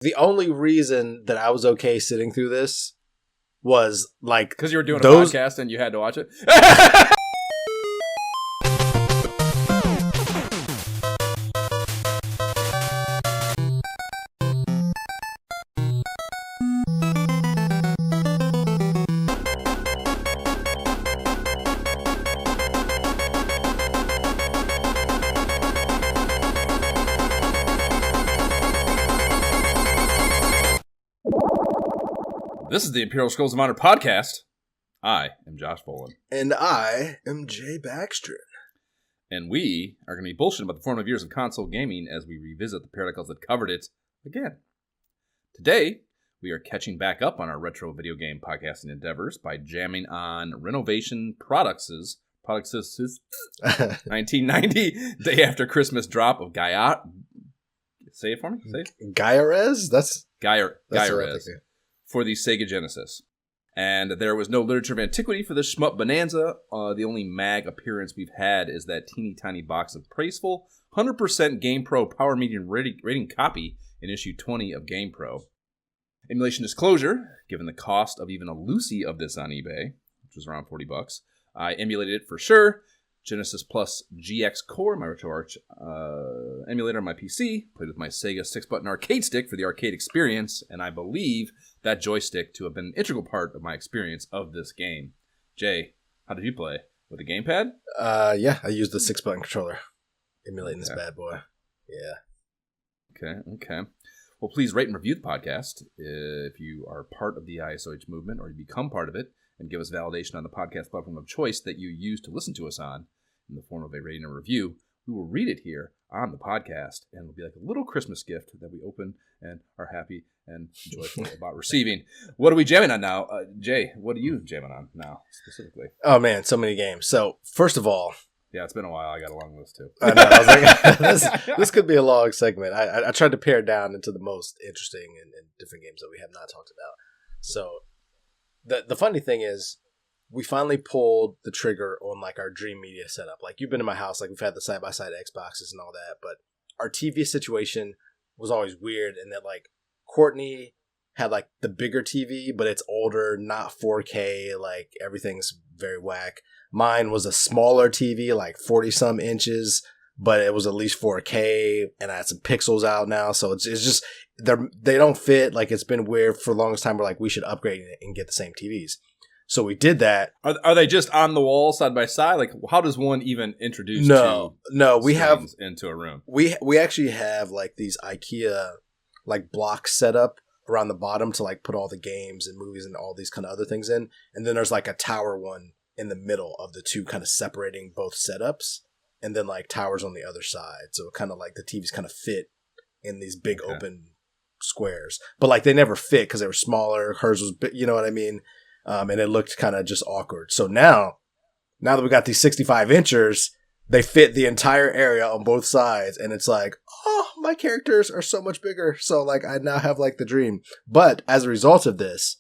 The only reason that I was okay sitting through this was like because you were doing a podcast and you had to watch it. This is the Imperial Scrolls of Honor podcast. I am Josh Folan. And I am Jay Baxtron. And we are going to be bullshitting about the formative years of console gaming as we revisit the periodicals that covered it again. Today, we are catching back up on our retro video game podcasting endeavors by jamming on Renovation Products' 1990 day after Christmas drop of Gaiares. Say it for me. Say it. Gaiares? That's Gaiares. For the Sega Genesis. And there was no literature of antiquity for this shmup bonanza. The only mag appearance we've had is that teeny tiny box of praiseful 100% GamePro Power Medium rating copy in issue 20 of GamePro. Emulation disclosure, given the cost of even a Lucy of this on eBay, which was around $40, I emulated it for sure. Genesis Plus GX Core, my RetroArch emulator on my PC, played with my Sega 6-button arcade stick for the arcade experience, and I believe that joystick to have been an integral part of my experience of this game. Jay, how did you play? With a gamepad? Yeah, I used the 6-button controller, emulating this bad boy. Yeah. Okay. Well, please rate and review the podcast if you are part of the ISOH movement or you become part of it, and give us validation on the podcast platform of choice that you use to listen to us on in the form of a rating and review. We will read it here on the podcast, and it'll be like a little Christmas gift that we open and are happy and joyful about receiving. What are we jamming on now? Jay, what are you jamming on now, specifically? Oh, man, so many games. So, first of all... Yeah, it's been a while. I got a long list, too. I know. I was like, this could be a long segment. I tried to pare it down into the most interesting and different games that we have not talked about. So... The funny thing is, we finally pulled the trigger on like our dream media setup. Like, you've been in my house, like we've had the side-by-side Xboxes and all that, but our TV situation was always weird in that like Courtney had like the bigger TV, but it's older, not 4K, like everything's very whack. Mine was a smaller TV, like 40-some inches, but it was at least 4K, and I had some pixels out now, so it's just... They don't fit. Like, it's been weird for the longest time. We're like, we should upgrade it and get the same TVs. So we did that. Are they just on the wall side by side? Like, how does one even introduce we have into a room? We actually have like these IKEA like blocks set up around the bottom to like put all the games and movies and all these kind of other things in. And then there's like a tower one in the middle of the two, kind of separating both setups, and then like towers on the other side. So kind of like the TVs kind of fit in these big open squares, but like they never fit because they were smaller. Hers was big, you know what I mean? And it looked kind of just awkward. So now that we got these 65 inchers, they fit the entire area on both sides, and it's like, oh, my characters are so much bigger. So like I now have like the dream. But as a result of this,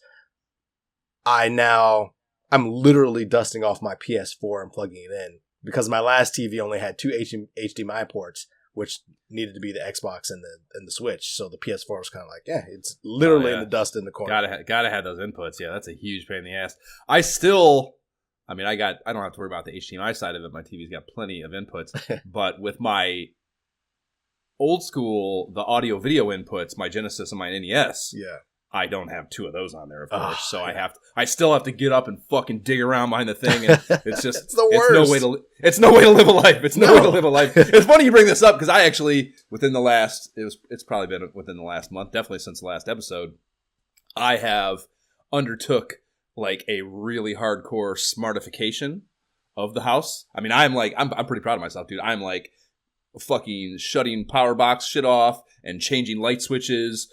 I'm literally dusting off my PS4 and plugging it in, because my last TV only had two HDMI ports, which needed to be the Xbox and the Switch. So the PS4 was kind of like, it's literally in the dust in the corner. Gotta have those inputs. Yeah, that's a huge pain in the ass. I don't have to worry about the HDMI side of it. My TV's got plenty of inputs. But with my old school, the audio video inputs, my Genesis and my NES, I don't have two of those on there, of course. So I still have to get up and fucking dig around behind the thing, and it's just it's the worst. It's no way to live a life. It's no way to live a life. It's funny you bring this up, because I actually it's probably been within the last month, definitely since the last episode, I have undertook like a really hardcore smartification of the house. I mean, I'm pretty proud of myself, dude. I'm like fucking shutting power box shit off and changing light switches,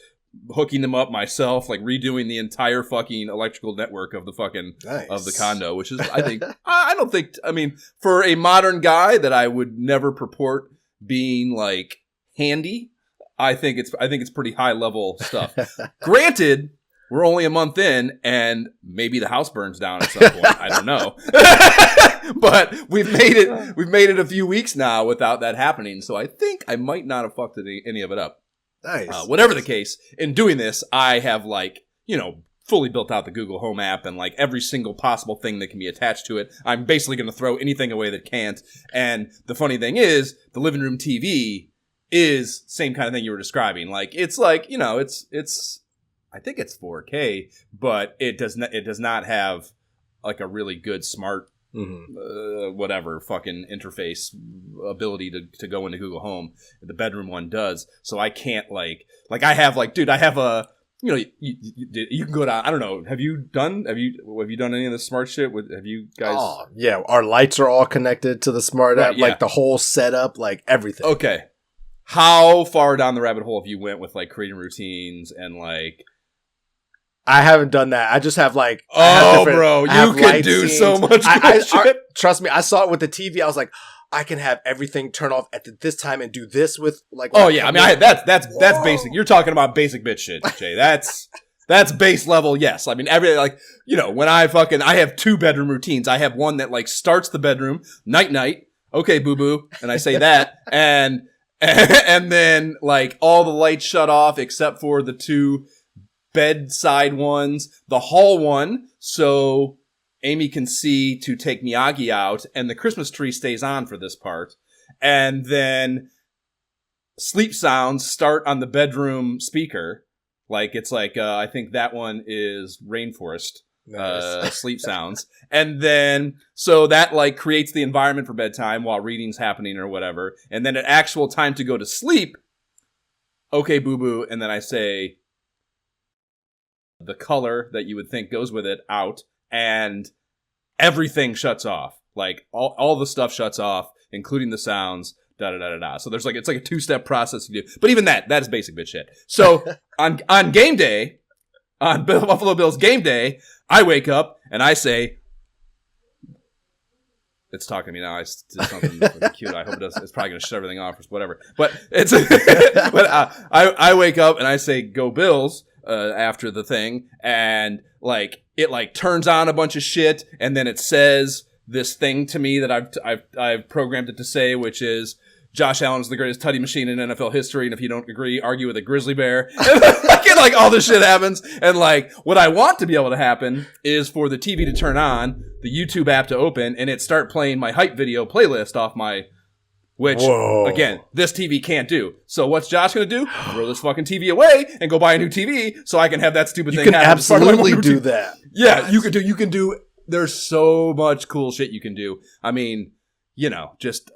hooking them up myself, like redoing the entire fucking electrical network of the fucking of the condo, which is, I think, I mean, for a modern guy that I would never purport being like handy, I think it's pretty high level stuff. Granted, we're only a month in, and maybe the house burns down at some point. I don't know. But we've made it a few weeks now without that happening, so I think I might not have fucked any of it up. Nice. Whatever the case, in doing this, I have fully built out the Google Home app and every single possible thing that can be attached to it. I'm basically going to throw anything away that can't. And the funny thing is, the living room TV is same kind of thing you were describing. It's I think it's 4K, but it does not have a really good smart whatever fucking interface ability to go into Google Home. The bedroom one does. So I can't I have I have a you can go down. I don't know. Have you done any of the smart shit? Have you guys? Oh yeah, our lights are all connected to the smart app. Yeah. The whole setup, everything. Okay, how far down the rabbit hole have you went with creating routines and I haven't done that. I just have bro, you can do scenes. So much shit. Trust me, I saw it with the TV. I was like, I can have everything turn off at this time and do this with Oh yeah, I mean, that's basic. You're talking about basic bitch shit, Jay. That's base level. Yes, I mean everything. When I have 2 bedroom routines. I have one that starts the bedroom night. Okay, boo boo, and I say that, and then all the lights shut off except for the 2 bedside ones, the hall one, so Amy can see to take Miyagi out, and the Christmas tree stays on for this part. And then sleep sounds start on the bedroom speaker. I think that one is Rainforest. Nice. Sleep sounds. And then, so that creates the environment for bedtime while reading's happening or whatever. And then at actual time to go to sleep, okay, boo boo. And then I say, the color that you would think goes with it out, and everything shuts off. All the stuff shuts off, including the sounds, da-da-da-da-da. So there's it's a 2-step process you do. But even that is basic bitch shit. So on game day, on Buffalo Bills game day, I wake up and I say, it's talking to me now. I did something cute. I hope it doesn't. It's probably going to shut everything off or whatever. But it's, I wake up and I say, go Bills. After the thing, and it turns on a bunch of shit, and then it says this thing to me that I've programmed it to say, which is Josh Allen's the greatest tutty machine in NFL history, and if you don't agree, argue with a grizzly bear. And all this shit happens, and what I want to be able to happen is for the TV to turn on, the YouTube app to open, and it start playing my hype video playlist off my. Which, again, this TV can't do. So what's Josh going to do? Throw this fucking TV away and go buy a new TV so I can have that stupid thing happen. You can absolutely do that. Yeah, you can do, there's so much cool shit you can do. I mean, just,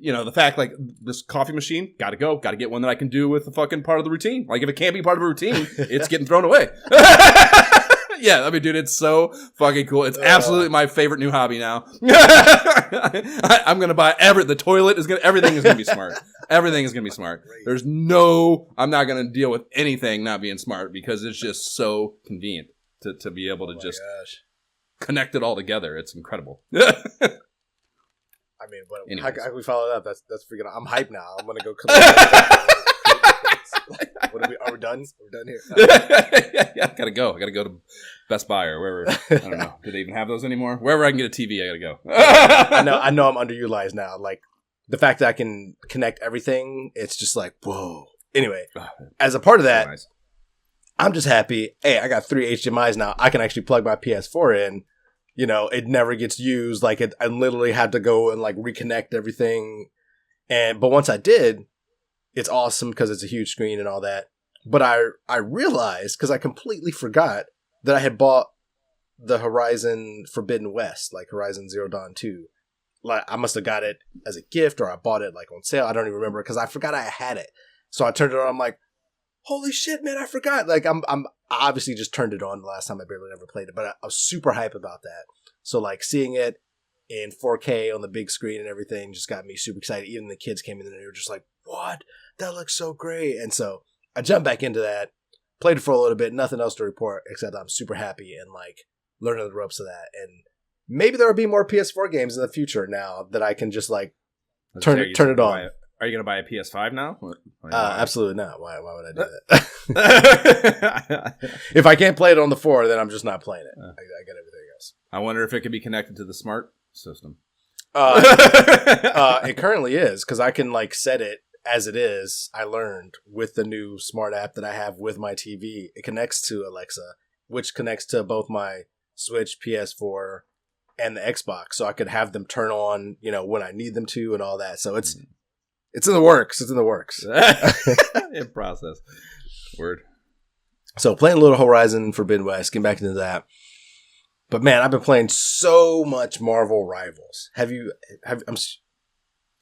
the fact, this coffee machine, gotta get one that I can do with the fucking part of the routine. If it can't be part of a routine, it's getting thrown away. Yeah, I mean, dude, it's so fucking cool. It's absolutely my favorite new hobby now. I'm gonna buy the toilet everything is gonna be smart. Everything is gonna be smart. I'm not gonna deal with anything not being smart because it's just so convenient to be able to connect it all together. It's incredible. I mean, how can we follow that up? That's freaking. I'm hyped now. I'm gonna go. Are we done? We're done here. Yeah, I gotta go. I gotta go to Best Buy or wherever. I don't know. Do they even have those anymore? Wherever I can get a TV, I gotta go. I know I'm underutilized now. The fact that I can connect everything, it's just whoa. Anyway, as a part of that, so nice. I'm just happy. Hey, I got 3 HDMIs now. I can actually plug my PS4 in. It never gets used. I literally had to go and reconnect everything. But once I did, it's awesome because it's a huge screen and all that. But I realized, because I completely forgot, that I had bought the Horizon Forbidden West, Horizon Zero Dawn 2. I must have got it as a gift, or I bought it on sale. I don't even remember, because I forgot I had it. So I turned it on. I'm like, holy shit, man, I forgot. I obviously just turned it on the last time. I barely ever played it, but I was super hype about that. So seeing it in 4K on the big screen and everything just got me super excited. Even the kids came in and they were just like, what? That looks so great. And so I jumped back into that, played it for a little bit, nothing else to report, except I'm super happy and learning the ropes of that. And maybe there will be more PS4 games in the future now that I can just turn it on. Are you going to buy a PS5 now? Absolutely not. Why would I do that? If I can't play it on the 4, then I'm just not playing it. I get everything else. I wonder if it could be connected to the smart system. It currently is, because I can set it as it is, I learned with the new smart app that I have with my TV, it connects to Alexa, which connects to both my Switch, PS4, and the Xbox, so I could have them turn on, when I need them to and all that. So it's in the works. It's in the works. In process. Word. So playing a little Horizon Forbidden West, getting back into that. But man, I've been playing so much Marvel Rivals.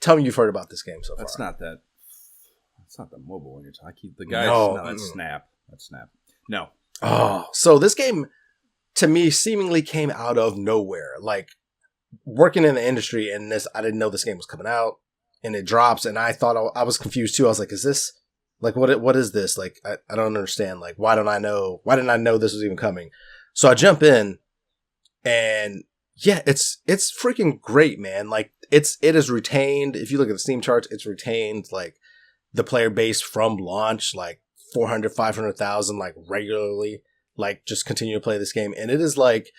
Tell me you've heard about this game so far. That's not the mobile one you're talking. The guys. No, that's Snap. That's Snap. No. Oh, so this game to me seemingly came out of nowhere. Like working in the industry, and I didn't know this game was coming out, and it drops, and I thought I was confused too. I was like, "Is this like what is this? Like I don't understand. Like why didn't I know this was even coming?" So I jump in, and yeah, it's freaking great, man. Like it is retained. If you look at the Steam charts, it's retained like the player base from launch, like 400, 500,000, like regularly. Like just continue to play this game, and it is like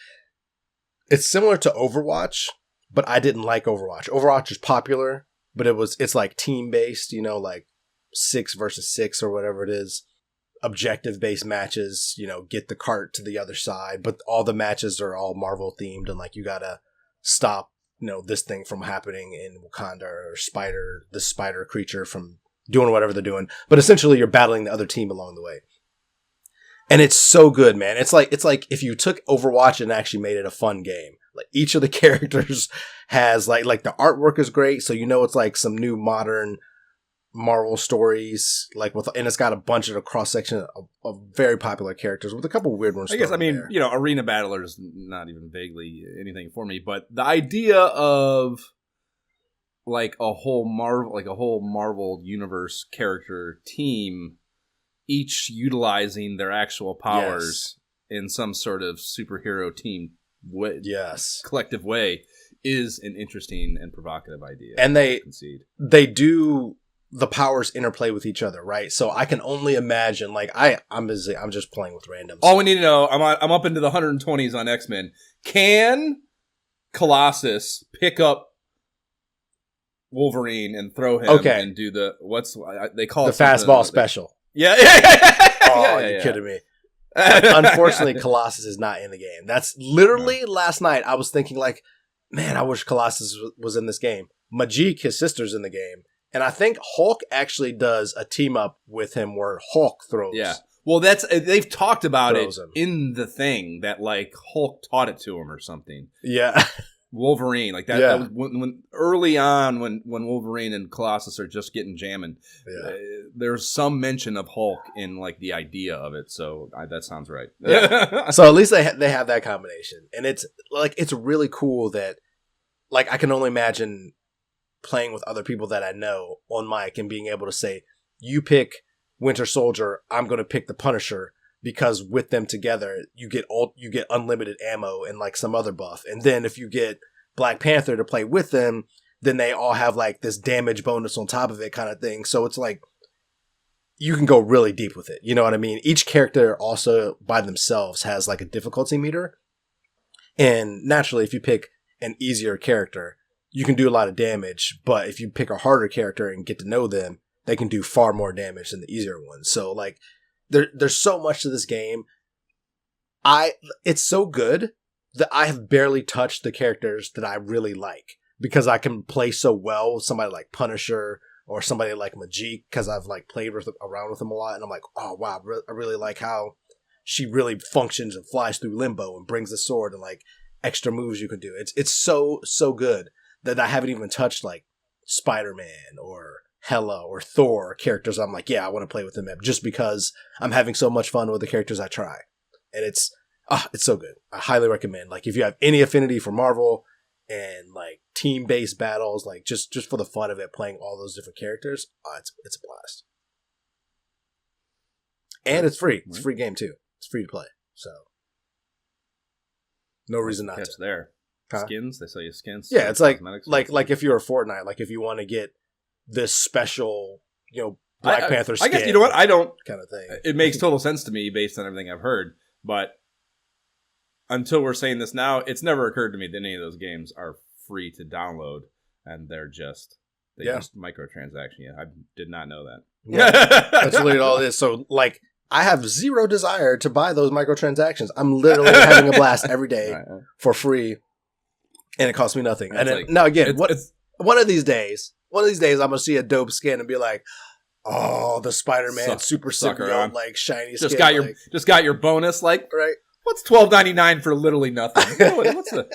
it's similar to Overwatch, but I didn't like Overwatch. Overwatch is popular, but it's like team based, like 6 versus 6 or whatever it is, objective based matches. Get the cart to the other side, but all the matches are all Marvel themed, and like you gotta stop this thing from happening in Wakanda, or this spider creature from doing whatever they're doing. But essentially, you're battling the other team along the way. And it's so good, man. It's like if you took Overwatch and actually made it a fun game. Like each of the characters has like the artwork is great, so it's like some new modern Marvel stories. And it's got a bunch of a cross section of very popular characters with a couple weird ones. I guess Arena Battler is not even vaguely anything for me, but the idea of like a whole Marvel universe character team, each utilizing their actual powers in some sort of superhero team collective way, is an interesting and provocative idea. And they do the powers interplay with each other, right? So I can only imagine, like I'm just playing with randoms. All we need to know, I'm up into the 120s on X-Men. Can Colossus pick up Wolverine and throw him and do they call it the fastball special? Yeah. Oh, you're kidding me. Unfortunately, Colossus is not in the game. That's literally last night I was thinking like, man, I wish Colossus was in this game. Majik, his sister's in the game. And I think Hulk actually does a team up with him where Hulk throws. Yeah. Well, they've talked about it in the thing that like Hulk taught it to him or something. Yeah. Wolverine, like that. Yeah. That was when early on when Wolverine and Colossus are just getting jamming. Yeah. There's some mention of Hulk in like the idea of it, so that sounds right. Yeah. So at least they have that combination, and it's really cool that like I can only imagine playing with other people that I know on mic and being able to say, "You pick Winter Soldier, I'm going to pick the Punisher." Because with them together, you get unlimited ammo and like some other buff. And then if you get Black Panther to play with them, then they all have like this damage bonus on top of it kind of thing. So it's like you can go really deep with it. You know what I mean? Each character also by themselves has like a difficulty meter. And naturally, if you pick an easier character, you can do a lot of damage. But if you pick a harder character and get to know them, they can do far more damage than the easier ones. So like, There's so much to this game. It's so good that I have barely touched the characters that I really like because I can play so well with somebody like Punisher or somebody like Majik because I've like played around with them a lot, and I'm like, oh wow, I really like how she really functions and flies through limbo and brings the sword and like extra moves you can do. It's so good that I haven't even touched like Spider-Man or Hela or Thor characters. I'm like, yeah, I want to play with them just because I'm having so much fun with the characters I try. And it's so good. I highly recommend. Like if you have any affinity for Marvel and like team-based battles, like just for the fun of it, playing all those different characters, it's a blast. And it's free. It's a free game too. It's free to play. So no reason not to. There. Skins, they sell you skins. Yeah, it's like if you're a Fortnite, like if you want to get this special, Black Panther skin. I guess, you know what? I don't... kind of thing. It makes total sense to me based on everything I've heard, but until we're saying this now, it's never occurred to me that any of those games are free to download, and they're just They used microtransaction. Yeah, I did not know that. Yeah, that's literally all it is. So, like, I have zero desire to buy those microtransactions. I'm literally having a blast every day for free, and it costs me nothing. And then, now again, one of these days, I'm gonna see a dope skin and be like, "Oh, the Spider-Man super symbiote, like shiny skin." Just got your bonus, like, right? What's $12.99 for literally nothing? What's the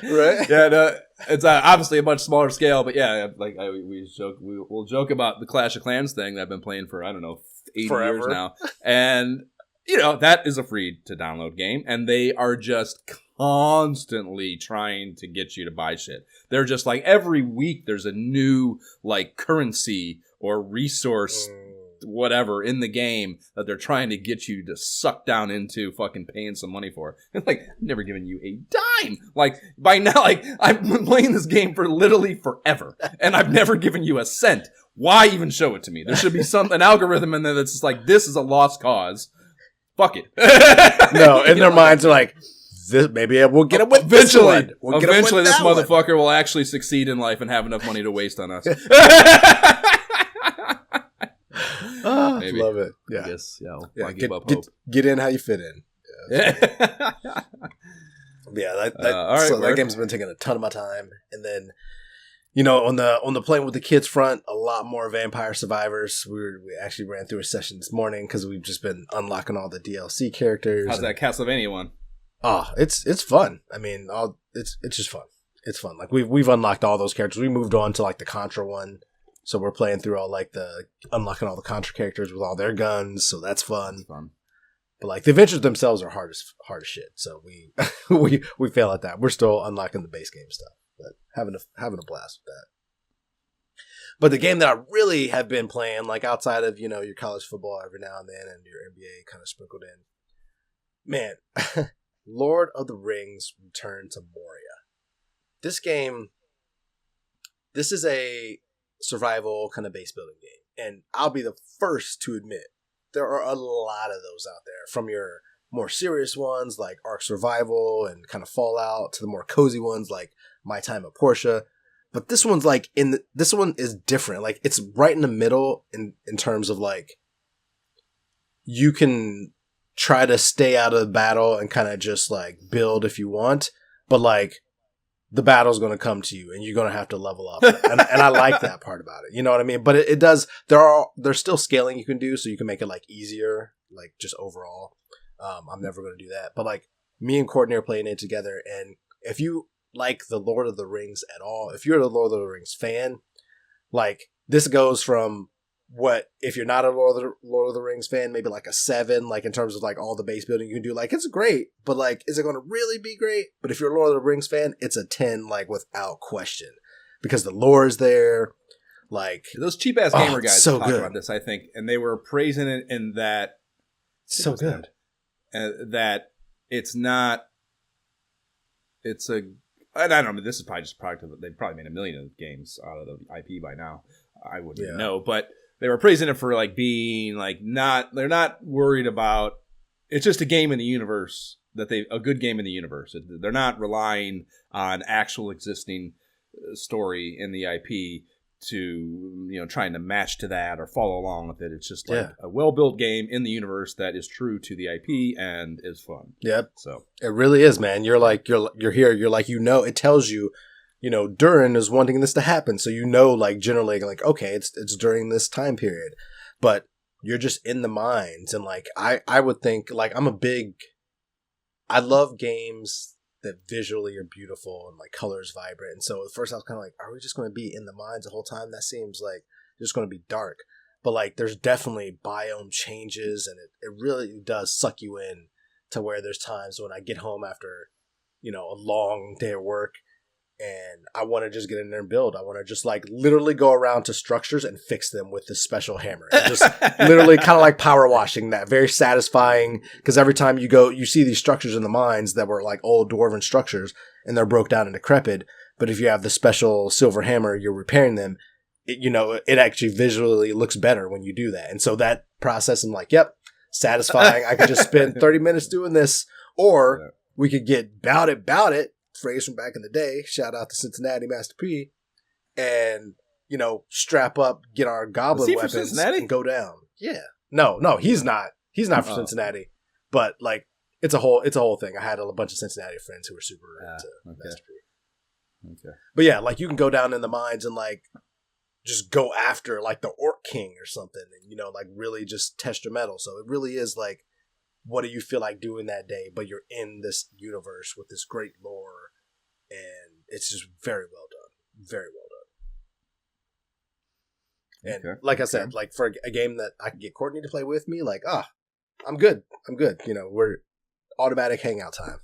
right? Yeah, no, it's obviously a much smaller scale, but yeah, like we'll joke about the Clash of Clans thing that I've been playing for 80 years now, and that is a free to download game, and they are just constantly trying to get you to buy shit. They're just like every week there's a new like currency or resource. Whatever in the game that they're trying to get you to suck down into fucking paying some money for. It's like, I've never given you a dime. Like, by now, like, I've been playing this game for literally forever, and I've never given you a cent. Why even show it to me? There should be an algorithm in there that's just like, this is a lost cause. Fuck it. No, in their minds are like, maybe we'll get him with eventually. Eventually, this motherfucker will actually succeed in life and have enough money to waste on us. Maybe. Love it. Yeah. I guess, I give up hope. Get in how you fit in. Yeah. That game's been taking a ton of my time. And then, on the playing with the kids front, a lot more Vampire Survivors. We actually ran through a session this morning because we've just been unlocking all the DLC characters. How's that Castlevania one? Oh, it's fun. I mean, it's just fun. It's fun. Like we've unlocked all those characters. We moved on to like the Contra one. So we're playing through all like unlocking all the Contra characters with all their guns. So that's fun. But like the adventures themselves are hard as shit. So we fail at that. We're still unlocking the base game stuff, but having a blast with that. But the game that I really have been playing, like outside of your college football every now and then and your NBA kind of sprinkled in, man, Lord of the Rings: Return to Moria. This game, this is a survival kind of base building game, and I'll be the first to admit there are a lot of those out there, from your more serious ones like Ark Survival and kind of Fallout to the more cozy ones like My Time at Portia. But this one's like this one is different. Like it's right in the middle in terms of like you can try to stay out of the battle and kind of just like build if you want, but like the battle's going to come to you and you're going to have to level up. And I like that part about it. You know what I mean? But it does, there's still scaling you can do so you can make it like easier, like just overall. I'm never going to do that. But like me and Courtney are playing it together. And if you like the Lord of the Rings at all, if you're a Lord of the Rings fan, like this goes from if you're not a Lord of the Rings fan, maybe like a 7, like in terms of like all the base building you can do, like it's great, but like, is it going to really be great? But if you're a Lord of the Rings fan, it's a 10, like without question, because the lore is there. Like those cheap ass gamer guys so talked good about this, I think, and they were praising it in that so good that it's not. It's a. I don't know. This is probably just a product of it. They probably made 1 million games out of the IP by now. I wouldn't know, but they were praising it for like being like they're not worried about. It's just a game in the universe a good game in the universe. They're not relying on actual existing story in the IP to trying to match to that or follow along with it. It's just like a well-built game in the universe that is true to the IP and is fun. Yep. So it really is, man. You're here. You're like it tells you. Durin is wanting this to happen. So, like generally like, okay, it's during this time period, but you're just in the mines. And like, I would think like, I love games that visually are beautiful and like colors vibrant. And so at first I was kind of like, are we just going to be in the mines the whole time? That seems like it's just going to be dark, but like, there's definitely biome changes and it really does suck you in to where there's times when I get home after, a long day of work, and I want to just get in there and build. I want to just like literally go around to structures and fix them with this special hammer. And just literally kind of like power washing that. Very satisfying, because every time you go, you see these structures in the mines that were like old dwarven structures and they're broke down and decrepit. But if you have the special silver hammer, you're repairing them. It actually visually looks better when you do that. And so that process, I'm like, yep, satisfying. I could just spend 30 minutes doing this, or we could get bout it. Phrase from back in the day. Shout out to Cincinnati Master P. and strap up, get our goblin weapons, and go down. Yeah, no, he's not. He's not for Cincinnati, but like it's a whole thing. I had a bunch of Cincinnati friends who were super into Mastery. Okay, but yeah, like you can go down in the mines and like just go after like the Orc King or something, and like really just test your mettle. So it really is like, what do you feel like doing that day? But you're in this universe with this great lore, and it's just very well done, very well done. And like I said, like for a game that I can get Courtney to play with me, like I'm good. We're automatic hangout time.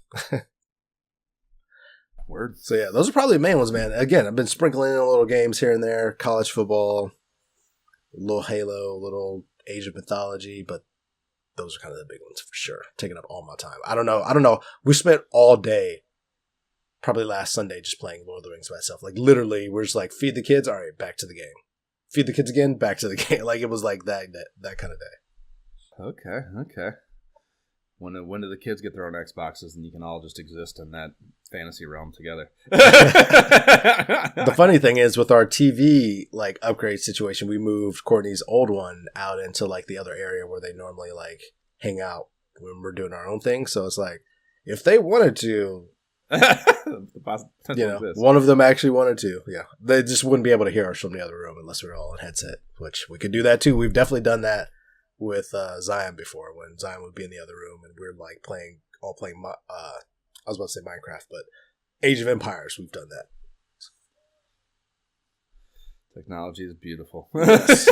Word. So yeah, those are probably the main ones, man. Again, I've been sprinkling in little games here and there, college football, a little Halo, a little Age of Mythology, but those are kind of the big ones for sure. Taking up all my time. I don't know. We spent all day, probably last Sunday, just playing Lord of the Rings by myself. Like literally, we're just like, feed the kids. All right, back to the game. Feed the kids again. Back to the game. Like it was like that kind of day. Okay. When do the kids get their own Xboxes and you can all just exist in that fantasy realm together? The funny thing is, with our TV like upgrade situation, we moved Courtney's old one out into like the other area where they normally like hang out when we're doing our own thing. So it's like, if they wanted to, one of them actually wanted to. Yeah, they just wouldn't be able to hear us from the other room unless we were all on headset, which we could do that too. We've definitely done that with Zion before, when Zion would be in the other room and we're like playing I was about to say Minecraft, but Age of Empires, we've done that. Technology is beautiful. Yes.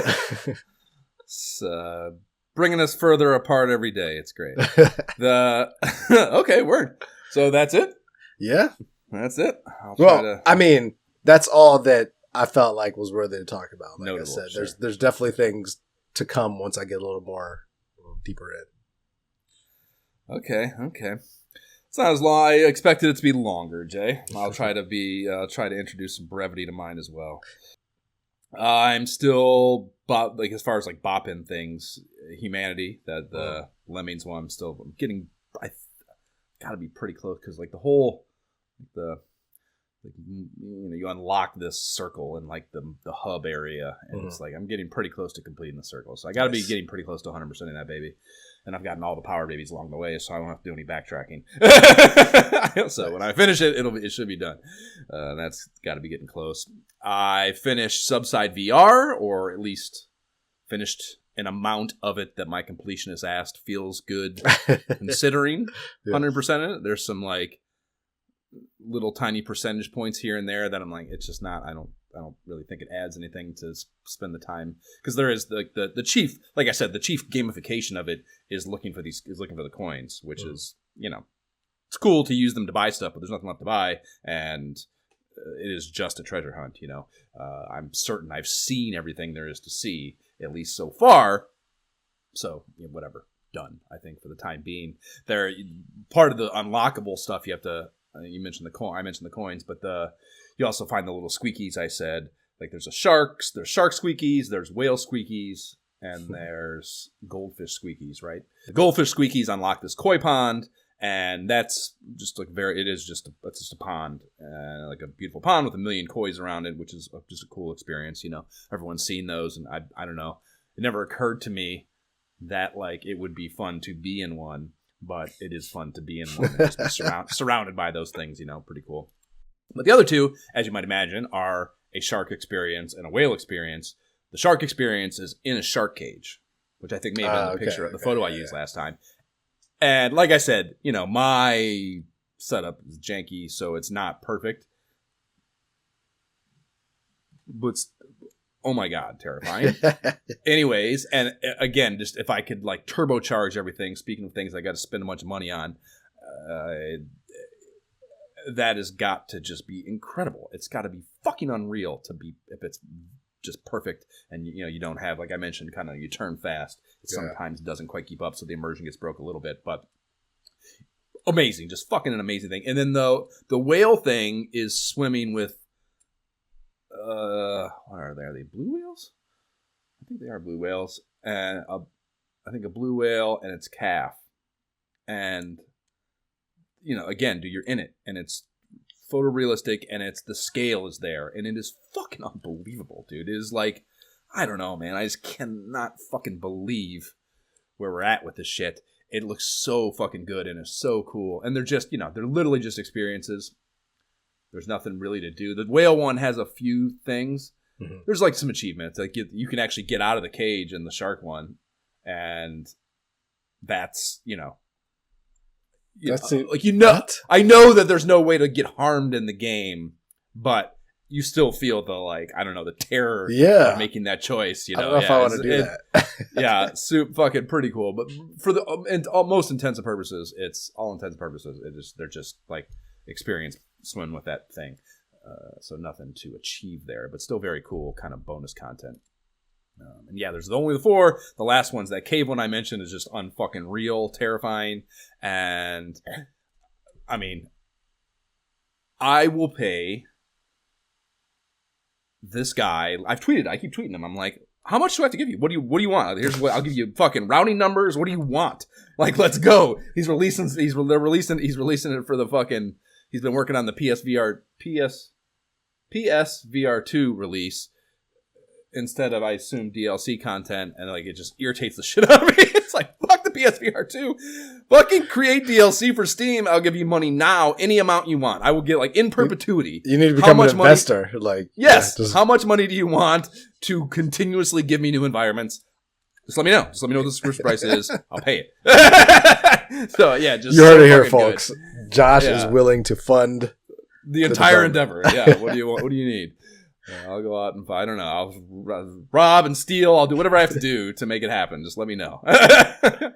It's bringing us further apart every day. It's great. Okay, word. So that's it? Yeah. That's it. I mean, that's all that I felt like was worthy to talk about. Like notable, I said, sure. There's definitely things to come once I get a little deeper in. Okay. It's not as long. I expected it to be longer, Jay. I'll try to introduce some brevity to mine as well. I'm still as far as like bopping things, Humanity, that the Lemmings one. I'm getting. I got to be pretty close because like the whole you unlock this circle in like the hub area, and it's like I'm getting pretty close to completing the circle. So I got to be getting pretty close to 100% in that baby. And I've gotten all the power babies along the way, so I don't have to do any backtracking. So when I finish it, it should be done. That's got to be getting close. I finished Subside VR, or at least finished an amount of it that my completionist asked feels good, considering 100% in it. There's some like little tiny percentage points here and there that I'm like, it's just not. I don't really think it adds anything to spend the time, because there is the chief, like I said, the chief gamification of it is looking for the coins, which is, it's cool to use them to buy stuff, but there's nothing left to buy, and it is just a treasure hunt. I'm certain I've seen everything there is to see, at least so far. So whatever, done. I think for the time being, there part of the unlockable stuff you have to. You mentioned I mentioned the coins, but you also find the little squeakies. I said, like, there's shark squeakies, there's whale squeakies, and there's goldfish squeakies, right? The goldfish squeakies unlock this koi pond, and that's just like it's just a pond, like a beautiful pond with a million kois around it, which is just a cool experience. Everyone's seen those, and I don't know. It never occurred to me that like it would be fun to be in one. But it is fun to be in one and just be surrounded by those things, pretty cool. But the other two, as you might imagine, are a shark experience and a whale experience. The shark experience is in a shark cage, which I think may have been the photo I used last time. And like I said, my setup is janky, so it's not perfect. But oh my God, terrifying. Anyways, and again, just if I could like turbocharge everything, speaking of things I got to spend a bunch of money on, that has got to just be incredible. It's got to be fucking unreal to be, if it's just perfect, and you don't have, like I mentioned, kind of you turn fast. It sometimes doesn't quite keep up, so the immersion gets broke a little bit, but amazing, just fucking an amazing thing. And then the whale thing is swimming with what are they? Are they blue whales? I think they are blue whales. And I think a blue whale and its calf. And, again, you're in it. And it's photorealistic, and the scale is there, and it is fucking unbelievable, dude. It is like, I don't know, man. I just cannot fucking believe where we're at with this shit. It looks so fucking good, and it's so cool. And they're just, they're literally just experiences. There's nothing really to do. The whale one has a few things. Mm-hmm. There's like some achievements. Like you can actually get out of the cage in the shark one, and that's, That's what? I know that there's no way to get harmed in the game, but you still feel the, like, I don't know, the terror of making that choice. I don't know if I want to do that. Yeah, fucking pretty cool. But for most intents and purposes, they're just like experience swimming with that thing. So nothing to achieve there, but still very cool kind of bonus content. And yeah, there's only the 4. The last one's that cave one I mentioned is just unfucking real, terrifying. And I mean, I will pay this guy. I keep tweeting him. I'm like, how much do I have to give you? What do you want? Here's what I'll give you. Fucking routing numbers. What do you want? Like, let's go. He's releasing it for the fucking. He's been working on the PSVR 2 release instead of, I assume, DLC content, and like it just irritates the shit out of me. It's like, fuck the PSVR 2. Fucking create DLC for Steam. I'll give you money now, any amount you want. I will get, like, in perpetuity. You need to become an investor. Yes. How much money do you want to continuously give me new environments? Just let me know. Just let me know what the first price is. I'll pay it. So yeah, just you heard it here, folks. Good. Josh is willing to fund the entire endeavor. Yeah. What do you want? What do you need? I'll go out and I don't know. I'll rob and steal. I'll do whatever I have to do to make it happen. Just let me know.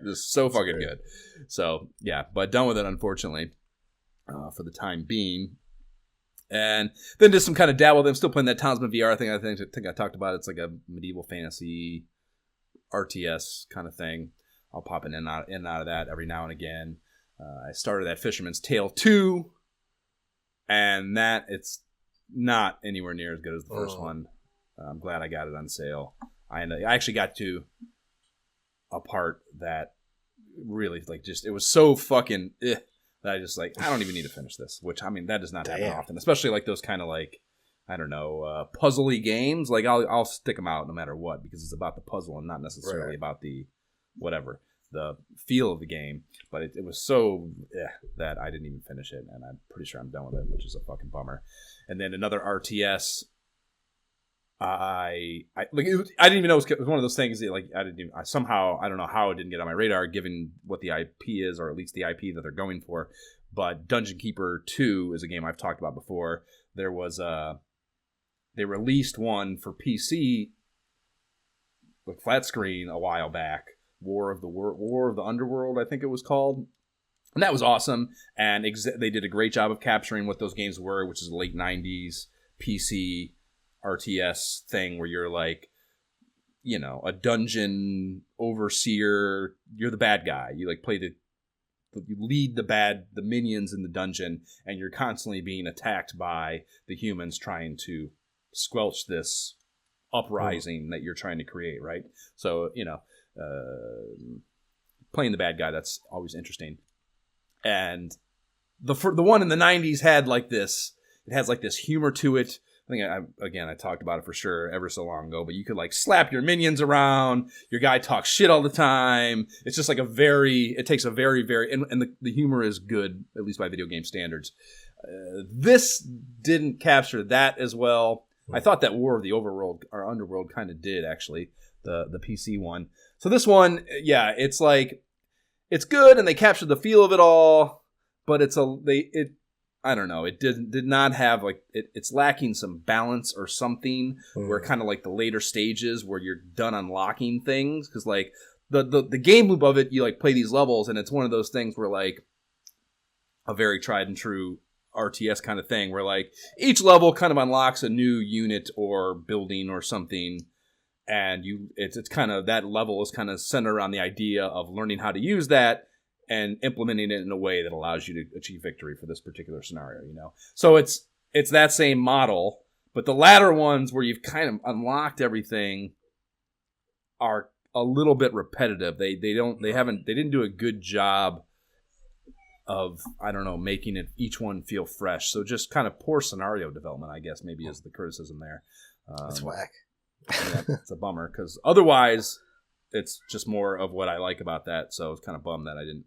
Just so fucking good. So yeah, but done with it, unfortunately, for the time being. And then just some kind of dabble. I'm still playing that Townsman VR thing. I think I talked about it. It's like a medieval fantasy RTS kind of thing. I'll pop in and out of that every now and again. I started that Fisherman's Tale 2, and that it's not anywhere near as good as the first one. I'm glad I got it on sale. I actually got to a part that really, like, just, it was so fucking that I just, like, I don't even need to finish this, which, I mean, that does not happen often, especially like those kind of, like, I don't know, puzzly games. Like, I'll stick them out no matter what, because it's about the puzzle and not necessarily about the whatever, the feel of the game. But it was so that I didn't even finish it, and I'm pretty sure I'm done with it, which is a fucking bummer. And then another RTS. I didn't even know it was one of those things that, like, I don't know how it didn't get on my radar, given what the IP is, or at least the IP that they're going for. But Dungeon Keeper 2 is a game I've talked about before. There was they released one for PC, like flat screen, a while back. War of the Underworld, I think it was called. And that was awesome. And they did a great job of capturing what those games were, which is a late 90s PC RTS thing where you're like, you know, a dungeon overseer. You're the bad guy. You like you lead the minions in the dungeon, and you're constantly being attacked by the humans trying to squelch this uprising that you're trying to create, right? So, you know, playing the bad guy, that's always interesting. And the one in the 90s had like this, it has like this humor to it. I think I talked about it for sure ever so long ago, but you could like slap your minions around. Your guy talks shit all the time. It's just like it takes a very, very, and the humor is good, at least by video game standards. This didn't capture that as well. I thought that War of the Overworld or Underworld kind of did, actually, the PC one. So this one, yeah, it's like, it's good and they captured the feel of it all, but I don't know. It did not have like it's lacking some balance or something. Where kind of like the later stages where you're done unlocking things, because like the game loop of it, you like play these levels and it's one of those things where like a very tried and true RTS kind of thing where like each level kind of unlocks a new unit or building or something, and it's kind of, that level is kind of centered around the idea of learning how to use that and implementing it in a way that allows you to achieve victory for this particular scenario, you know? So it's that same model, but the latter ones where you've kind of unlocked everything are a little bit repetitive. They didn't do a good job I don't know, making it each one feel fresh. So just kind of poor scenario development, I guess, maybe is the criticism there. That's whack. Yeah, it's a bummer because otherwise it's just more of what I like about that. So it's kind of bummed that I didn't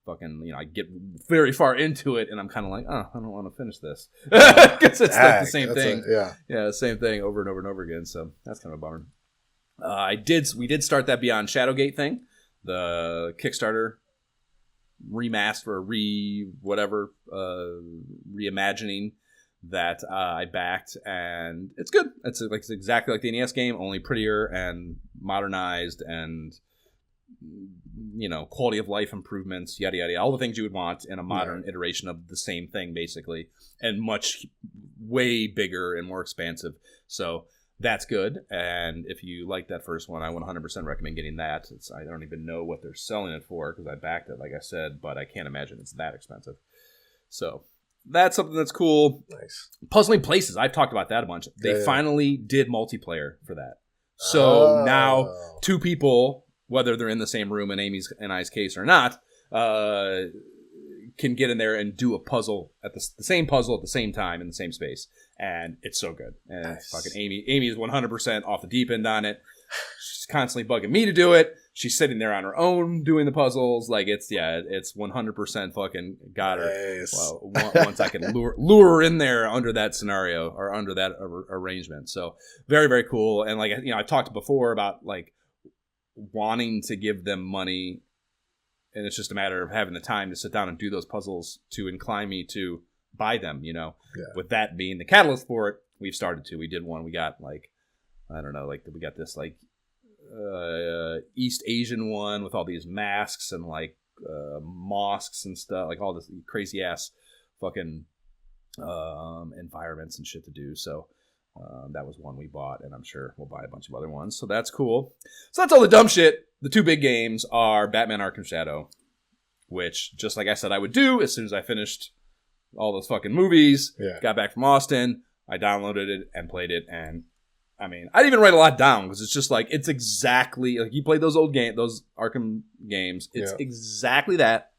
fucking, I get very far into it and I'm kind of like, oh, I don't want to finish this because it's like the same thing. Yeah, same thing over and over and over again. So that's kind of a bummer. We did start that Beyond Shadowgate thing, the Kickstarter remaster or reimagining that I backed, and it's good. It's exactly like the NES game, only prettier and modernized, and quality of life improvements, yada yada, all the things you would want in a modern iteration of the same thing, basically, and much way bigger and more expansive. So that's good. And if you like that first one, I 100% recommend getting that. I don't even know what they're selling it for because I backed it, like I said, but I can't imagine it's that expensive. So that's something that's cool. Nice. Puzzling Places. I've talked about that a bunch. They finally did multiplayer for that. So now 2 people, whether they're in the same room in Amy's and I's case or not, can get in there and do a puzzle at the same puzzle at the same time in the same space. And it's so good. And nice. Fucking Amy is 100% off the deep end on it. She's constantly bugging me to do it. She's sitting there on her own doing the puzzles. Like it's 100% fucking got her. Nice. Well, once I can lure her in there under that scenario or under that arrangement. So very, very cool. And like, I've talked before about like wanting to give them money, and it's just a matter of having the time to sit down and do those puzzles to incline me to buy them, with that being the catalyst for it. We've started to. We did one. We got like, I don't know, like we got this like East Asian one with all these masks and like mosques and stuff, like all this crazy ass fucking environments and shit to do. So that was one we bought, and I'm sure we'll buy a bunch of other ones. So that's cool. So that's all the dumb shit. The 2 big games are Batman Arkham Shadow, which, just like I said I would do as soon as I finished all those fucking movies, got back from Austin, I downloaded it and played it, and I mean, I didn't even write a lot down because it's just like, it's exactly, like you played those those Arkham games, it's exactly that,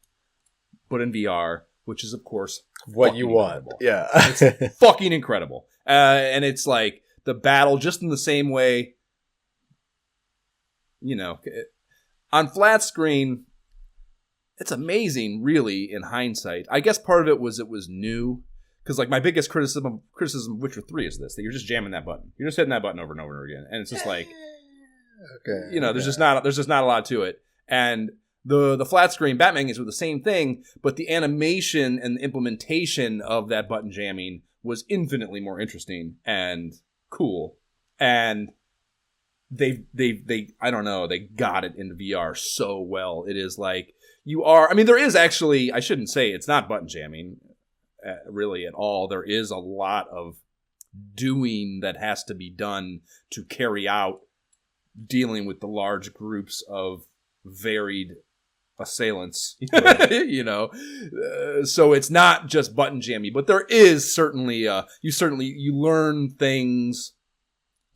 but in VR, which is, of course, what you want. Incredible. Yeah. It's fucking incredible. And it's like the battle just in the same way, on flat screen, it's amazing, really, in hindsight. I guess part of it was new. Because like my biggest criticism of Witcher 3 is this, that you're just jamming that button. You're just hitting that button over and over and over again. And it's just like, there's just not a lot to it. And the flat screen Batman games were the same thing, but the animation and the implementation of that button jamming was infinitely more interesting and cool. And they I don't know, they got it into VR so well. It is like there is actually, I shouldn't say it's not button jamming really at all. There is a lot of doing that has to be done to carry out dealing with the large groups of varied assailants, so it's not just button jammy, but there is certainly you learn things,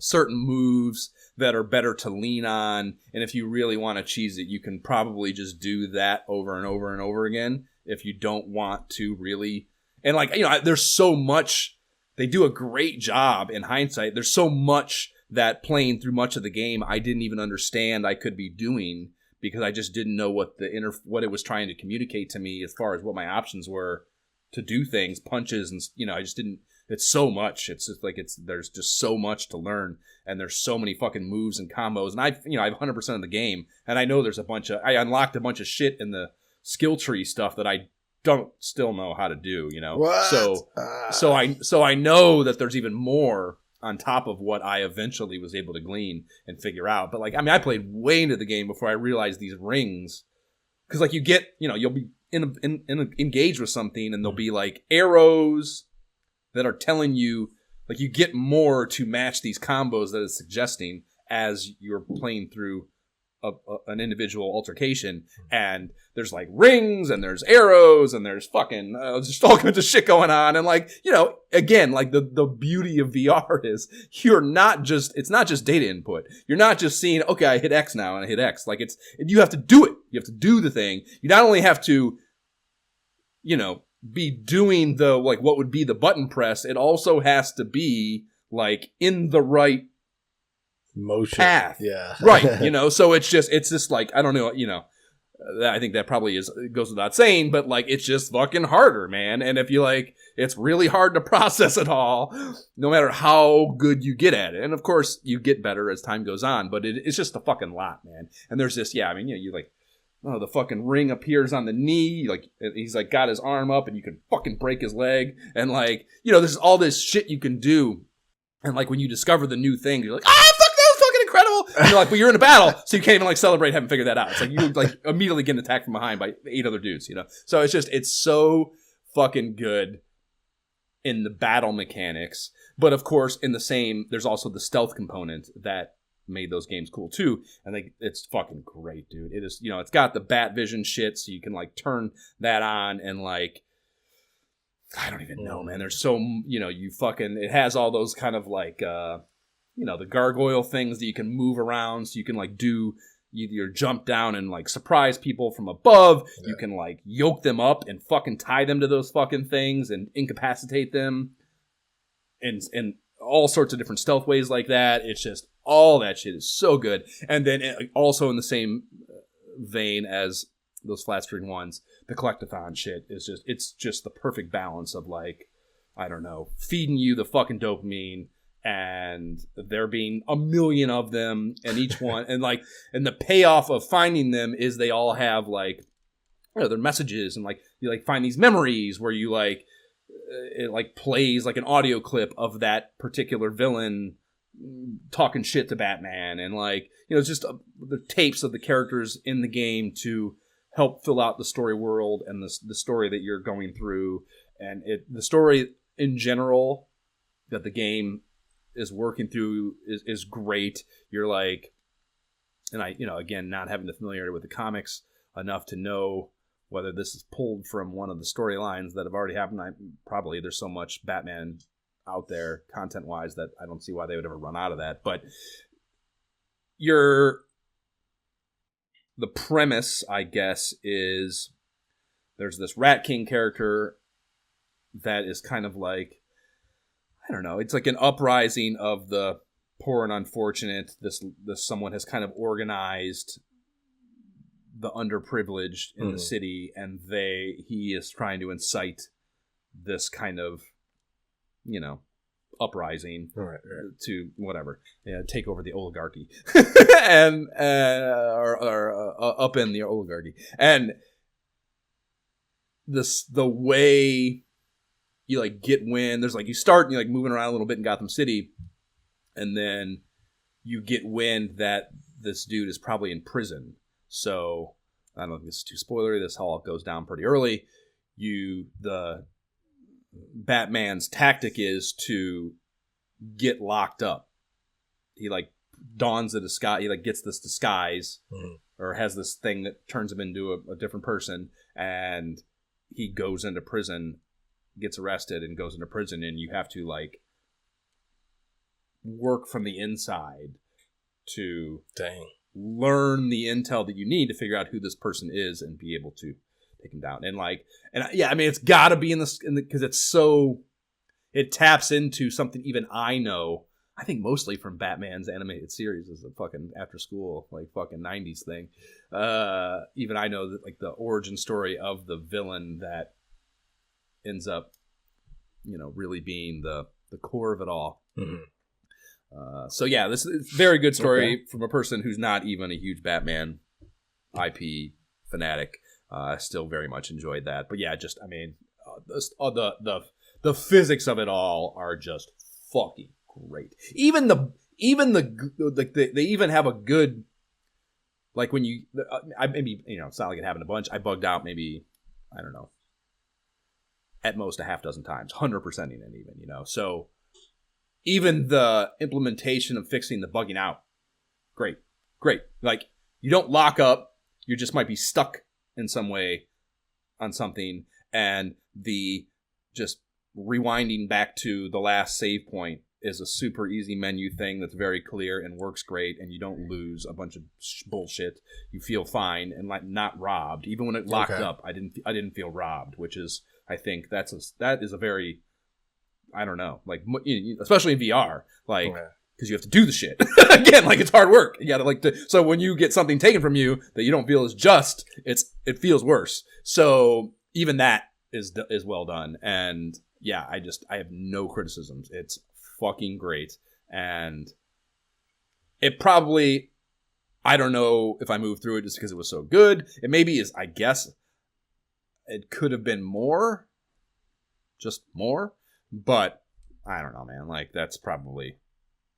certain moves that are better to lean on, and if you really want to cheese it, you can probably just do that over and over and over again if you don't want to really. And like, there's so much, they do a great job in hindsight. There's so much that playing through much of the game I didn't even understand I could be doing, because I just didn't know what it was trying to communicate to me as far as what my options were to do things, punches, and I just didn't. It's so much. It's just like there's just so much to learn, and there's so many fucking moves and combos, and I have 100% of the game, and I know there's I unlocked a bunch of shit in the skill tree stuff that I don't still know how to do. What? So I know that there's even more on top of what I eventually was able to glean and figure out. But like, I played way into the game before I realized these rings, because like you get, you'll be engaged with something, and there'll be like arrows that are telling you, like, you get more to match these combos that it's suggesting as you're playing through an individual altercation, and there's like rings and there's arrows and there's fucking just all kinds of shit going on. And like, again, like the beauty of VR is it's not just data input. You're not just seeing, okay, I hit X now and I hit X. Like you have to do it. You have to do the thing. You not only have to be doing the, like, what would be the button press. It also has to be, like, in the right motion path. Yeah. Right. So it's just like, I don't know, I think that probably goes without saying, but, like, it's just fucking harder, man. And if you, like, it's really hard to process it all, no matter how good you get at it. And of course, you get better as time goes on, but it's just a fucking lot, man. And there's this, you like, oh, the fucking ring appears on the knee, like, he's, like, got his arm up, and you can fucking break his leg. And, like, there's all this shit you can do. And, like, when you discover the new thing, you're like, fuck, that was fucking incredible. And you're like, but you're in a battle, so you can't even, like, celebrate having figured that out. It's like, you, like, immediately getting attacked from behind by 8 other dudes, So it's so fucking good in the battle mechanics. But, of course, there's also the stealth component that made those games cool too. And it's fucking great, dude. It is, it's got the bat vision shit, so you can, like, turn that on and, like, I don't even know, man. There's so, it has all those kind of, like, the gargoyle things that you can move around, so you can, like, do either jump down and, like, surprise people from above. Yeah. You can, like, yoke them up and fucking tie them to those fucking things and incapacitate them, and all sorts of different stealth ways like that. It's just, all that shit is so good. And then also in the same vein as those flat screen ones, the collectathon shit is just the perfect balance of, like, I don't know, feeding you the fucking dopamine, and there being a million of them, and each one, and, like, and the payoff of finding them is they all have, like, their messages, and, like, you, like, find these memories where you, like, it, like, plays, like, an audio clip of that particular villain talking shit to Batman, and, like, it's just the tapes of the characters in the game to help fill out the story world and the story that you're going through. And the story in general that the game is working through is great. You're like, and I, again, not having the familiarity with the comics enough to know whether this is pulled from one of the storylines that have already happened. Probably there's so much Batman out there content-wise that I don't see why they would ever run out of that. But the premise, I guess, is there's this Rat King character that is kind of like, I don't know, it's like an uprising of the poor and unfortunate. This someone has kind of organized the underprivileged in the city, and he is trying to incite this kind of, uprising to whatever, take over the oligarchy and or upend the oligarchy. And the way you, like, get wind, there's, like, you start, like, moving around a little bit in Gotham City, and then you get wind that this dude is probably in prison. So I don't know if this is too spoilery. This all goes down pretty early. The Batman's tactic is to get locked up. He, like, dons a disguise. He, like, gets this disguise, or has this thing that turns him into a different person, and he goes into prison, gets arrested, and goes into prison, and you have to, like, work from the inside to learn the intel that you need to figure out who this person is and be able to take him down. And, like, yeah, I mean, it's got to be in this, because it's so, it taps into something even I know, I think mostly from Batman's animated series as a fucking after school, like, fucking 90s thing. Even I know that, like, the origin story of the villain that ends up, really being the core of it all. So yeah, this is a very good story from a person who's not even a huge Batman IP fanatic. I still very much enjoyed that. But yeah, just, I mean, the physics of it all are just fucking great. Even they even have a good, like, when you, maybe, it's not like it happened a bunch. I bugged out maybe, I don't know, at most a half dozen times, 100%ing it even, so even the implementation of fixing the bugging out, great. Like, you don't lock up, you just might be stuck in some way on something, and the just rewinding back to the last save point is a super easy menu thing that's very clear and works great, and you don't lose a bunch of bullshit. You feel fine and like not robbed. Even when it locked up, I didn't feel robbed, which is, I think that is a very, I don't know, like especially in VR, like because you have to do the shit again, like it's hard work. You gotta so when you get something taken from you that you don't feel is just, it feels worse. So even that is well done, and yeah, I have no criticisms. It's fucking great, and it probably, I don't know if I moved through it just because it was so good. It maybe is, I guess it could have been more, just more, but I don't know, man. Like that's probably,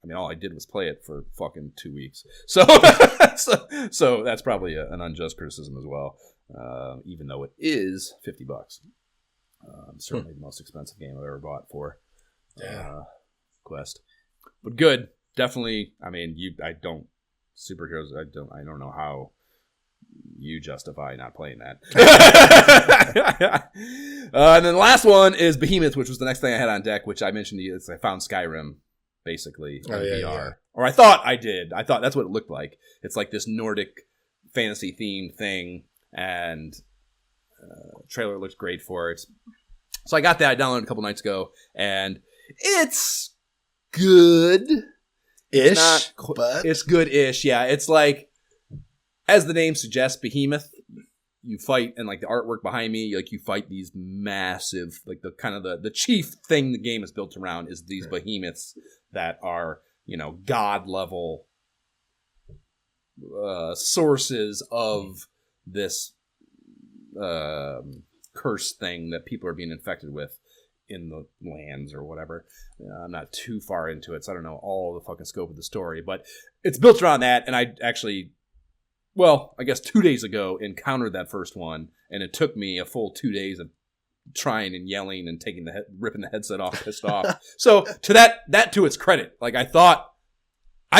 I mean, all I did was play it for fucking 2 weeks, so so that's probably an unjust criticism as well. Even though it is $50. Certainly the most expensive game I've ever bought for Quest, but good, definitely. I mean, superheroes. I don't know how you justify not playing that. And then the last one is Behemoth, which was the next thing I had on deck, which I mentioned to you. I found Skyrim basically in VR, or I thought I did. I thought that's what it looked like. It's like this Nordic fantasy themed thing, and trailer looks great for it. So I got that. I downloaded a couple nights ago, and it's good-ish. It's good-ish, yeah. It's like, as the name suggests, Behemoth, you fight, and like the artwork behind me, like you fight these massive, like the kind of the chief thing the game is built around is these behemoths that are, god level sources of this curse thing that people are being infected with in the lands or whatever. I'm not too far into it, so I don't know all the fucking scope of the story, but it's built around that. And I actually, I guess 2 days ago encountered that first one, and it took me a full 2 days of trying and yelling and ripping the headset off, pissed off. So to that to its credit, like I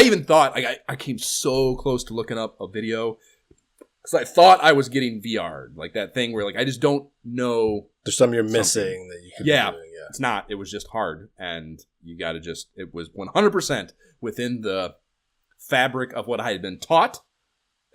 even thought I came so close to looking up a video, because I thought I was getting VR'd, like that thing where like I just don't know. There's something you're missing that you could be doing. Yeah, it's not. It was just hard, and you got to it was 100% within the fabric of what I had been taught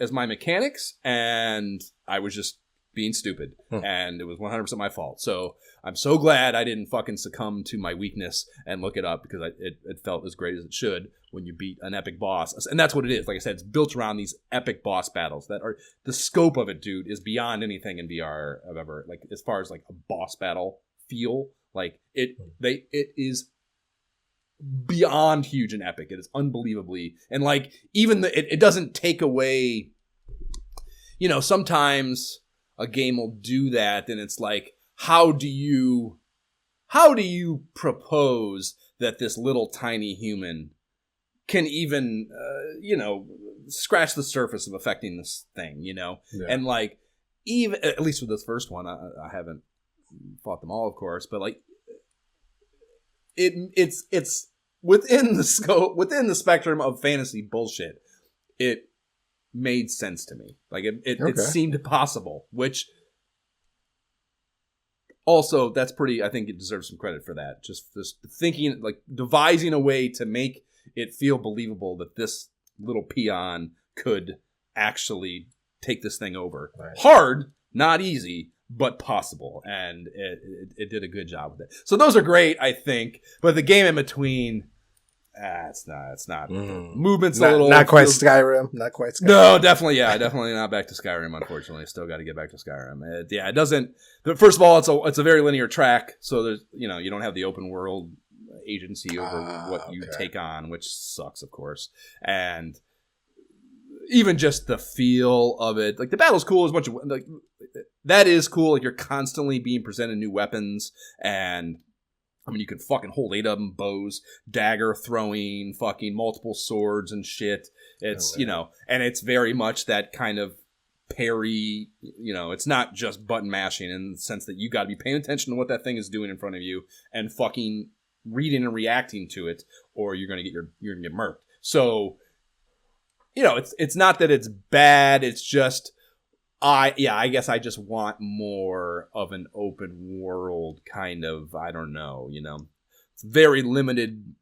as my mechanics, and I was just being stupid, and it was 100% my fault. So I'm so glad I didn't fucking succumb to my weakness and look it up, because it felt as great as it should when you beat an epic boss. And that's what it is. Like I said, it's built around these epic boss battles that are, the scope of it, dude, is beyond anything in VR I've ever, like, as far as like a boss battle feel, like it is beyond huge and epic. It is unbelievably, and like even it doesn't take away, sometimes a game will do that, and it's like, how do you propose that this little tiny human can even scratch the surface of affecting this thing, Yeah. And like, even at least with this first one, I haven't fought them all, of course, but like it's within the scope, within the spectrum of fantasy bullshit. It made sense to me. Like it seemed possible, which also, that's pretty, I think it deserves some credit for that. Just thinking, like devising a way to make it feel believable that this little peon could actually take this thing over. Right. Hard, not easy, but possible. And it did a good job with it. So those are great, I think. But the game in between, it's not. Movement's a little... Not quite Skyrim. Not quite Skyrim. No, definitely not back to Skyrim, unfortunately. Still got to get back to Skyrim. It doesn't... First of all, it's a very linear track, so there's, you don't have the open world agency over what you take on, which sucks, of course. And even just the feel of it, like the battle's cool. There's a bunch of, like, that is cool. Like, you're constantly being presented new weapons, and I mean, you can fucking hold 8 of them, bows, dagger throwing, fucking multiple swords and shit. It's, and it's very much that kind of parry, it's not just button mashing in the sense that you got to be paying attention to what that thing is doing in front of you and fucking reading and reacting to it, or you're going to get murked. So, it's not that it's bad. It's just, I guess I just want more of an open world kind of, I don't know, it's very limited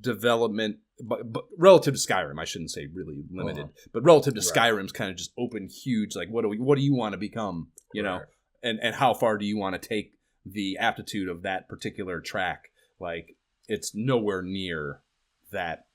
development, but relative to Skyrim, I shouldn't say really limited, but relative to Skyrim's kind of just open huge. Like, what do you want to become? You know, and how far do you want to take the aptitude of that particular track? Like, it's nowhere near that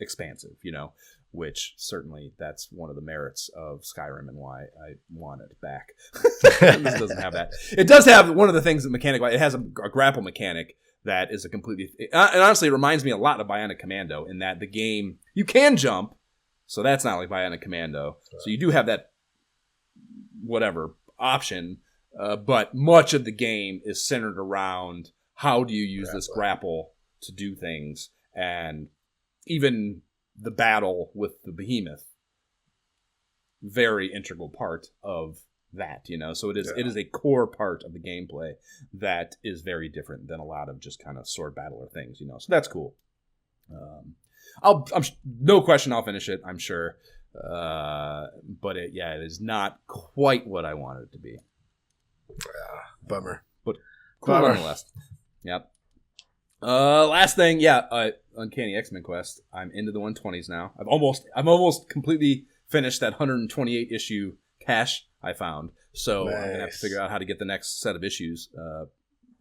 expansive, you know, which certainly that's one of the merits of Skyrim and why I want it back. This doesn't have that. It does have one of the things that mechanic, it has a grapple mechanic that is a completely, and honestly, it reminds me a lot of Bionic Commando in that the game, you can jump, so that's not like Bionic Commando. So you do have that whatever option, but much of the game is centered around how do you use this grapple to do things, and even the battle with the behemoth, very integral part of that, you know. So it is a core part of the gameplay that is very different than a lot of just kind of sword battler things, you know. So that's cool. I'm no question I'll finish it, I'm sure. But it is not quite what I wanted it to be. Bummer. But cool nonetheless. Yep. Last thing, Uncanny X-Men Quest. I'm into the 120s now. I've almost completely finished that 128 issue cache I found. So I'm gonna have to figure out how to get the next set of issues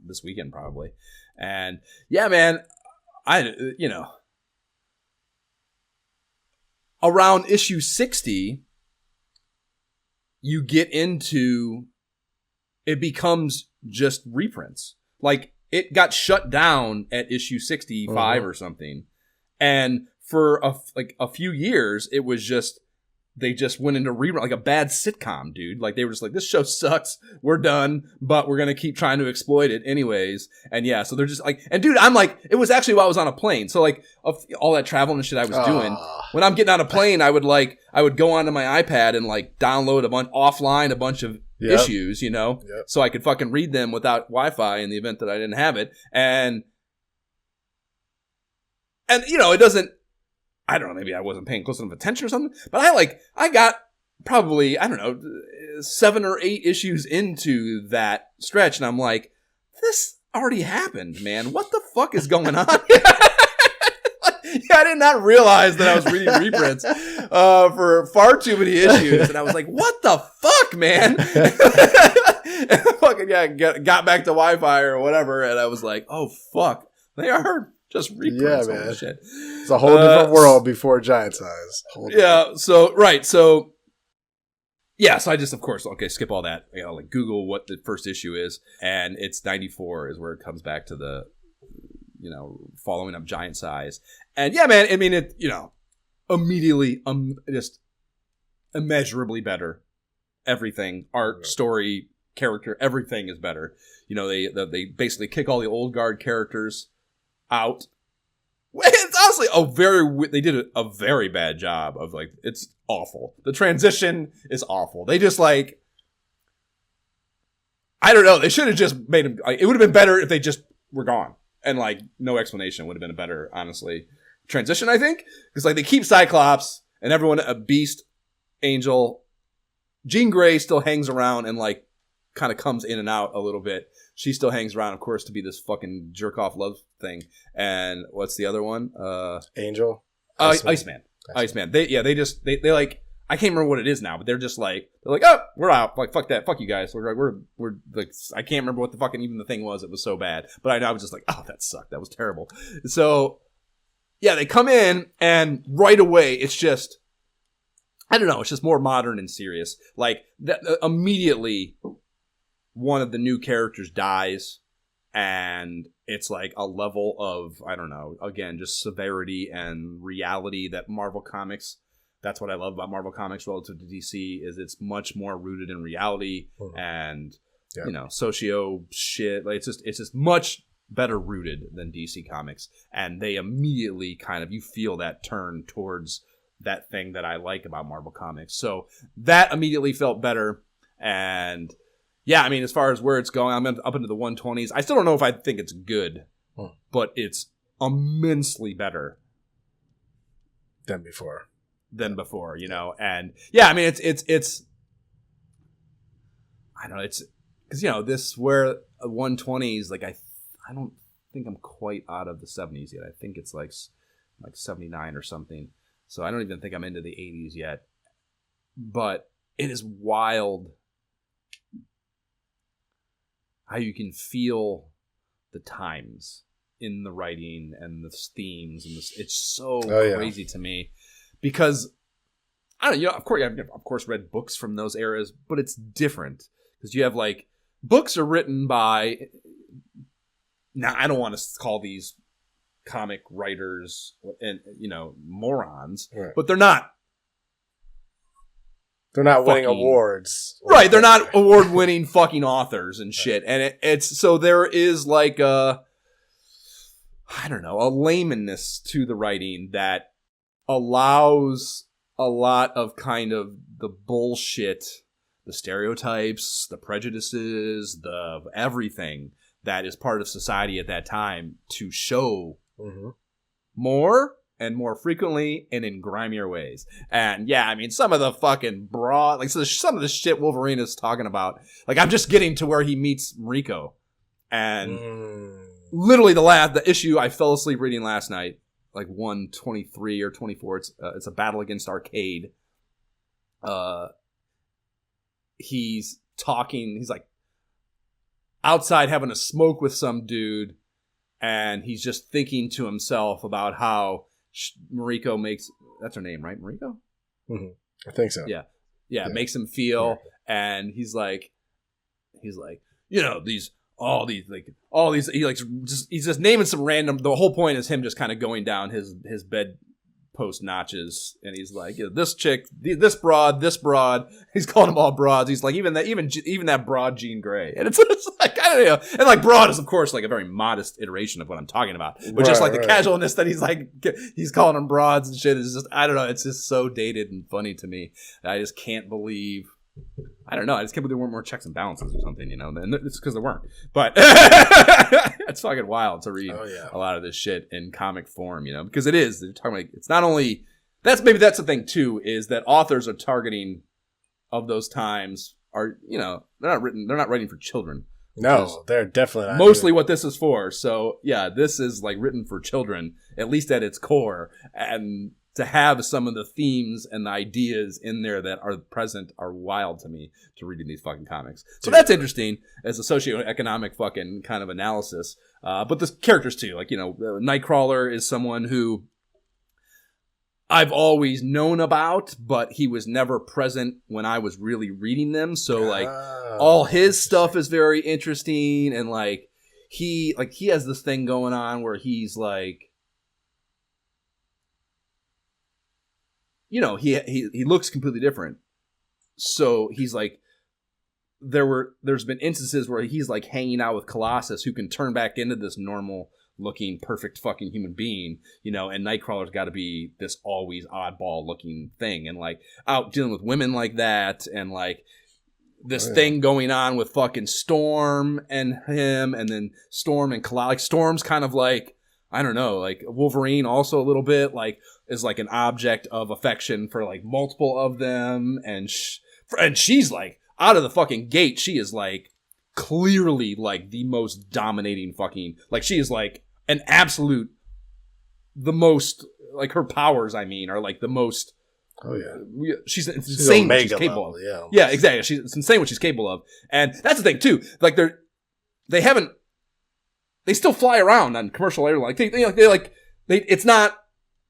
this weekend probably. And yeah, man, around issue 60, you get into, it becomes just reprints. Like, it got shut down at issue 65 or something. And for a few years, it was just, they just went into rerun, like a bad sitcom, dude. Like, they were just like, this show sucks, we're done, but we're going to keep trying to exploit it anyways. And yeah, so they're just like, and dude, I'm like, it was actually while I was on a plane. So like, all that traveling and shit I was doing, when I'm getting on a plane, I would go onto my iPad and like download offline a bunch of issues, you know, so I could fucking read them without Wi-Fi in the event that I didn't have it. And you know, it doesn't, I don't know, maybe I wasn't paying close enough attention or something, but I got probably, I don't know, 7 or 8 issues into that stretch, and I'm like, this already happened, man. What the fuck is going on? I did not realize that I was reading reprints for far too many issues, and I was like, what the fuck, man? And fucking got back to Wi-Fi or whatever, and I was like, oh fuck, they are just reprints. Yeah, man. Shit. It's a whole different world before Giant Size. So I just, of course, skip all that. You know, like Google what the first issue is, and it's 94 is where it comes back to the, you know, following up Giant Size. And yeah, man, I mean, it, you know, immediately just immeasurably better. Everything, art, story, character, everything is better. You know, they basically kick all the old guard characters out. It's honestly they did a very bad job of, like, it's awful. The transition is awful. They just, like, I don't know, they should have just made them, like, it would have been better if they just were gone. And, like, no explanation would have been a better, honestly, transition, I think. Because, like, they keep Cyclops and everyone, a Beast, Angel. Jean Grey still hangs around and, like, kind of comes in and out a little bit. She still hangs around, of course, to be this fucking jerk-off love thing. And what's the other one? Angel? Iceman. They like, I can't remember what it is now, but they're like, oh, we're out. Like, fuck that. Fuck you guys. We're like, I can't remember what the fucking even the thing was. It was so bad. But I was just like, oh, that sucked. That was terrible. So, yeah, they come in, and right away, it's just, I don't know, it's just more modern and serious. Like, immediately, one of the new characters dies, and it's like a level of, I don't know, again, just severity and reality that Marvel Comics, that's what I love about Marvel Comics relative to DC, is it's much more rooted in reality and, you know, socio shit. Like, it's just much better rooted than DC Comics. And they immediately kind of, you feel that turn towards that thing that I like about Marvel Comics. So that immediately felt better. And yeah, I mean, as far as where it's going, I'm up into the 120s. I still don't know if I think it's good, but it's immensely better than before, you know. And yeah, I mean, it's I don't know, it's because, you know, this where 120s, like, I don't think I'm quite out of the 70s yet. I think it's like 79 or something. So I don't even think I'm into the 80s yet. But it is wild how you can feel the times in the writing and the themes, and it's so crazy to me, because I don't know, I've of course read books from those eras, but it's different because you have like books are written by, now I don't want to call these comic writers and morons, right, but they're not winning awards. Right, they're not award-winning fucking authors and shit. And it's so there is like a laymaness to the writing that allows a lot of kind of the bullshit, the stereotypes, the prejudices, the everything that is part of society at that time to show more and more frequently and in grimier ways. And yeah, I mean, some of the fucking broad, like some of the shit Wolverine is talking about, like I'm just getting to where he meets Mariko. And literally the issue I fell asleep reading last night, like 123 or 24, it's a battle against Arcade. He's like outside having a smoke with some dude, and he's just thinking to himself about how Mariko makes, that's her name, right? Mariko? Mm-hmm. I think so. Yeah, makes him feel, and he's like, all these, he's just naming some random, the whole point is him just kind of going down his bed post notches, and he's like, this chick, this broad, he's calling them all broads. He's like, even that broad Jean Grey, and it's like, I don't know, and like broad is of course like a very modest iteration of what I'm talking about, but just like the casualness that he's calling them broads and shit is just, I don't know, it's just so dated and funny to me. I just can't believe. I don't know. I just can't believe there weren't more checks and balances or something, And it's because there weren't. But it's fucking wild to read a lot of this shit in comic form, because it is. They're talking about, it's not only that's the thing too, is that authors are targeting of those times are, they're not writing for children. No, they're definitely not. Mostly what this is for. So yeah, this is like written for children, at least at its core, and to have some of the themes and the ideas in there that are present are wild to me to reading these fucking comics. So that's interesting as a socioeconomic fucking kind of analysis. But the characters too, like, Nightcrawler is someone who I've always known about, but he was never present when I was really reading them. So like all his stuff is very interesting. And like he has this thing going on where he's like, he looks completely different. So he's like, there's been instances where he's like hanging out with Colossus, who can turn back into this normal looking, perfect fucking human being, and Nightcrawler's got to be this always oddball looking thing, and like out dealing with women like that, and like this thing going on with fucking Storm and him, and then Storm and Colossus. Like Storm's kind of like, I don't know, like Wolverine also a little bit, like is like an object of affection for like multiple of them, and she's like out of the fucking gate, she is like clearly like the most dominating fucking, like she is like an absolute, the most, like her powers, I mean, are like the most. Oh yeah, she's insane what she's capable level, of. Yeah, exactly. It's insane what she's capable of, and that's the thing too. Like they still fly around on commercial airlines. It's not,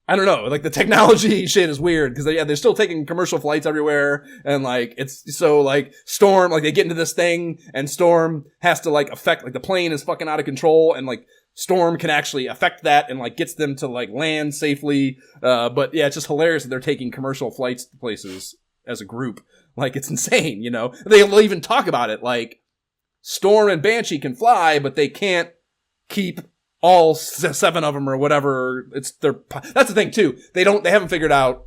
I don't know, like the technology shit is weird because they're still taking commercial flights everywhere, and like it's so like Storm, like they get into this thing and Storm has to like affect, like the plane is fucking out of control, and like Storm can actually affect that and like gets them to like land safely. But yeah, it's just hilarious that they're taking commercial flights to places as a group. Like it's insane, They'll even talk about it, like Storm and Banshee can fly, but they can't keep all 7 of them or whatever. That's the thing too. They haven't figured out,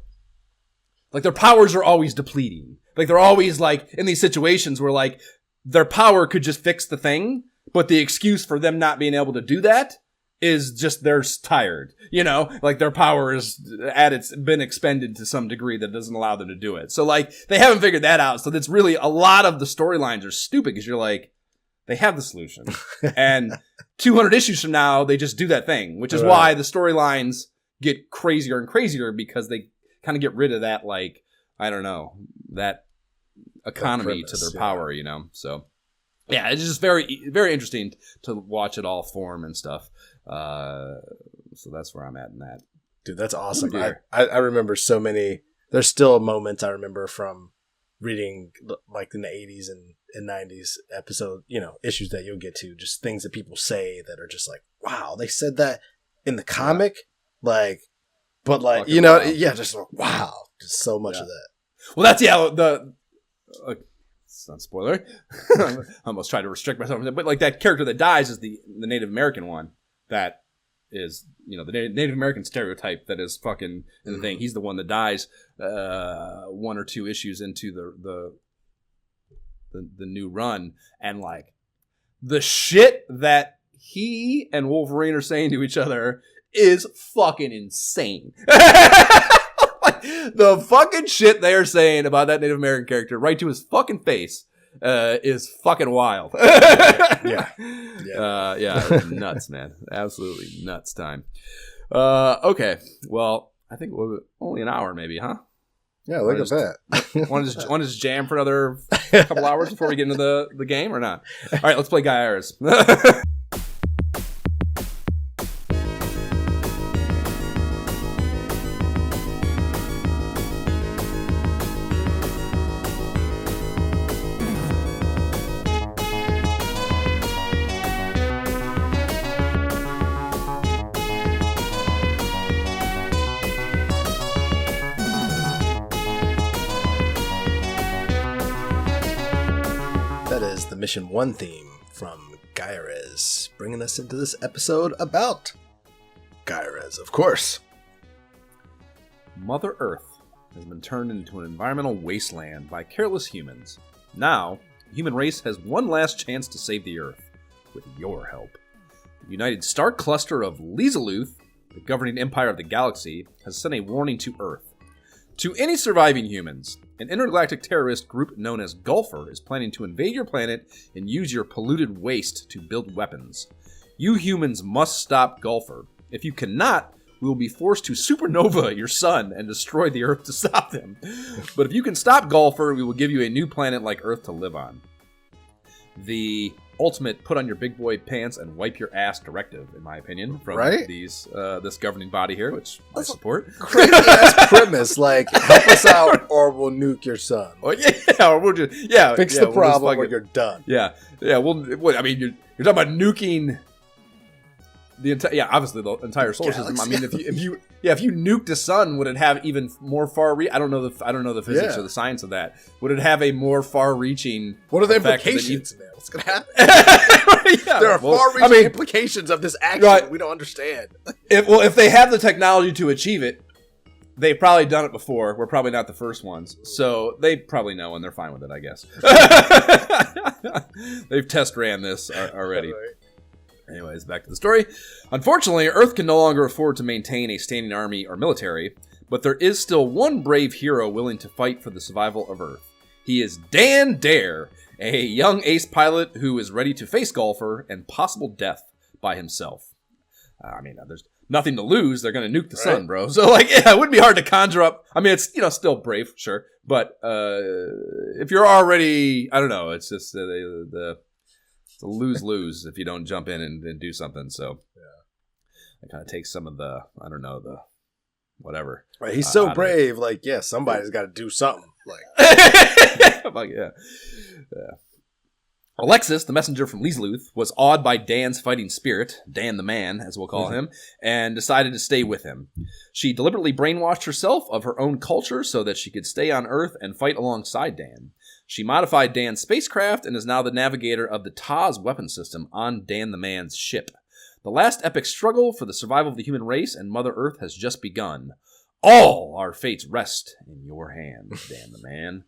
like their powers are always depleting. Like they're always like in these situations where like their power could just fix the thing, but the excuse for them not being able to do that is just they're tired. Like their power is been expended to some degree that doesn't allow them to do it. So like they haven't figured that out. So that's really a lot of the storylines are stupid because you're like, they have the solution. And 200 issues from now, they just do that thing, which is why the storylines get crazier and crazier, because they kind of get rid of that, like, I don't know, that economy to their power, you know? So, yeah, it's just very, very interesting to watch it all form and stuff. So that's where I'm at in that. Dude, that's awesome. I remember so many. There's still moments I remember from reading, like, in the 80s and 90s episode, you know, issues that you'll get to, just things that people say that are just like, wow, they said that in the comic, like, but like, fucking, you know, just like, wow, just so much of that. Well, that's it's not a spoiler. I almost tried to restrict myself from that, but like that character that dies is the Native American one that is, you know, the Native American stereotype that is fucking in the thing. He's the one that dies 1 or 2 issues into the new run, and like the shit that he and Wolverine are saying to each other is fucking insane. Like, the fucking shit they are saying about that Native American character right to his fucking face is fucking wild. Yeah. Nuts, man. Absolutely nuts time. Okay, well, I think we're only an hour, maybe, huh? Yeah, look at that. Want to just jam for another couple hours before we get into the game, or not? All right, let's play Gaiares. Mission 1 theme from Gaiares, bringing us into this episode about Gaiares, of course. Mother Earth has been turned into an environmental wasteland by careless humans. Now, the human race has one last chance to save the Earth, with your help. The United Star Cluster of Lizaluth, the governing empire of the galaxy, has sent a warning to Earth. To any surviving humans, an intergalactic terrorist group known as Gulfer is planning to invade your planet and use your polluted waste to build weapons. You humans must stop Gulfer. If you cannot, we will be forced to supernova your sun and destroy the Earth to stop them. But if you can stop Gulfer, we will give you a new planet like Earth to live on. The ultimate put on your big boy pants and wipe your ass directive, in my opinion, from this governing body here, which I support. Crazy ass premise, like, help us out or we'll nuke your son. Or we'll just fix the problem or you're done. Yeah. I mean, you're talking about nuking the entire, obviously the entire solar system. I mean, if you nuked the sun, would it have even more I don't know the physics or the science of that. Would it have a more far-reaching? What are the implications, man? What's gonna happen? There are far-reaching implications of this action we don't understand. If they have the technology to achieve it, they've probably done it before. We're probably not the first ones, so they probably know and they're fine with it, I guess. They've test ran this already. Anyways, back to the story. Unfortunately, Earth can no longer afford to maintain a standing army or military, but there is still one brave hero willing to fight for the survival of Earth. He is Dan Dare, a young ace pilot who is ready to face Gulfer and possible death by himself. I mean, there's nothing to lose. They're going to nuke the sun, bro. So, like, yeah, it wouldn't be hard to conjure up. I mean, it's, still brave, sure. But if you're already, I don't know, it's just it's a lose-lose if you don't jump in and do something. So it kind of takes some of the, I don't know, the whatever. Right, he's so brave. Like, somebody's got to do something. Like, yeah. Alexis, the messenger from Lizaluth, was awed by Dan's fighting spirit, Dan the man, as we'll call him, and decided to stay with him. She deliberately brainwashed herself of her own culture so that she could stay on Earth and fight alongside Dan. She modified Dan's spacecraft and is now the navigator of the Taz weapon system on Dan the man's ship. The last epic struggle for the survival of the human race and Mother Earth has just begun. All our fates rest in your hands, Dan the man.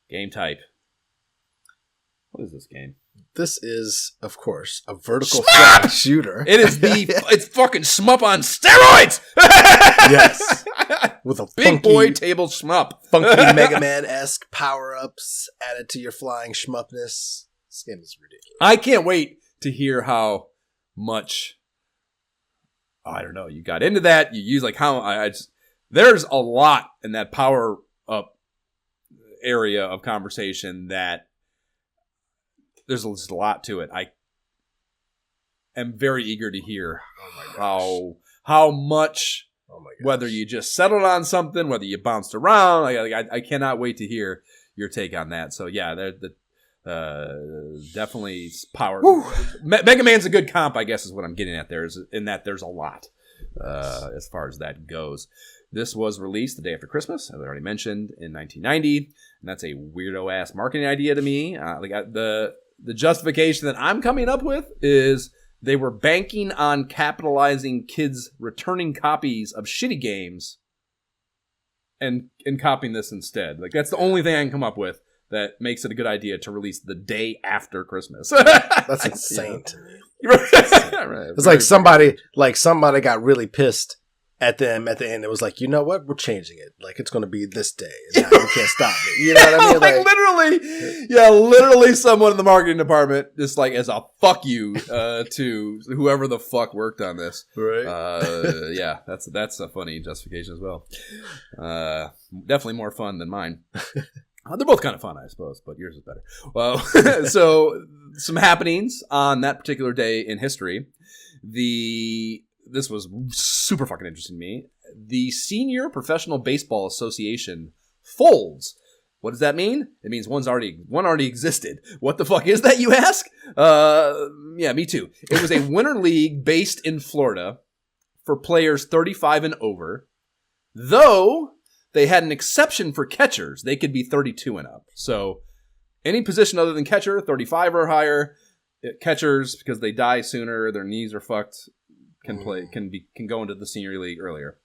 Game type. What is this game? This is, of course, a vertical flat shooter. It is it's fucking shmup on steroids! Yes. With a big boy table shmup. Funky Mega Man-esque power-ups added to your flying shmupness. This game is ridiculous. I can't wait to hear how much, I don't know, you got into that. You use like how I just, there's a lot in that power up area of conversation that there's just a lot to it. I am very eager to hear how much, whether you just settled on something, whether you bounced around. I cannot wait to hear your take on that. So yeah, definitely power. Mega Man's a good comp, I guess, is what I'm getting at there. Is in that there's a lot as far as that goes. This was released the day after Christmas, as I already mentioned, in 1990, and that's a weirdo ass marketing idea to me. The justification that I'm coming up with is they were banking on capitalizing kids returning copies of shitty games and copying this instead. Like that's the only thing I can come up with that makes it a good idea to release the day after Christmas. That's insane to me. It's like somebody got really pissed at them at the end. It was like, you know what? We're changing it. Like it's going to be this day. And now you can't stop it. You know what I mean? Literally someone in the marketing department just like as a fuck you to whoever the fuck worked on this. Right. Yeah, that's a funny justification as well. Definitely more fun than mine. They're both kind of fun, I suppose, but yours is better. Well, so some happenings on that particular day in history. This was super fucking interesting to me. The Senior Professional Baseball Association folds. What does that mean? It means one already existed. What the fuck is that, you ask? Yeah, me too. It was a winter league based in Florida for players 35 and over, though they had an exception for catchers. They could be 32 and up. So any position other than catcher, 35 or higher, catchers, because they die sooner, their knees are fucked, can go into the senior league earlier.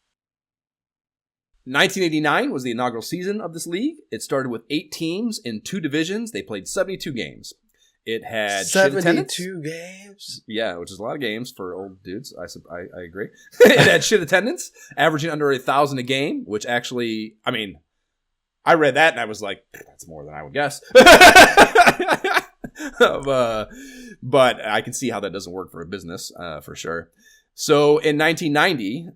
1989 was the inaugural season of this league. It started with 8 teams in 2 divisions. They played 72 games. It had 72 games? Yeah, which is a lot of games for old dudes. I agree. It had shit attendance, averaging under 1,000 a game, which actually, I mean, I read that and I was like, that's more than I would guess. But I can see how that doesn't work for a business, for sure. So in 1990,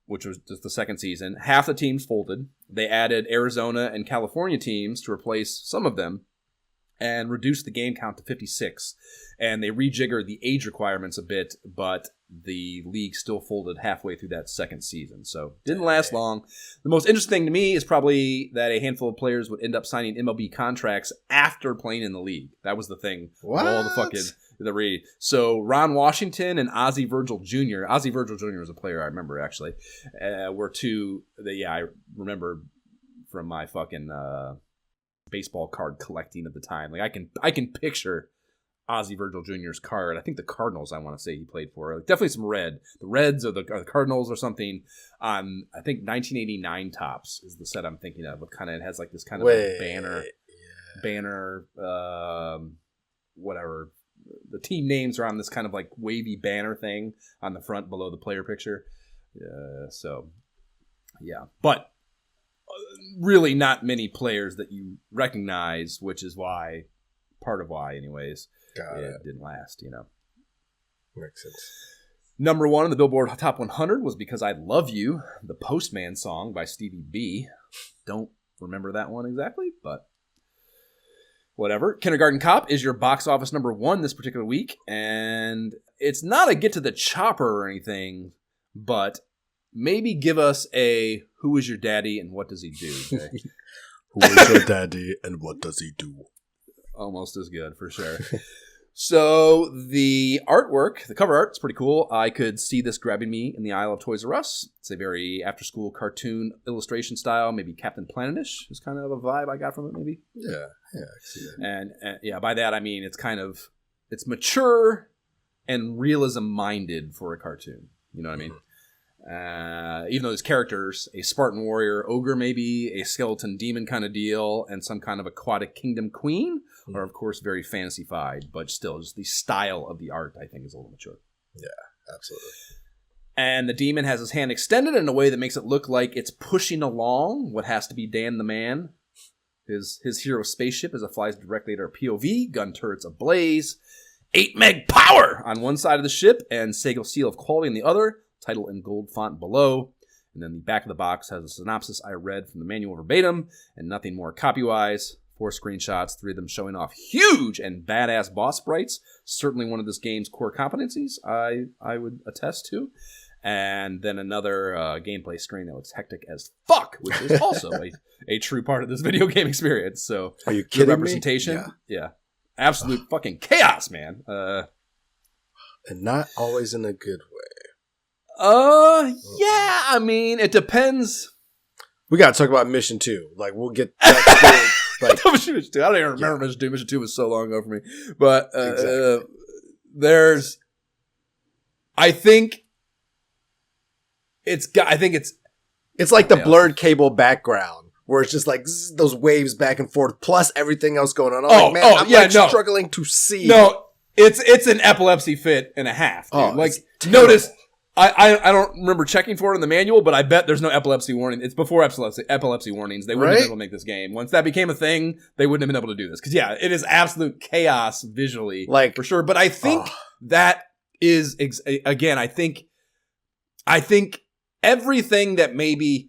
which was just the second season, half the teams folded. They added Arizona and California teams to replace some of them and reduced the game count to 56. And they rejiggered the age requirements a bit, but the league still folded halfway through that second season. So didn't last long. The most interesting thing to me is probably that a handful of players would end up signing MLB contracts after playing in the league. That was the thing. What? All the fucking... So Ron Washington and Ozzie Virgil Jr. Ozzie Virgil Jr. was a player I remember, actually. Were two that, I remember from my fucking baseball card collecting at the time. Like I can picture Ozzie Virgil Jr.'s card. I think the Cardinals, I want to say he played for. Like, definitely some red. The Reds or the Cardinals or something. I think 1989 tops is the set I'm thinking of. It kind of has like this kind of banner, whatever. The team names are on this kind of like wavy banner thing on the front below the player picture. But really not many players that you recognize, which is part of why anyways, it didn't last, Makes sense. Number 1 on the Billboard Top 100 was Because I Love You, the Postman song by Stevie B. Don't remember that one exactly, but whatever. Kindergarten Cop is your box office number 1 this particular week, and it's not a get to the chopper or anything, but maybe give us a who is your daddy and what does he do? Okay? Who is your daddy and what does he do? Almost as good, for sure. So the artwork, the cover art is pretty cool. I could see this grabbing me in the aisle of Toys R Us. It's a very after-school cartoon illustration style, maybe Captain Planet-ish is kind of a vibe I got from it, maybe. Yeah, I can see that. And by that I mean it's mature and realism-minded for a cartoon. You know what I mean? Even though there's characters, a Spartan warrior, ogre maybe, a skeleton demon kind of deal, and some kind of aquatic kingdom queen, are of course very fantasy-fied, but still just the style of the art I think is a little mature. Yeah, absolutely. And the demon has his hand extended in a way that makes it look like it's pushing along what has to be Dan the Man, His hero spaceship as it flies directly at our POV, gun turrets ablaze, 8 meg power on one side of the ship, and Sega seal of quality on the other, title in gold font below. And then the back of the box has a synopsis I read from the manual verbatim, and nothing more copy-wise. 4 screenshots, 3 of them showing off huge and badass boss sprites. Certainly one of this game's core competencies, I would attest to. And then another gameplay screen that looks hectic as fuck, which is also a true part of this video game experience. So, are you kidding representation? me? Yeah. Absolute fucking chaos, man. And not always in a good way. Yeah, I mean, it depends. We gotta talk about Mission 2. Like, we'll get that. Mission 2. I don't even remember Mission 2. Mission 2 was so long ago for me. But exactly. I think it's like the blurred cable background where it's just like those waves back and forth plus everything else going on. I'm struggling to see. No, it's an epilepsy fit and a half. Dude. Like, notice, I don't remember checking for it in the manual, but I bet there's no epilepsy warning. It's before epilepsy warnings. They wouldn't have been able to make this game. Once that became a thing, they wouldn't have been able to do this. Because, yeah, it is absolute chaos visually, like, for sure. But I think that is, again, I think everything that maybe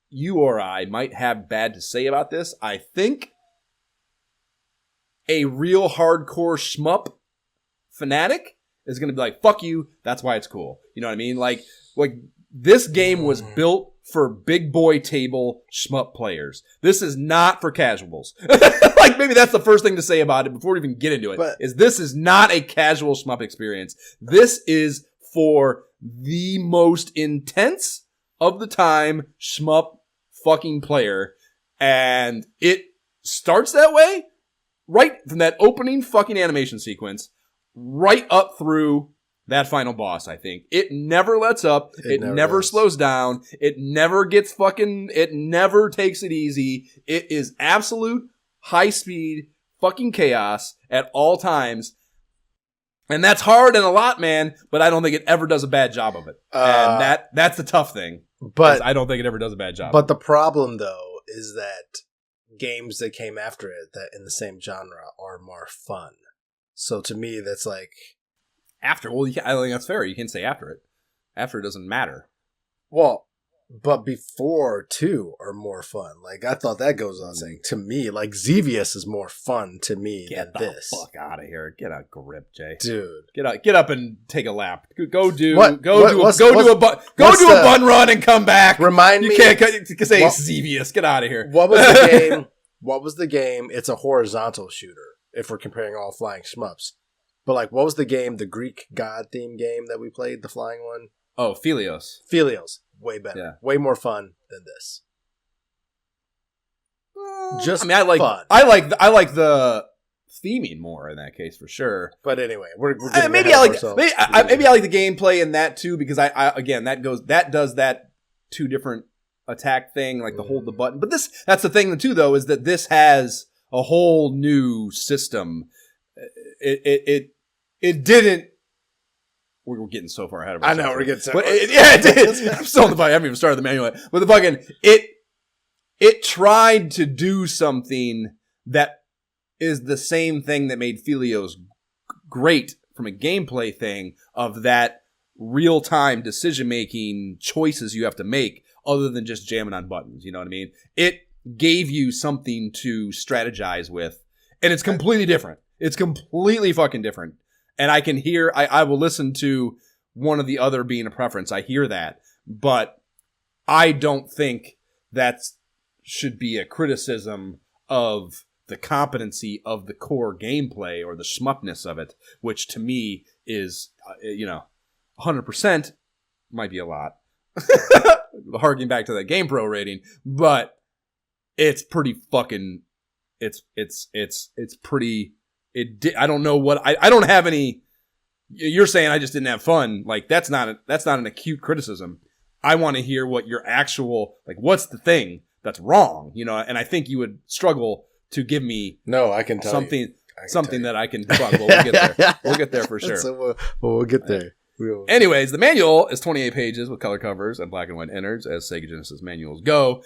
you or I might have bad to say about this, I think a real hardcore shmup fanatic is going to be like, fuck you, that's why it's cool. You know what I mean? Like this game was built for big boy table shmup players. This is not for casuals. Like, maybe that's the first thing to say about it before we even get into it, is this is not a casual shmup experience. This is for the most intense of the time shmup fucking player. And it starts that way right from that opening fucking animation sequence right up through that final boss, I think. It never lets up. It never slows down. It never takes it easy. It is absolute high speed fucking chaos at all times. And that's hard and a lot, man, but I don't think it ever does a bad job of it. And that's the tough thing. But I don't think it ever does a bad job. But the problem, though, is that games that came after it that in the same genre are more fun. So to me, that's like... After? Well, I think that's fair. You can say after it. After it doesn't matter. Well, but before, too, are more fun. Like, I thought that goes on saying. To me, like, Xevious is more fun to me than this. Get the fuck out of here. Get a grip, Jay. Dude. Get up and take a lap. Go do a bun run and come back. Remind me. You can't say Xevious. Get out of here. What was the game? What was the game? It's a horizontal shooter, if we're comparing all flying shmups. But, like, what was the game, the Greek god theme game that we played, the flying one? Oh, Feliz. Way better. Yeah. Way more fun than this. I like the theming more in that case for sure. But anyway, we're maybe I like the gameplay in that too, because that does that 2 different attack thing, like the hold the button. But that's the thing too, though, is that this has a whole new system. It didn't. We're getting so far ahead of ourselves. I know, we're getting so far. It did. I'm still on the bike. I haven't even started the manual yet. But the fucking, it tried to do something that is the same thing that made Felios great from a gameplay thing, of that real-time decision-making choices you have to make other than just jamming on buttons. You know what I mean? It gave you something to strategize with, and it's completely different. It's completely fucking different. And I can hear, I will listen to one or the other being a preference. I hear that. But I don't think that should be a criticism of the competency of the core gameplay or the shmupness of it, which to me is, 100% might be a lot. Harking back to that GamePro rating. But it's pretty fucking, it's pretty... I don't know what I don't have any. You're saying I just didn't have fun. Like, that's not an acute criticism. I want to hear what your actual, like, what's the thing that's wrong, and I think you would struggle to give me I can tell something that I can debug. Well, we'll get there. We'll get there for sure. We'll get there. Anyways, the manual is 28 pages with color covers and black and white innards, as Sega Genesis manuals go.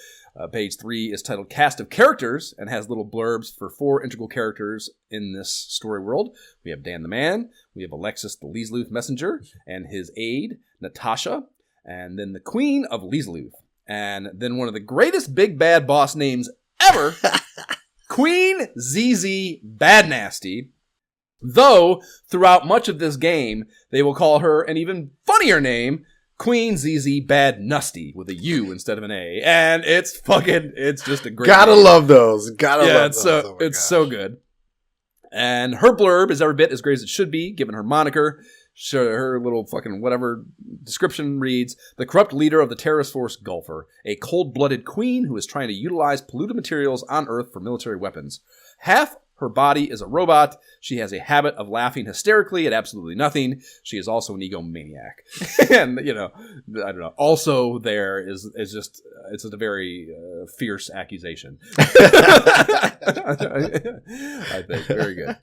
Page 3 is titled Cast of Characters and has little blurbs for 4 integral characters in this story world. We have Dan the Man, we have Alexis the Leesluth Messenger, and his aide, Natasha, and then the Queen of Leesluth. And then one of the greatest big bad boss names ever, Queen ZZ Bad Nasty. Though, throughout much of this game, they will call her an even funnier name, Queen ZZ Bad Nusty, with a U instead of an A. And it's just a great Gotta name. love those. Gotta love those. It's so good. And her blurb is every bit as great as it should be, given her moniker. Her little fucking whatever description reads, the corrupt leader of the terrorist force Gulfer, a cold-blooded queen who is trying to utilize polluted materials on Earth for military weapons. Half her body is a robot. She has a habit of laughing hysterically at absolutely nothing. She is also an egomaniac. And, I don't know. Also there is just, it's a very fierce accusation. I think. Very good.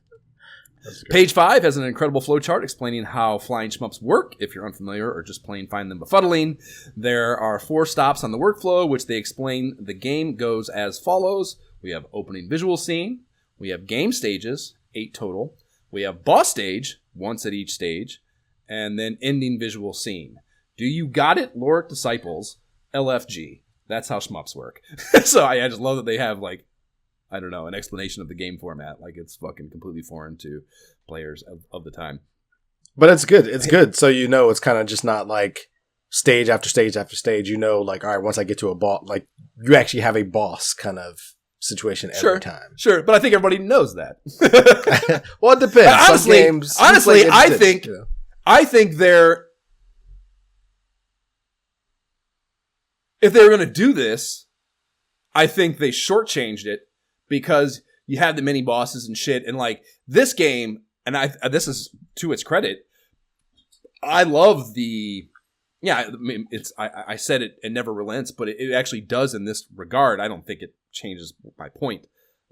Page 5 has an incredible flowchart explaining how flying shmups work, if you're unfamiliar or just plain find them befuddling. There are 4 stops on the workflow, which they explain the game goes as follows. We have opening visual scene. We have game stages, 8 total. We have boss stage, once at each stage. And then ending visual scene. Do you got it, Loric Disciples? LFG. That's how shmups work. So I just love that they have, an explanation of the game format. Like, it's fucking completely foreign to players of the time. But it's good. It's good. So it's kind of just not like stage after stage after stage. All right, once I get to a boss, you actually have a boss kind of situation every time. Sure, but I think everybody knows that. Well, it depends. Honestly, I think they're, if they were going to do this, I think they shortchanged it because you have the mini bosses and shit, and this game, and this is to its credit, I love the. Yeah, I mean, I said it never relents, but it actually does in this regard. I don't think it changes my point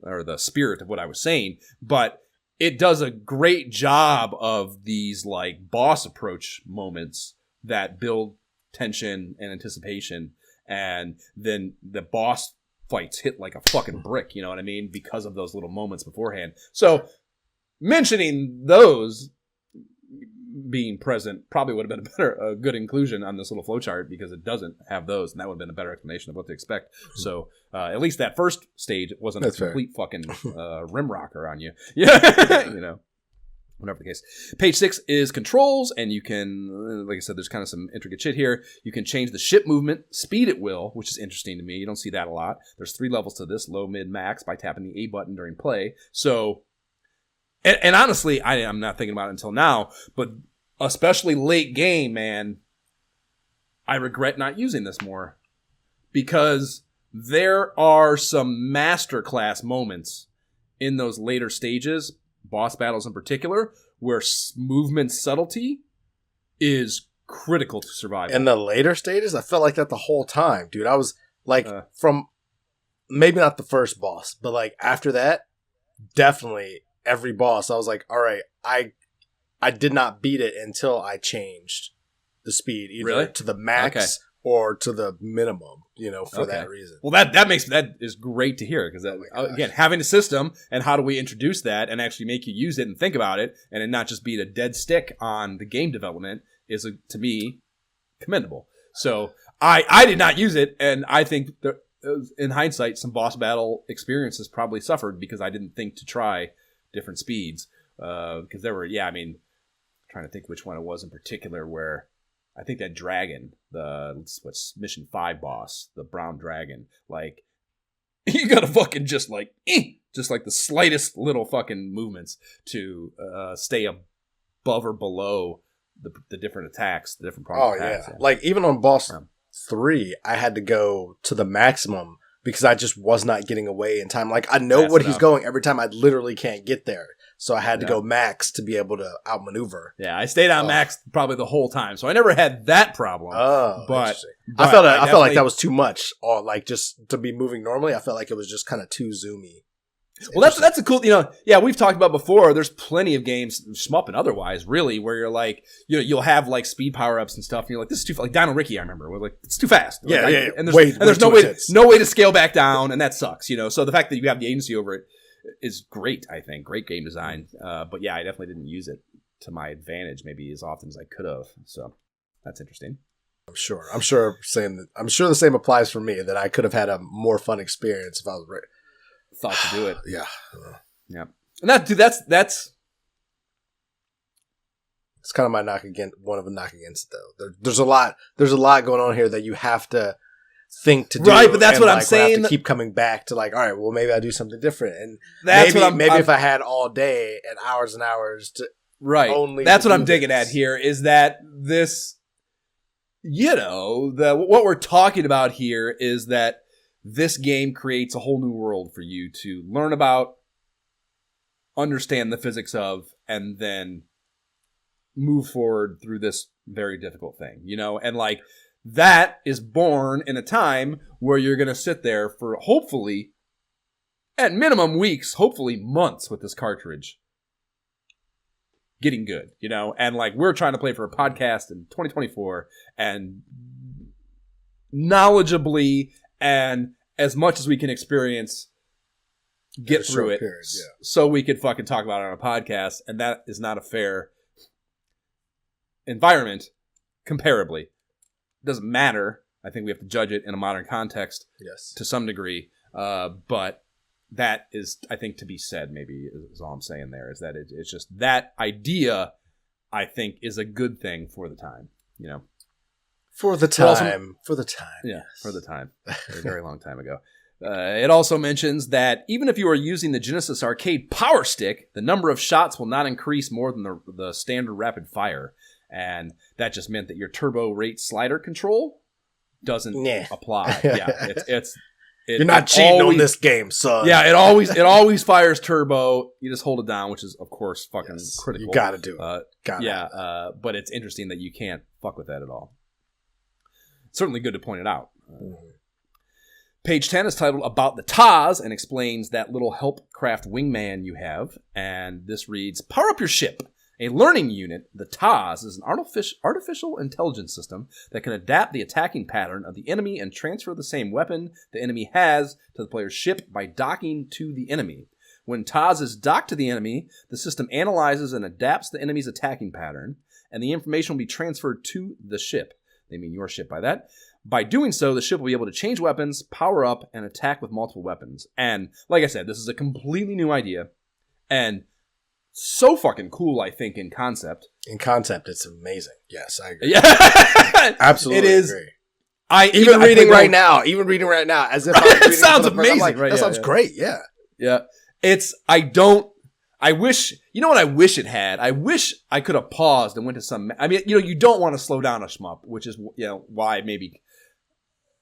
or the spirit of what I was saying, but it does a great job of these boss approach moments that build tension and anticipation, and then the boss fights hit like a fucking brick, you know what I mean? Because of those little moments beforehand. So mentioning those being present probably would have been a good inclusion on this little flowchart, because it doesn't have those, and that would have been a better explanation of what to expect. So at least that first stage wasn't a complete fucking rim rocker on you. Yeah, whatever the case. Page 6 is controls, and you can, like I said, there's kind of some intricate shit here. You can change the ship movement speed at will, which is interesting to me. You don't see that a lot. There's 3 levels to this: low, mid, max, by tapping the A button during play. So, and honestly, I'm not thinking about it until now, but especially late game, man, I regret not using this more, because there are some masterclass moments in those later stages, boss battles in particular, where movement subtlety is critical to survival. In the later stages, I felt like that the whole time, dude. I was from maybe not the first boss, but after that, definitely every boss, I was like, all right, I did not beat it until I changed the speed either to the max or to the minimum, for that reason. Well, that is great to hear, because again, having a system and how do we introduce that and actually make you use it and think about it, and it not just be a dead stick on the game development is, to me, commendable. So I did not use it, and I think that in hindsight, some boss battle experiences probably suffered because I didn't think to try different speeds, because there were, trying to think which one it was in particular, where I think that dragon, what's mission 5 boss, the brown dragon, you gotta fucking just the slightest little fucking movements to stay above or below the different attacks, the different parts. Oh attacks, yeah, even on boss 3, I had to go to the maximum because I just was not getting away in time. I know what he's going every time. I literally can't get there. So I had to go max to be able to outmaneuver. Yeah, I stayed on max probably the whole time. So I never had that problem. Oh, but I felt like that was too much. Or just to be moving normally, I felt like it was just kind of too zoomy. Well, that's a cool, yeah, we've talked about before. There's plenty of games, shmup and otherwise, really, where you're like, you'll have like speed power ups and stuff, and you're like, this is too fast. Like Dino Ricky, I remember, we're like, it's too fast. Yeah. And there's no way to scale back down, and that sucks, So the fact that you have the agency over it is great, I think. Great game design. But yeah, I definitely didn't use it to my advantage maybe as often as I could have. So that's interesting. I'm sure the same applies for me, that I could have had a more fun experience if I was ready. Thought to do it. Yeah. And that's it's kind of my knock against it though. There's a lot going on here that you have to think to do. Right, but that's what I'm saying. Have to keep coming back to like, all right, well maybe I do something different, and that's maybe if I had all day and hours to that's what I'm digging at here is that this, what we're talking about here is that this game creates a whole new world for you to learn about, understand the physics of, and then move forward through this very difficult thing, And like that is born in a time where you're going to sit there for hopefully, at minimum weeks, hopefully months with this cartridge getting good, And like we're trying to play for a podcast in 2024 and knowledgeably and as much as we can experience, get through it, so we could fucking talk about it on a podcast, and that is not a fair environment, comparably. It doesn't matter. I think we have to judge it in a modern context, to some degree, but that is, I think, to be said, maybe, is all I'm saying there, is that it's just that idea, I think, is a good thing for the time, For the time. Yeah, for the time. A very long time ago. It also mentions that even if you are using the Genesis Arcade Power Stick, the number of shots will not increase more than the standard rapid fire. And that just meant that your turbo rate slider control doesn't apply. Yeah, you're not cheating on this game, son. Yeah, it always fires turbo. You just hold it down, which is, of course, fucking critical. You got to do it. But it's interesting that you can't fuck with that at all. Certainly good to point it out. Page 10 is titled About the Taz and explains that little help craft wingman you have. And this reads, power up your ship. A learning unit, the Taz, is an artificial intelligence system that can adapt the attacking pattern of the enemy and transfer the same weapon the enemy has to the player's ship by docking to the enemy. When Taz is docked to the enemy, the system analyzes and adapts the enemy's attacking pattern, and the information will be transferred to the ship. They mean your ship by that. By doing so, the ship will be able to change weapons, power up, and attack with multiple weapons. And like I said, this is a completely new idea, and so fucking cool, I think, in concept. In concept, it's amazing. Yes, I agree. Yeah. Absolutely it is. Agree. Even reading right now, as if I was reading it sounds amazing. Like, right, that sounds great. Yeah. Yeah. I wish, what I wish it had? I wish I could have paused and went to some, you don't want to slow down a shmup, which is, why maybe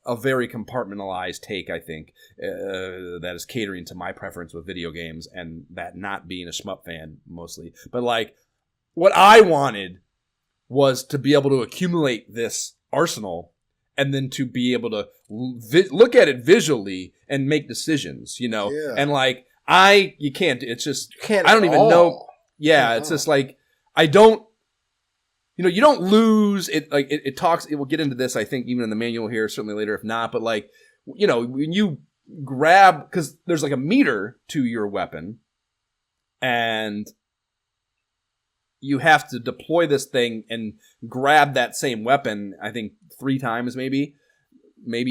a very compartmentalized take, I think, that is catering to my preference with video games and that not being a shmup fan mostly. But like, what I wanted was to be able to accumulate this arsenal and then to be able to look at it visually and make decisions, and like, you can't, it's just, I don't even know. Yeah. It's just like, I don't, you don't lose it. Like it talks, it will get into this, I think, even in the manual here, certainly later, if not, but like, when you grab, cause there's like a meter to your weapon and you have to deploy this thing and grab that same weapon, I think 3 times, maybe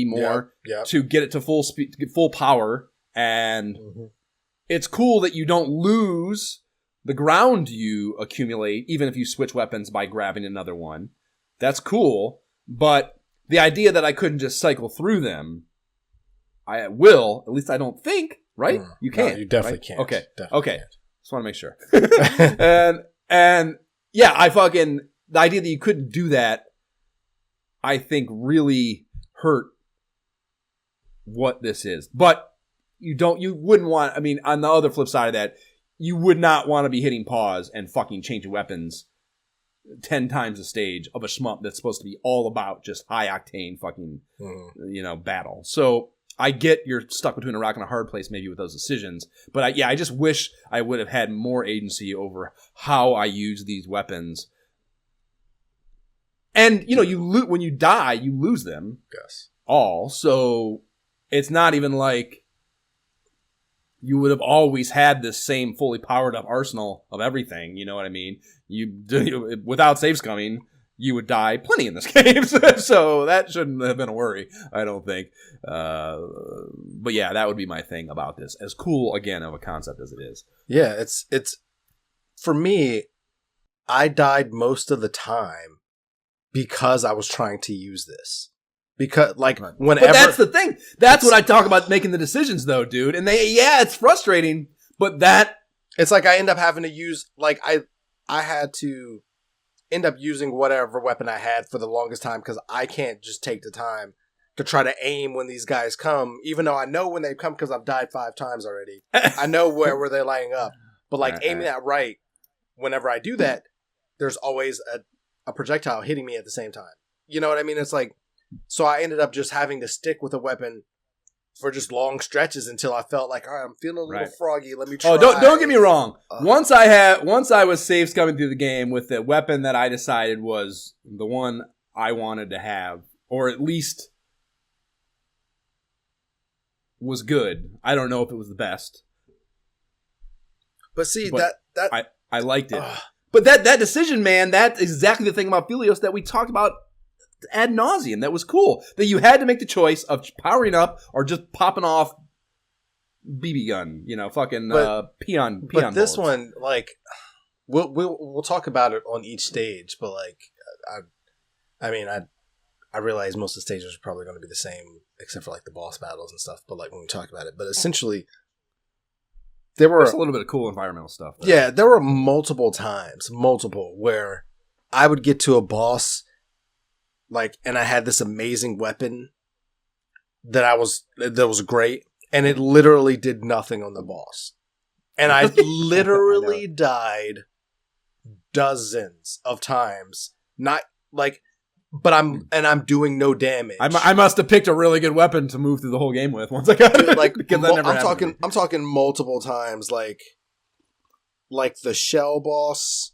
more to get it to full speed, to get full power. And it's cool that you don't lose the ground you accumulate, even if you switch weapons by grabbing another one. That's cool. But the idea that I couldn't just cycle through them, I will. At least I don't think, right? You can't. No, you definitely right? can't. Okay. Definitely okay. Can't. Just want to make sure. and yeah, the idea that you couldn't do that, I think really hurt what this is. But you wouldn't want, on the other flip side of that, you would not want to be hitting pause and fucking changing weapons 10 times a stage of a shmup that's supposed to be all about just high octane fucking, battle. So I get you're stuck between a rock and a hard place maybe with those decisions, but I just wish I would have had more agency over how I use these weapons. And you when you die, you lose them. Yes. All. So it's not even like you would have always had this same fully powered up arsenal of everything. You know what I mean? Without saves coming, you would die plenty in this game. So that shouldn't have been a worry, I don't think. But yeah, that would be my thing about this. As cool, again, of a concept as it is. Yeah, it's for me, I died most of the time because I was trying to use this. Because, whenever... But that's the thing. That's what I talk about making the decisions, though, dude. And it's frustrating, but that... It's like I end up having to use... I had to end up using whatever weapon I had for the longest time because I can't just take the time to try to aim when these guys come, even though I know when they come because I've died 5 times already. I know where they're lining up. But, aiming that right, whenever I do that, there's always a projectile hitting me at the same time. You know what I mean? It's like... So I ended up just having to stick with a weapon for just long stretches until I felt like, all right, I'm feeling a little froggy. Let me try. Oh, don't get me wrong. Once I was safe coming through the game with the weapon that I decided was the one I wanted to have, or at least was good. I don't know if it was the best. But see, that I liked it. But that decision, man, that's exactly the thing about Feliz that we talked about ad nauseum. That was cool. That you had to make the choice of powering up or just popping off BB gun. Peon. But this bullets. one, we'll talk about it on each stage. But I realize most of the stages are probably going to be the same, except for the boss battles and stuff. But when we talk about it, but essentially, there's a little bit of cool environmental stuff. Yeah, there were multiple times, where I would get to a boss. And I had this amazing weapon that was great, and it literally did nothing on the boss. And I literally died dozens of times. But I'm doing no damage. I must have picked a really good weapon to move through the whole game with once I got it. Because that never happened. I'm talking multiple times, like the shell boss.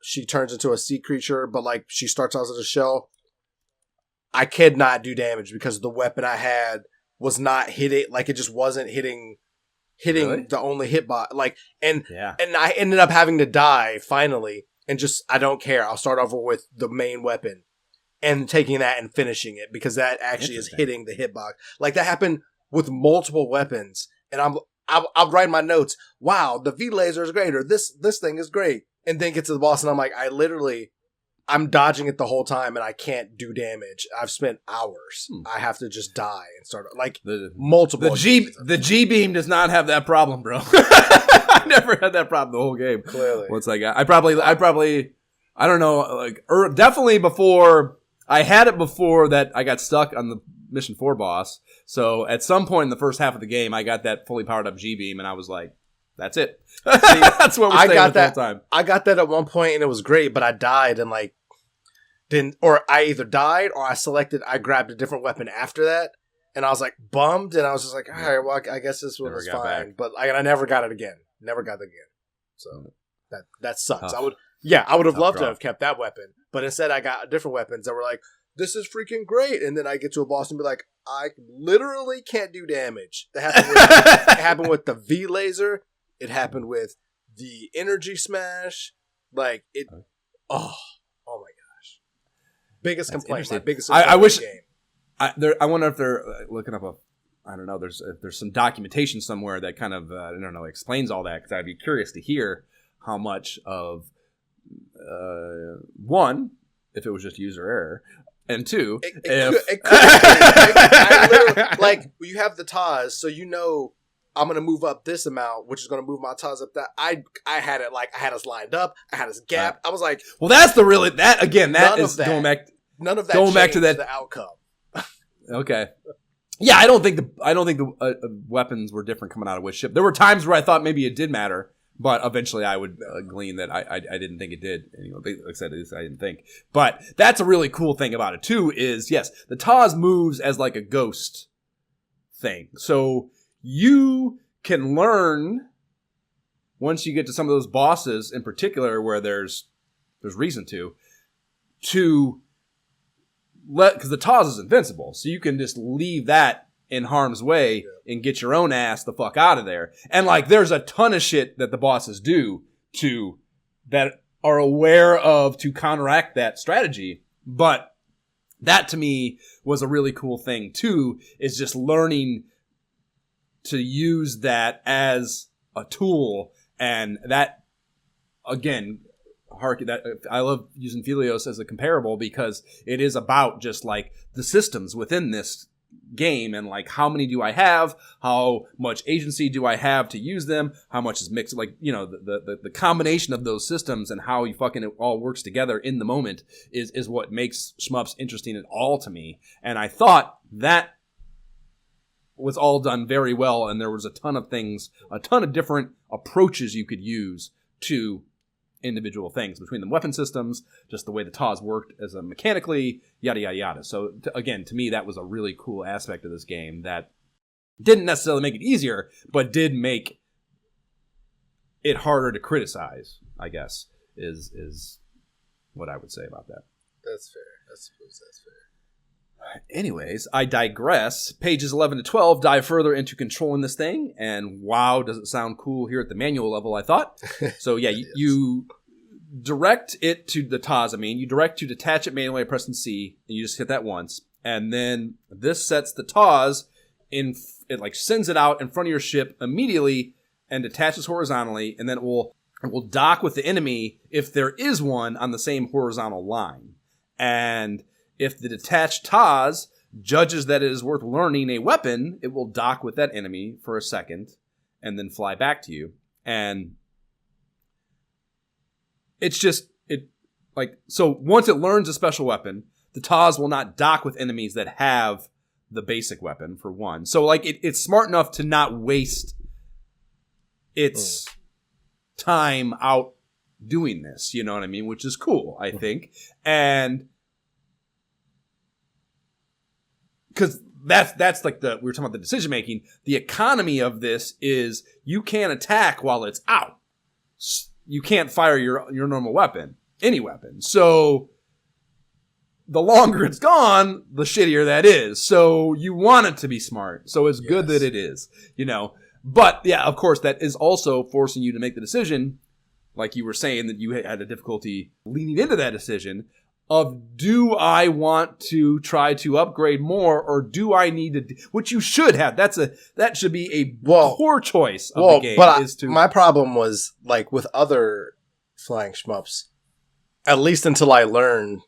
She turns into a sea creature, but she starts out as a shell. I could not do damage because the weapon I had was not hitting. It just wasn't hitting really? The only hit bot. And I ended up having to die finally, and I don't care. I'll start over with the main weapon and taking that and finishing it because that actually is hitting the hitbox. That happened with multiple weapons, and I'll write my notes. Wow, the V laser is great, or this thing is great. And then get to the boss, and I'm like, I'm dodging it the whole time, and I can't do damage. I've spent hours. I have to just die and start multiple. The G beam does not have that problem, bro. I never had that problem the whole game. Clearly, once I probably I don't know, definitely before I had it before that I got stuck on the Mission 4 boss. So at some point in the first half of the game, I got that fully powered up G beam, and I was like, that's it. See, that's what we're staying with the whole time. I got that at one point and it was great, but I died and I either died or I grabbed a different weapon after that, and I was bummed, and I was just all right, well, I guess this one was fine, back. But I never got it again. Never got it again. So that sucks. Tough. I would have loved to have kept that weapon, but instead I got different weapons that were this is freaking great, and then I get to a boss and be I literally can't do damage. That happened with the V laser. It happened with the energy smash. Oh my gosh. Biggest complaint. My biggest complaint. I wish. Game. I wonder if they're looking up I don't know. There's some documentation somewhere that kind of I don't know explains all that, because I'd be curious to hear how much of one, if it was just user error, and two, it could be. You have the Taz, so I'm going to move up this amount, which is going to move my Taz up that. I had it I had us lined up. I had us gapped. I was like... Well, that's the really... That, again, that is going back... None of that going back to that, the outcome. Okay. Yeah, I don't think the weapons were different coming out of which ship. There were times where I thought maybe it did matter, but eventually I would glean that I didn't think it did. Like I said, I didn't think. But that's a really cool thing about it, too, is, yes, the Taz moves as a ghost. thing. So you can learn once you get to some of those bosses in particular where there's reason to because the Taz is invincible. So you can just leave that in harm's way and get your own ass the fuck out of there. And like, there's a ton of shit that the bosses do that are aware of to counteract that strategy. But that to me was a really cool thing too, is just learning to use that as a tool. And that, again, I love using Feliz as a comparable because it is about just like the systems within this game and like how many do I have, how much agency do I have to use them, how much is mixed, like, you know, the combination of those systems and how you fucking it all works together in the moment is what makes shmups interesting at all to me. And I thought that was all done very well, and there was a ton of different approaches you could use to individual things between the weapon systems, just the way the Taz worked as a mechanically, yada yada yada. So again, to me, that was a really cool aspect of this game that didn't necessarily make it easier, but did make it harder to criticize, I guess, is what I would say about that. That's fair. I suppose that's fair. Anyways, I digress. Pages 11 to 12 dive further into controlling this thing, and wow, does it sound cool here at the manual level, I thought. So yeah, Yes. you direct it to the Taz, you direct to detach it manually by pressing C, and you just hit that once, and then this sets the Taz it like sends it out in front of your ship immediately and detaches horizontally, and then it will dock with the enemy if there is one on the same horizontal line. And if the detached Taz judges that it is worth learning a weapon, it will dock with that enemy for a second and then fly back to you. And it's just, so once it learns a special weapon, the Taz will not dock with enemies that have the basic weapon, for one. So like, it's smart enough to not waste its time out doing this, you know what I mean? Which is cool, I think. And because that's like we were talking about the decision making. The economy of this is you can't attack while it's out. You can't fire your normal weapon, any weapon. So the longer it's gone, the shittier that is. So you want it to be smart. So it's good that it is, you know. But yeah, of course, that is also forcing you to make the decision, like you were saying, that you had a difficulty leaning into that decision of, do I want to try to upgrade more, or do I need to, which you should have. That should be a core choice of the game. But my problem was, like with other flying shmups, at least until I learned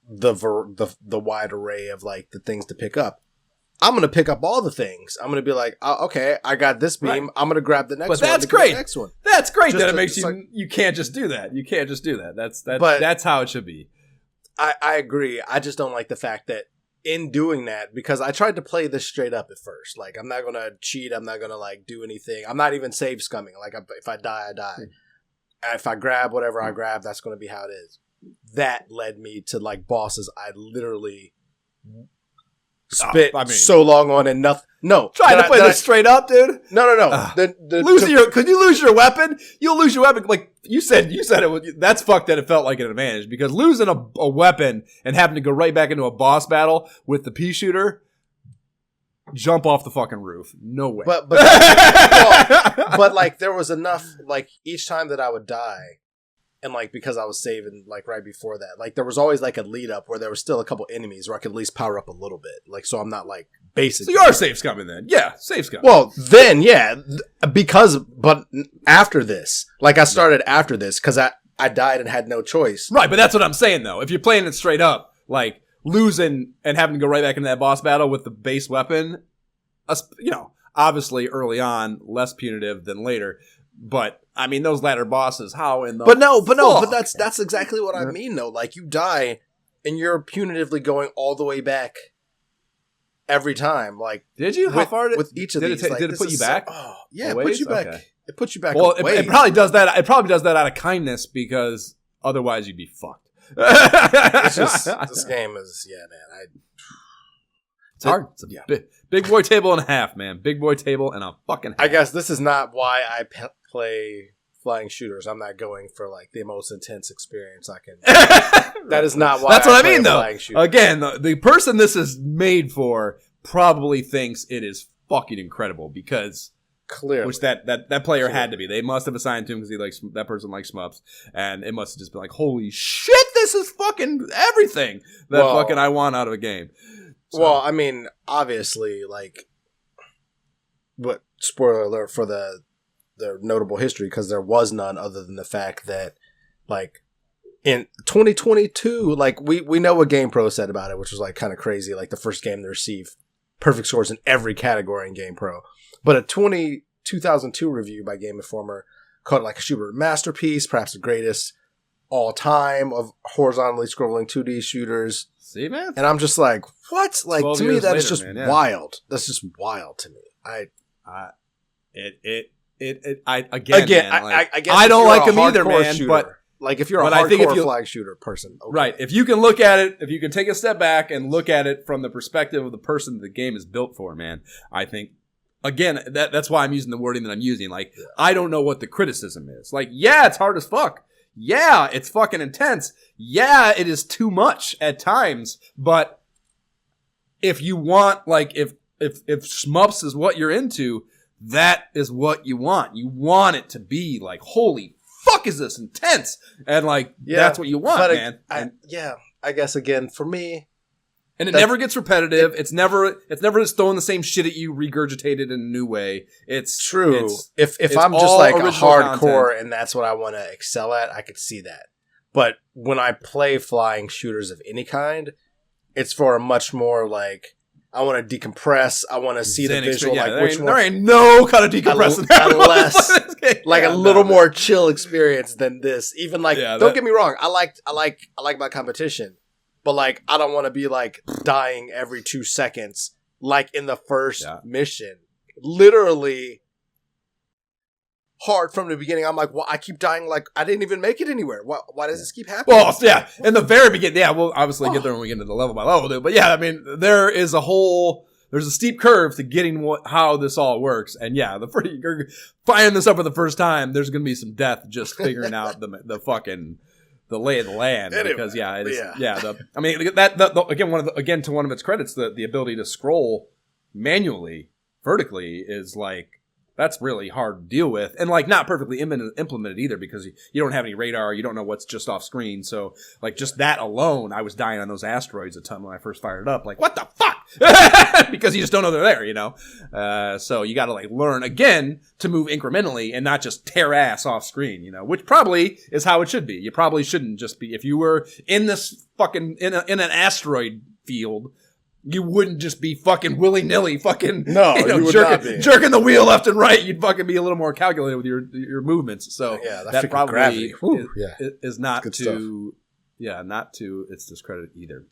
the wide array of like the things to pick up, I'm going to pick up all the things. I'm going to be like, oh, okay, I got this beam. Right. I'm going to grab the next one. But that's great. The next one. That's great that it makes you, you can't just do that. You can't just do that. That's how it should be. I agree. I just don't like the fact that in doing that, because I tried to play this straight up at first. Like, I'm not going to cheat. I'm not going to like do anything. I'm not even save scumming. Like, if I die, I die. And if I grab whatever I grab, that's going to be how it is. That led me to like bosses I literally spit so long on and nothing. No, trying to play this straight up, dude. No. Could you lose your weapon? You'll lose your weapon. Like you said it. That's fucked. That it felt like an advantage, because losing a weapon and having to go right back into a boss battle with the pea shooter, jump off the fucking roof. No way. But like there was enough. Like each time that I would die. And, like, because I was saving, like, right before that, like, there was always, like, a lead-up where there was still a couple enemies where I could at least power up a little bit. Like, so I'm not, like, basic. So you are safe scumming then. Yeah, safe scumming. Well, then, yeah. But after this. Like, I started after this because I died and had no choice. Right, but that's what I'm saying, though. If you're playing it straight up, like, losing and having to go right back into that boss battle with the base weapon, you know, obviously early on, less punitive than later. But I mean, those latter bosses, how in the but that's exactly what I mean though. Like you die and you're punitively going all the way back every time. Like, did you? How far with each of these? Did it put you back? Yeah, it puts you back. Okay. It puts you back. Well, it probably does that. It probably does that out of kindness, because otherwise you'd be fucked. It's just this game is man. It's hard. It's a big boy table and a half, man. Big boy table and a fucking half. I guess this is not why I play flying shooters. I'm not going for like the most intense experience I can. That is not why. That's what I mean, though. Shooter. Again, the person this is made for probably thinks it is fucking incredible because clearly, which that player had to be. They must have assigned to him because that person likes shmups, and it must have just been like, holy shit, this is fucking everything that fucking I want out of a game. So. Well, I mean, obviously, like, but spoiler alert for the notable history, because there was none other than the fact that, like, in 2022, like, we know what GamePro said about it, which was, like, kind of crazy. Like, the first game to receive perfect scores in every category in GamePro. But a 2002 review by Game Informer called it, like, a shooter masterpiece, perhaps the greatest all time of horizontally scrolling 2D shooters. See, man? And I'm just like, what? Like, to me, that is just man, yeah. wild. That's just wild to me. I guess I don't like them either, man. Shooter, but like, if you're a hardcore flag shooter person, okay. Right? If you can look at it, if you can take a step back and look at it from the perspective of the person the game is built for, man, I think. Again, that's why I'm using the wording that I'm using. Like, I don't know what the criticism is. Like, yeah, it's hard as fuck. Yeah, it's fucking intense. Yeah, it is too much at times. But if you want, like, if shmups is what you're into, that is what you want. You want it to be like, holy fuck, is this intense? And like, that's what you want, man. I guess again for me. And it never gets repetitive. It's never just throwing the same shit at you, regurgitated in a new way. It's true. If I'm just like a hardcore content, and that's what I want to excel at, I could see that. But when I play flying shooters of any kind, it's for a much more like, I want to decompress. I want to see the visual. There ain't no kind of decompressing unless like a little more chill experience than this. Even like, don't get me wrong. I like my competition. But, like, I don't want to be, like, dying every 2 seconds, like in the first mission. Literally hard from the beginning. I'm like, well, I keep dying like I didn't even make it anywhere. Why does this keep happening? Well, yeah, in the very beginning, we'll obviously get there when we get into the level by level, dude. But, yeah, I mean, there's a steep curve to getting how this all works. And, yeah, you're firing this up for the first time, there's going to be some death just figuring out the fucking... the lay of the land, anyway, because it is, again, to one of its credits, the ability to scroll manually, vertically is like, that's really hard to deal with, and like not perfectly implemented either, because you don't have any radar, you don't know what's just off screen, so like just that alone, I was dying on those asteroids a ton when I first fired it up, like what the fuck, because you just don't know they're there, you know. So you got to like learn again to move incrementally and not just tear ass off screen, you know, which probably is how it should be. You probably shouldn't just be, if you were in this fucking in an asteroid field, you wouldn't just be fucking willy-nilly fucking jerking the wheel left and right. You'd fucking be a little more calculated with your movements. So that probably is not to its discredit either.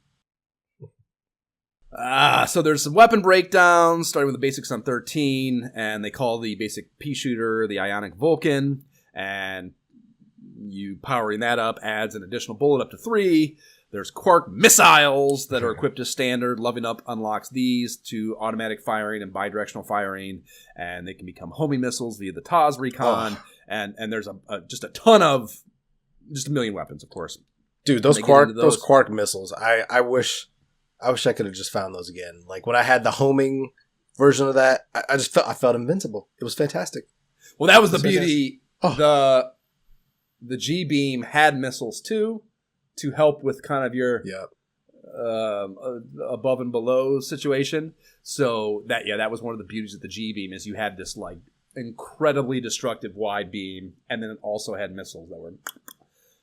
So there's some weapon breakdowns, starting with the basics on 13, and they call the basic pea shooter the Ionic Vulcan, and you powering that up adds an additional bullet up to 3. There's Quark missiles that are equipped as standard. Loving Up unlocks these to automatic firing and bidirectional firing, and they can become homing missiles via the TOS recon. And there's just a ton of, just a million weapons, of course. Dude, those Quark missiles, I wish I could have just found those again. Like when I had the homing version of that, I felt invincible. It was fantastic. Well, that was the beauty. The G-beam had missiles too, to help with kind of your above and below situation. So that was one of the beauties of the G-beam, is you had this like incredibly destructive wide beam, and then it also had missiles that were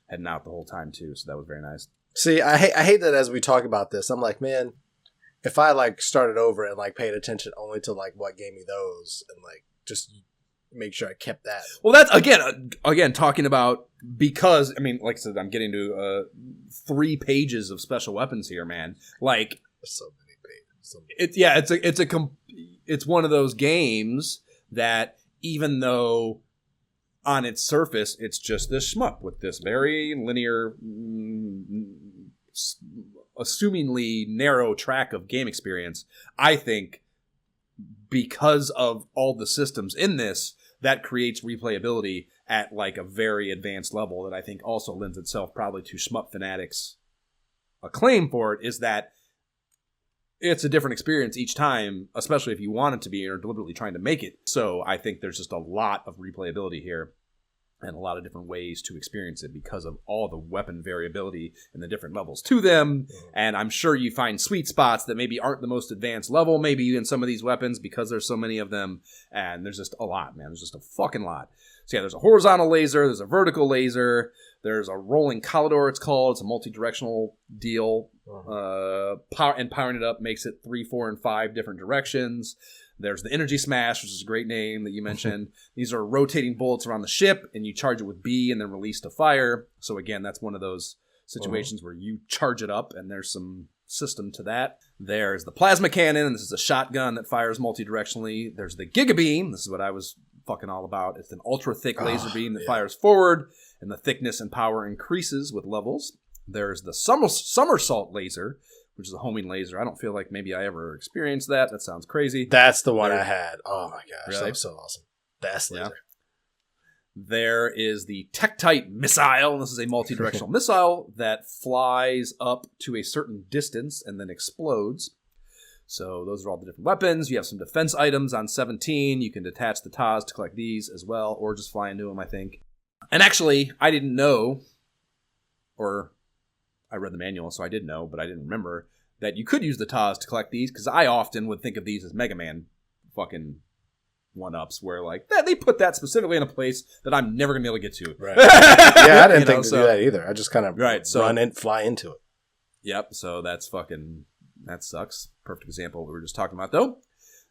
heading out the whole time too. So that was very nice. See, I hate that as we talk about this, I'm like, man, if I like started over and like paid attention only to like what gave me those, and like just make sure I kept that. Well, that's again talking about, because I mean, like I said, I'm getting to 3 pages of special weapons here, man. Like so many pages. It's one of those games that, even though on its surface it's just this shmup with this very linear, assumingly narrow track of game experience, I think because of all the systems in this, that creates replayability at like a very advanced level that I think also lends itself probably to Shmup Fanatics' acclaim for it, is that it's a different experience each time, especially if you want it to be or deliberately trying to make it. So I think there's just a lot of replayability here and a lot of different ways to experience it because of all the weapon variability and the different levels to them. And I'm sure you find sweet spots that maybe aren't the most advanced level, maybe in some of these weapons because there's so many of them. And there's just a lot, man. There's just a fucking lot. So yeah, there's a horizontal laser, there's a vertical laser, there's a rolling collidor, it's called. It's a multi-directional deal. Powering it up makes it 3, 4, and 5 different directions. There's the Energy Smash, which is a great name that you mentioned. These are rotating bullets around the ship, and you charge it with B and then release to fire. So again, that's one of those situations where you charge it up, and there's some system to that. There's the Plasma Cannon, and this is a shotgun that fires multi-directionally. There's the Giga Beam. This is what I was fucking all about. It's an ultra-thick laser beam that fires forward, and the thickness and power increases with levels. There's the Somersault Laser, which is a homing laser. I don't feel like maybe I ever experienced that. That sounds crazy. That's the one I had. Oh my gosh, really? That was so awesome. Best laser. Yeah. There is the Tektite Missile. This is a multi-directional missile that flies up to a certain distance and then explodes. So those are all the different weapons. You have some defense items on 17. You can detach the TAs to collect these as well, or just fly into them, I think. And actually, I didn't know, or I read the manual, so I did know, but I didn't remember that you could use the TAs to collect these, because I often would think of these as Mega Man fucking one-ups, where like they put that specifically in a place that I'm never going to be able to get to. Right. Yeah, I didn't think to do that either. I just kind of run and fly into it. Yep, so that sucks. Perfect example of what we were just talking about, though.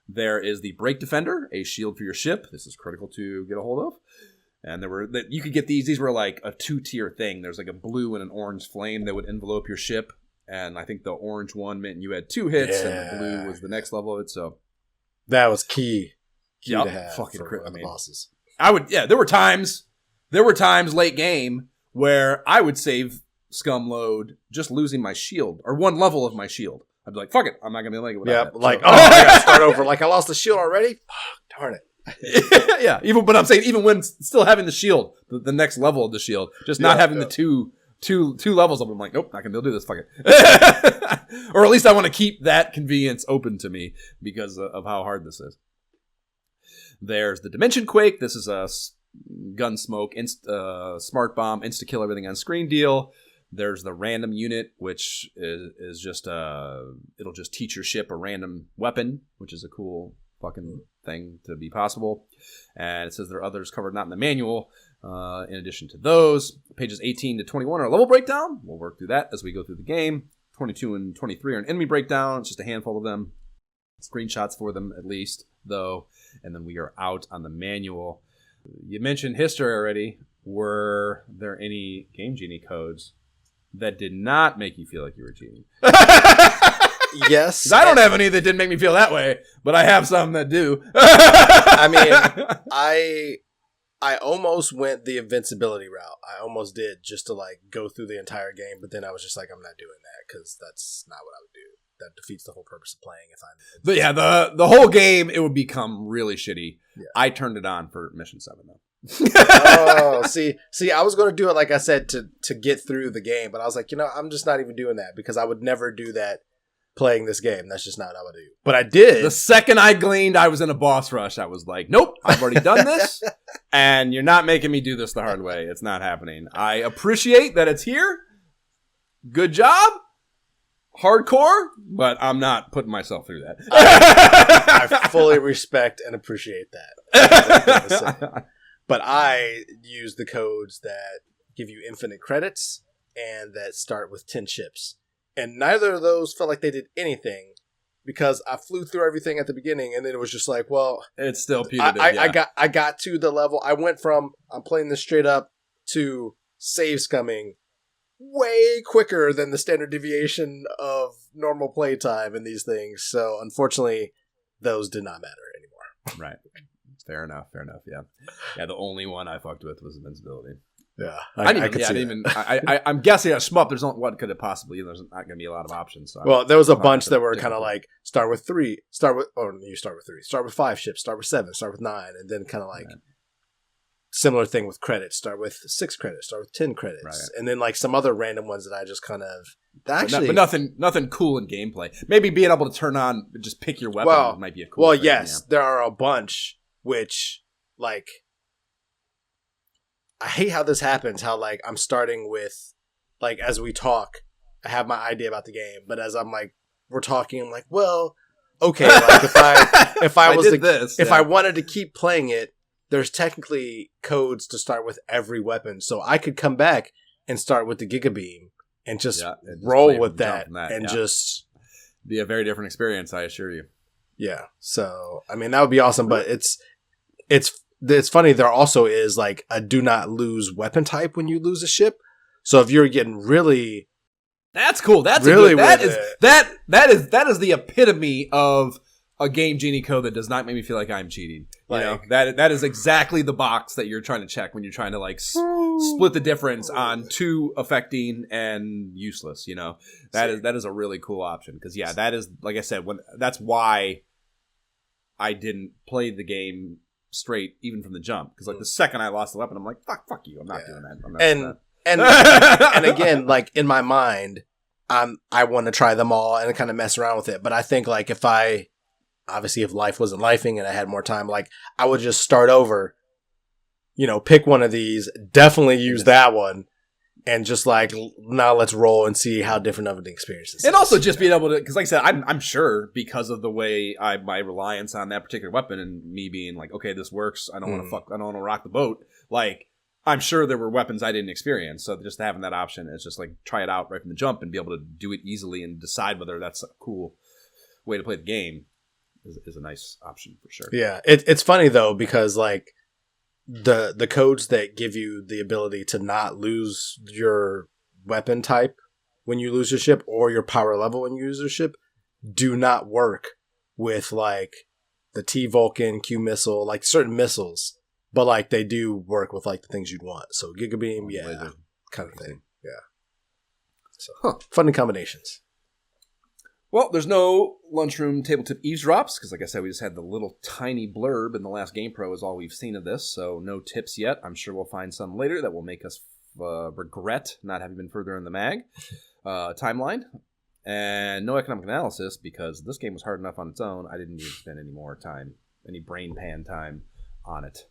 There is the Brake Defender, a shield for your ship. This is critical to get a hold of. And you could get these. These were like a 2-tier thing. There's like a blue and an orange flame that would envelope your ship. And I think the orange one meant you had 2 hits, and the blue was the next level of it. So that was key to have fucking for the bosses. There were times late game where I would save scum load just losing my shield or one level of my shield. I'd be like, fuck it, I'm not gonna be able to make it without that. Like, I gotta start over. Like, I lost the shield already. Darn it. Yeah, but I'm saying even when still having the shield, the next level of the shield, just not having the two levels of them, I'm like, nope, not gonna be able to do this. Fuck it. Or at least I want to keep that convenience open to me because of how hard this is. There's the Dimension Quake. This is a gun smoke, smart bomb, insta kill everything on screen deal. There's the Random Unit, which is just it'll just teach your ship a random weapon, which is a cool fucking thing to be possible. And it says there are others covered not in the manual. In addition to those, pages 18 to 21 are a level breakdown. We'll work through that as we go through the game. 22 and 23 are an enemy breakdown. It's just a handful of them. Screenshots for them at least, though. And then we are out on the manual. You mentioned history already. Were there any Game Genie codes that did not make you feel like you were cheating? Yes. I don't have any that didn't make me feel that way, but I have some that do. I mean, I almost went the invincibility route. I almost did, just to like go through the entire game, but then I was just like, I'm not doing that because that's not what I would do. That defeats the whole purpose of playing if I'm... But yeah, the whole game, it would become really shitty. Yeah. I turned it on for Mission 7, though. Oh, see, I was going to do it, like I said, to get through the game, but I was like, I'm just not even doing that because I would never do that playing this game. That's just not what I would do. But I did. The second I gleaned I was in a boss rush, I was like, nope, I've already done this, and you're not making me do this the hard way. It's not happening. I appreciate that it's here. Good job. Hardcore, but I'm not putting myself through that. I fully respect and appreciate that. But I use the codes that give you infinite credits and that start with 10 ships. And neither of those felt like they did anything because I flew through everything at the beginning and then it was just like, well... It's still punitive, I got to the level... I went from, I'm playing this straight up, to save scumming way quicker than the standard deviation of normal playtime in these things. So, unfortunately, those did not matter anymore. Right. Fair enough, yeah. Yeah, the only one I fucked with was invincibility. Yeah, I'm guessing a shmup. There's not what could it possibly. There's not going to be a lot of options. So well, there was a bunch that were kind of like start with 3, start with 3, start with 5 ships, start with 7, start with 9, and then kind of like similar thing with credits. Start with 6 credits, start with 10 credits, right. And then like some other random ones that I just kind of actually, but nothing cool in gameplay. Maybe being able to turn on, just pick your weapon might be a cool. Well, thing, yes, there are a bunch which like. I hate how this happens, how, like, I'm starting with, like, as we talk, I have my idea about the game, but as I'm, like, we're talking, I'm like, well, okay, like, if I wanted to keep playing it, there's technically codes to start with every weapon, so I could come back and start with the Giga Beam and just roll with that and just... Be a very different experience, I assure you. Yeah, so, I mean, that would be awesome, but it's funny, there also is like a do not lose weapon type when you lose a ship. So if you're getting really... That's cool. That's really that is the epitome of a game genie code that does not make me feel like I'm cheating. You know, that is exactly the box that you're trying to check when you're trying to like split the difference on 2 affecting and useless, you know. That is a really cool option because that is, like I said, that's why I didn't play the game straight even from the jump, because like the second I lost the weapon, I'm like, fuck you, I'm not doing that. And again, like in my mind, I want to try them all and kind of mess around with it. But I think like if life wasn't lifing and I had more time, like I would just start over, you know, pick one of these, definitely use that one, and just like, now let's roll and see how different of an experience this is. And also just being able to, because like I said, I'm sure because of the way my reliance on that particular weapon and me being like, okay, this works. I don't want to rock the boat. Like, I'm sure there were weapons I didn't experience. So just having that option is just like, try it out right from the jump and be able to do it easily and decide whether that's a cool way to play the game is a nice option for sure. Yeah. It's funny though, because like, the codes that give you the ability to not lose your weapon type when you lose your ship or your power level when you lose your ship do not work with like the T-Vulcan, Q-Missile, like certain missiles, but like they do work with like the things you'd want. So Giga Beam, kind of thing. Yeah. So funny combinations. Well, there's no lunchroom tabletop eavesdrops because, like I said, we just had the little tiny blurb in the last GamePro is all we've seen of this, so no tips yet. I'm sure we'll find some later that will make us regret not having been further in the mag timeline. And no economic analysis because this game was hard enough on its own. I didn't need to spend any more time, any brain pan time on it.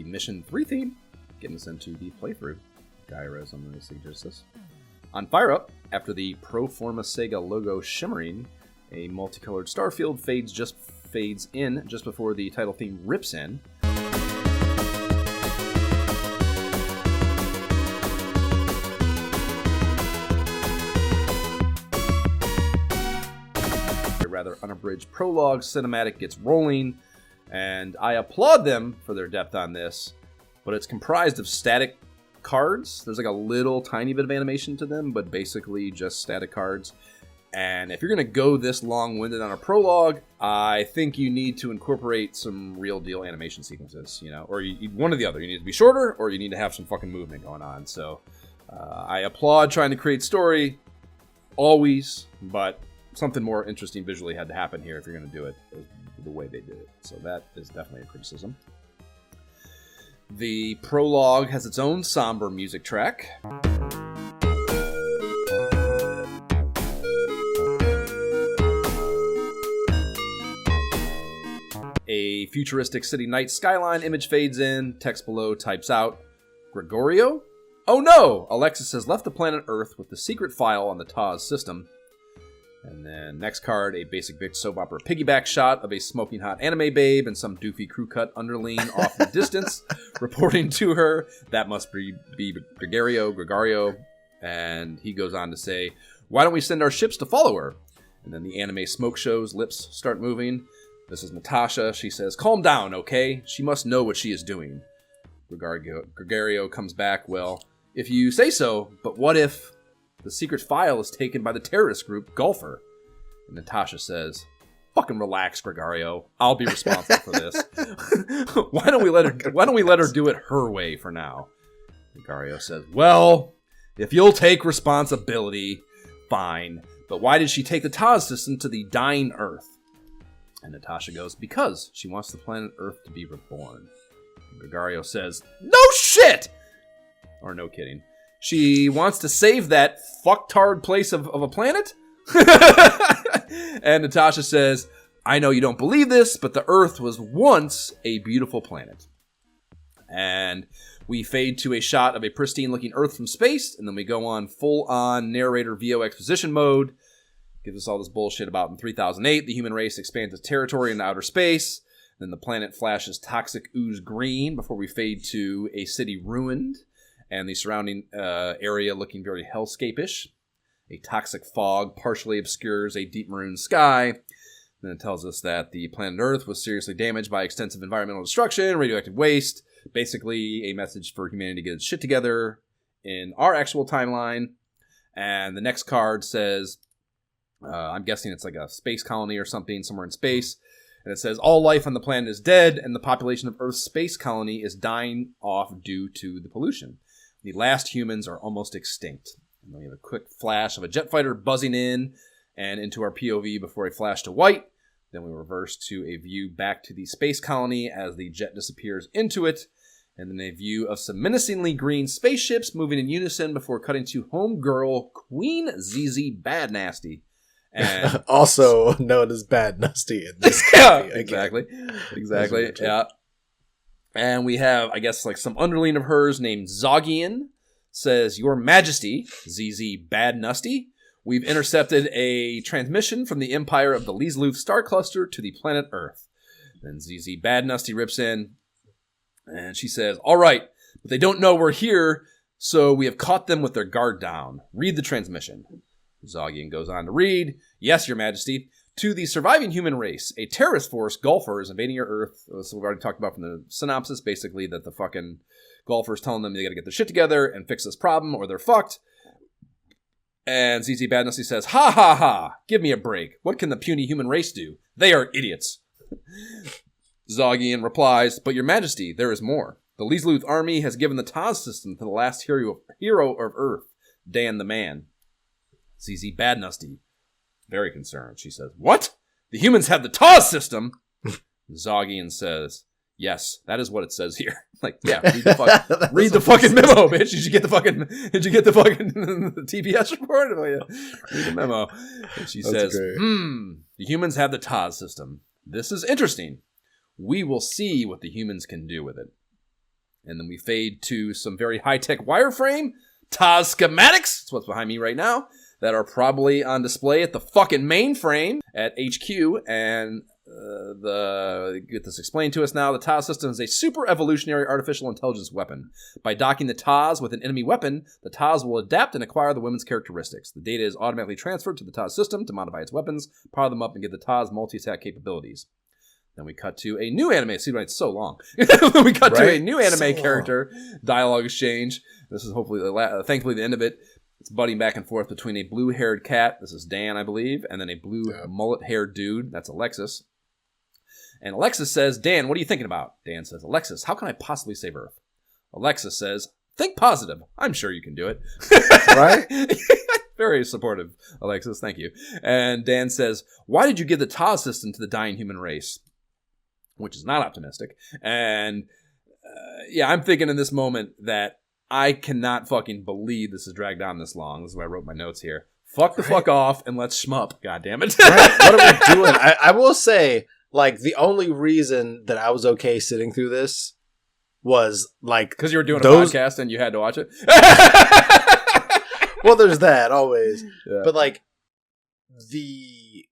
Mission 3 theme, getting us into the playthrough. Gaiares on the Sega Genesis. On Fire Up, after the pro forma Sega logo shimmering, a multicolored starfield fades in just before the title theme rips in. A rather unabridged prologue cinematic gets rolling, and I applaud them for their depth on this, but it's comprised of static cards. There's like a little tiny bit of animation to them, but basically just static cards. And if you're going to go this long-winded on a prologue, I think you need to incorporate some real deal animation sequences, you know, or one or the other. You need to be shorter, or you need to have some fucking movement going on. So I applaud trying to create story, always, but something more interesting visually had to happen here if you're going to do it the way they did it. So that is definitely a criticism. The prologue has its own somber music track. A futuristic city night skyline image fades in, text below types out, Gregorio? Oh no! Alexis has left the planet Earth with the secret file on the TAS system. And then next card, a basic bitch soap opera piggyback shot of a smoking hot anime babe and some doofy crew cut underling off in the distance, reporting to her. That must be Gregorio. And he goes on to say, why don't we send our ships to follow her? And then the anime smoke show's lips start moving. This is Natasha. She says, calm down, okay? She must know what she is doing. Gregario comes back, well, if you say so, but what if the secret file is taken by the terrorist group Golfer? And Natasha says, fucking relax, Gregario. I'll be responsible for this. Why don't we let her do it her way for now? Gregario says, well, if you'll take responsibility, fine. But why did she take the Taz system to the dying Earth? And Natasha goes, because she wants the planet Earth to be reborn. And Gregario says, no shit! Or no kidding. She wants to save that fucktard place of a planet? And Natasha says, I know you don't believe this, but the Earth was once a beautiful planet. And we fade to a shot of a pristine-looking Earth from space, and then we go on full-on narrator VO exposition mode. Gives us all this bullshit about in 3008, the human race expands its territory into outer space. Then the planet flashes toxic ooze green before we fade to a city ruined, and the surrounding area looking very hellscape-ish. A toxic fog partially obscures a deep maroon sky. Then it tells us that the planet Earth was seriously damaged by extensive environmental destruction, radioactive waste. Basically, a message for humanity to get its shit together in our actual timeline. And the next card says, I'm guessing it's like a space colony or something, somewhere in space. And it says, all life on the planet is dead, and the population of Earth's space colony is dying off due to the pollution. The last humans are almost extinct. And then we have a quick flash of a jet fighter buzzing in and into our POV before a flash to white. Then we reverse to a view back to the space colony as the jet disappears into it. And then a view of some menacingly green spaceships moving in unison before cutting to homegirl Queen ZZ Bad Nasty. And also known as Bad Nasty in this yeah, game. Exactly. Yeah. And we have, I guess, like some underling of hers named Zogian. Says, Your Majesty, ZZ Bad Nasty, we've intercepted a transmission from the empire of the Leesluth star cluster to the planet Earth. Then ZZ Bad Nasty rips in, and she says, all right, but they don't know we're here, so we have caught them with their guard down. Read the transmission. Zogian goes on to read, yes, Your Majesty, to the surviving human race, a terrorist force, Golfer, is invading your Earth. So we've already talked about from the synopsis, basically, that the fucking Golfer's telling them they gotta get their shit together and fix this problem or they're fucked. And ZZ Bad Nasty says, ha ha ha, give me a break. What can the puny human race do? They are idiots. Zogian replies, but Your Majesty, there is more. The Leesluth army has given the Taz system to the last hero of Earth, Dan the Man. ZZ Bad Nasty, very concerned. She says, what? The humans have the Taz system? Zogian says, yes, that is what it says here. Like, yeah, read the fucking memo, bitch. Did you get the fucking the TPS report? Oh, yeah. Read the memo. And she says, the humans have the Taz system. This is interesting. We will see what the humans can do with it. And then we fade to some very high-tech wireframe Taz schematics. That's what's behind me right now. That are probably on display at the fucking mainframe at HQ. And get this explained to us now. The Taz system is a super evolutionary artificial intelligence weapon. By docking the Taz with an enemy weapon, the Taz will adapt and acquire the weapon's characteristics. The data is automatically transferred to the Taz system to modify its weapons, power them up, and give the Taz multi-attack capabilities. Then we cut to a new anime. See, it's so long. We cut to a new anime character dialogue exchange. This is hopefully, thankfully, the end of it. It's butting back and forth between a blue-haired cat, this is Dan, I believe, and then a blue mullet-haired dude, that's Alexis. And Alexis says, Dan, what are you thinking about? Dan says, Alexis, how can I possibly save Earth? Alexis says, think positive. I'm sure you can do it. Right? Very supportive, Alexis, thank you. And Dan says, why did you give the Taz system to the dying human race? Which is not optimistic. And I'm thinking in this moment that I cannot fucking believe this is dragged on this long. This is why I wrote my notes here. Fuck the fuck off and let's shmup. God damn it. Right. What are we doing? I will say, like, the only reason that I was okay sitting through this was, like... Because you were doing a podcast and you had to watch it? Well, there's that, always. Yeah. But, like, the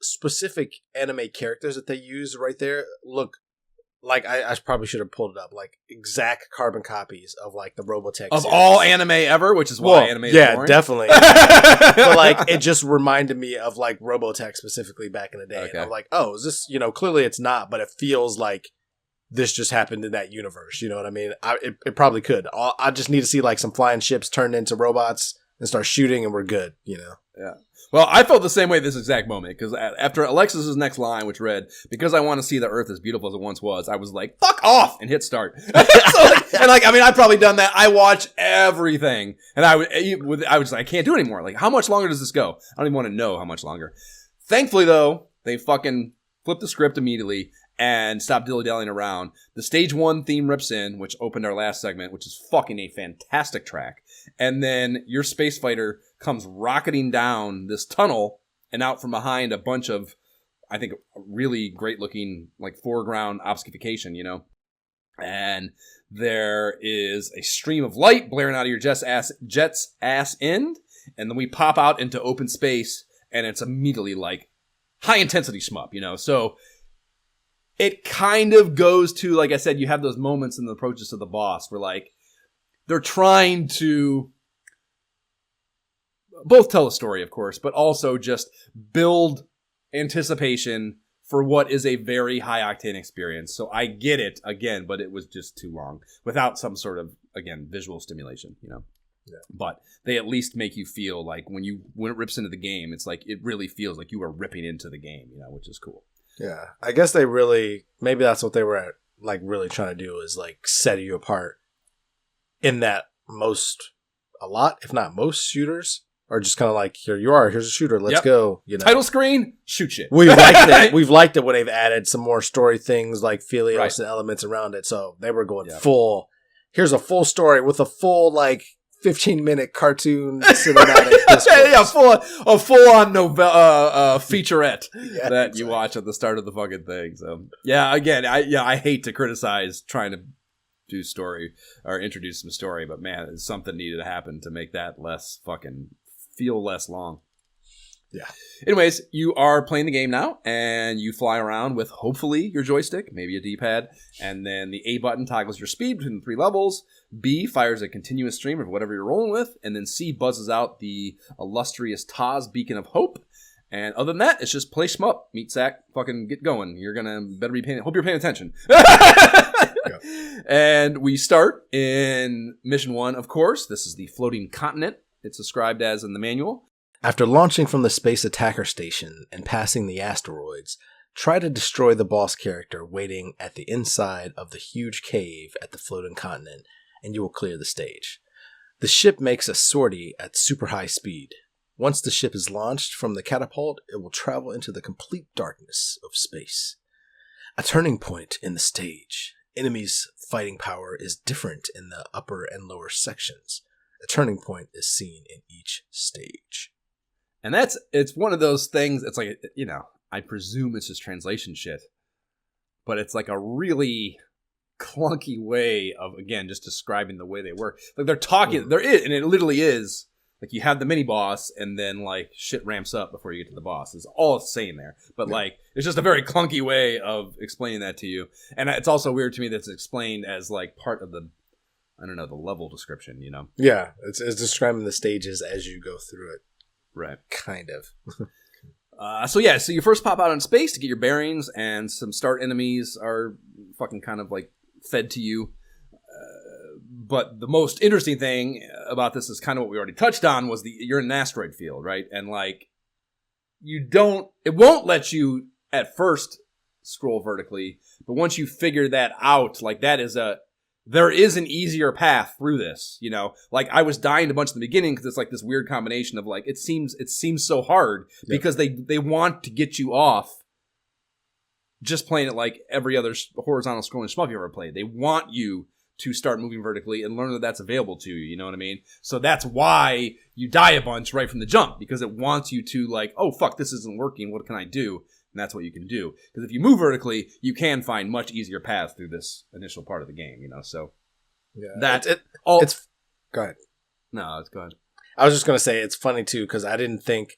specific anime characters that they use right there look like I probably should have pulled it up, like exact carbon copies of like the Robotech of series. all anime ever, which is why anime is boring. Definitely. But like it just reminded me of like Robotech specifically back in the day. Okay. And I'm like, oh, is this, clearly it's not, but it feels like this just happened in that universe. You know what I mean? It probably could. I just need to see like some flying ships turned into robots and start shooting, and we're good. Yeah. Well, I felt the same way this exact moment, because after Alexis's next line, which read, "Because I want to see the Earth as beautiful as it once was," I was like, "Fuck off!" and hit start. I've probably done that. I watch everything, and I was like, I can't do it anymore. Like, how much longer does this go? I don't even want to know how much longer. Thankfully, though, they fucking flipped the script immediately and stopped dilly-dallying around. The stage 1 theme rips in, which opened our last segment, which is fucking a fantastic track. And then your space fighter comes rocketing down this tunnel and out from behind a bunch of, I think, really great-looking, like, foreground obfuscation, And there is a stream of light blaring out of your jet's ass end, and then we pop out into open space, and it's immediately, like, high-intensity shmup, So it kind of goes to, like I said, you have those moments in the approaches to the boss where, like, they're trying to both tell a story, of course, but also just build anticipation for what is a very high-octane experience. So I get it, again, but it was just too long without some sort of, again, visual stimulation, Yeah. But they at least make you feel like when it rips into the game, it's like it really feels like you are ripping into the game, which is cool. Yeah. I guess maybe that's what they were like really trying to do, is like set you apart in that a lot, if not most shooters are just kind of like, here you are, here's a shooter, let's go. Title screen, shoot shit. We've liked it. We've liked it when they've added some more story things like Feliz and elements around it. So they were going full, here's a full story with a full like 15-minute cartoon cinematic. A full-on novel, featurette that you watch at the start of the fucking thing. So yeah, again, I hate to criticize trying to do story or introduce some story, but man, something needed to happen to make that feel less long. Yeah. Anyways, you are playing the game now, and you fly around with, hopefully, your joystick, maybe a D-pad, and then the A button toggles your speed between the 3 levels, B fires a continuous stream of whatever you're rolling with, and then C buzzes out the illustrious Taz Beacon of Hope. And other than that, it's just play shmup, meat sack, fucking get going. You're gonna hope you're paying attention. And we start in Mission 1, of course. This is the floating continent. It's described as in the manual. After launching from the space attacker station and passing the asteroids, try to destroy the boss character waiting at the inside of the huge cave at the floating continent, and you will clear the stage. The ship makes a sortie at super high speed. Once the ship is launched from the catapult, it will travel into the complete darkness of space. A turning point in the stage. Enemies' fighting power is different in the upper and lower sections. A turning point is seen in each stage. And it's one of those things, it's like, I presume it's just translation shit. But it's like a really clunky way of, again, just describing the way they work. Like they're talking, there is, and it literally is, like you have the mini boss and then like shit ramps up before you get to the boss. It's all it's saying there. But like, it's just a very clunky way of explaining that to you. And it's also weird to me that it's explained as like part of the, the level description, Yeah, it's describing the stages as you go through it. Right. Kind of. So you first pop out in space to get your bearings, and some start enemies are fucking kind of like fed to you. But the most interesting thing about this is kind of what we already touched on was you're in an asteroid field, right? And like, it won't let you at first scroll vertically, but once you figure that out, like there is an easier path through this, Like I was dying a bunch in the beginning because it's like this weird combination of like it seems so hard because they want to get you off just playing it like every other horizontal scrolling shmup you ever played. They want you to start moving vertically and learn that that's available to you. You know what I mean? So that's why you die a bunch right from the jump, because it wants you to like, oh fuck, this isn't working. What can I do? And that's what you can do. Because if you move vertically, you can find much easier paths through this initial part of the game, So that's it. It's go ahead. No, it's go ahead. I was just gonna say it's funny too, because I didn't think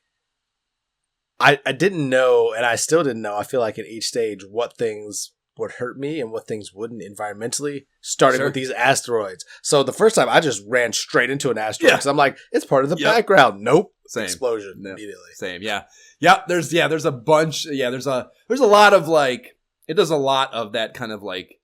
I didn't know, and I still didn't know. I feel like at each stage what things would hurt me and what things wouldn't environmentally, starting Sure. with these asteroids. So the first time I just ran straight into an asteroid because I'm like, it's part of the Yep. background. Nope. Same. Explosion Yep. immediately. Same. Yeah. There's a bunch. Yeah. There's a lot of like, it does a lot of that kind of like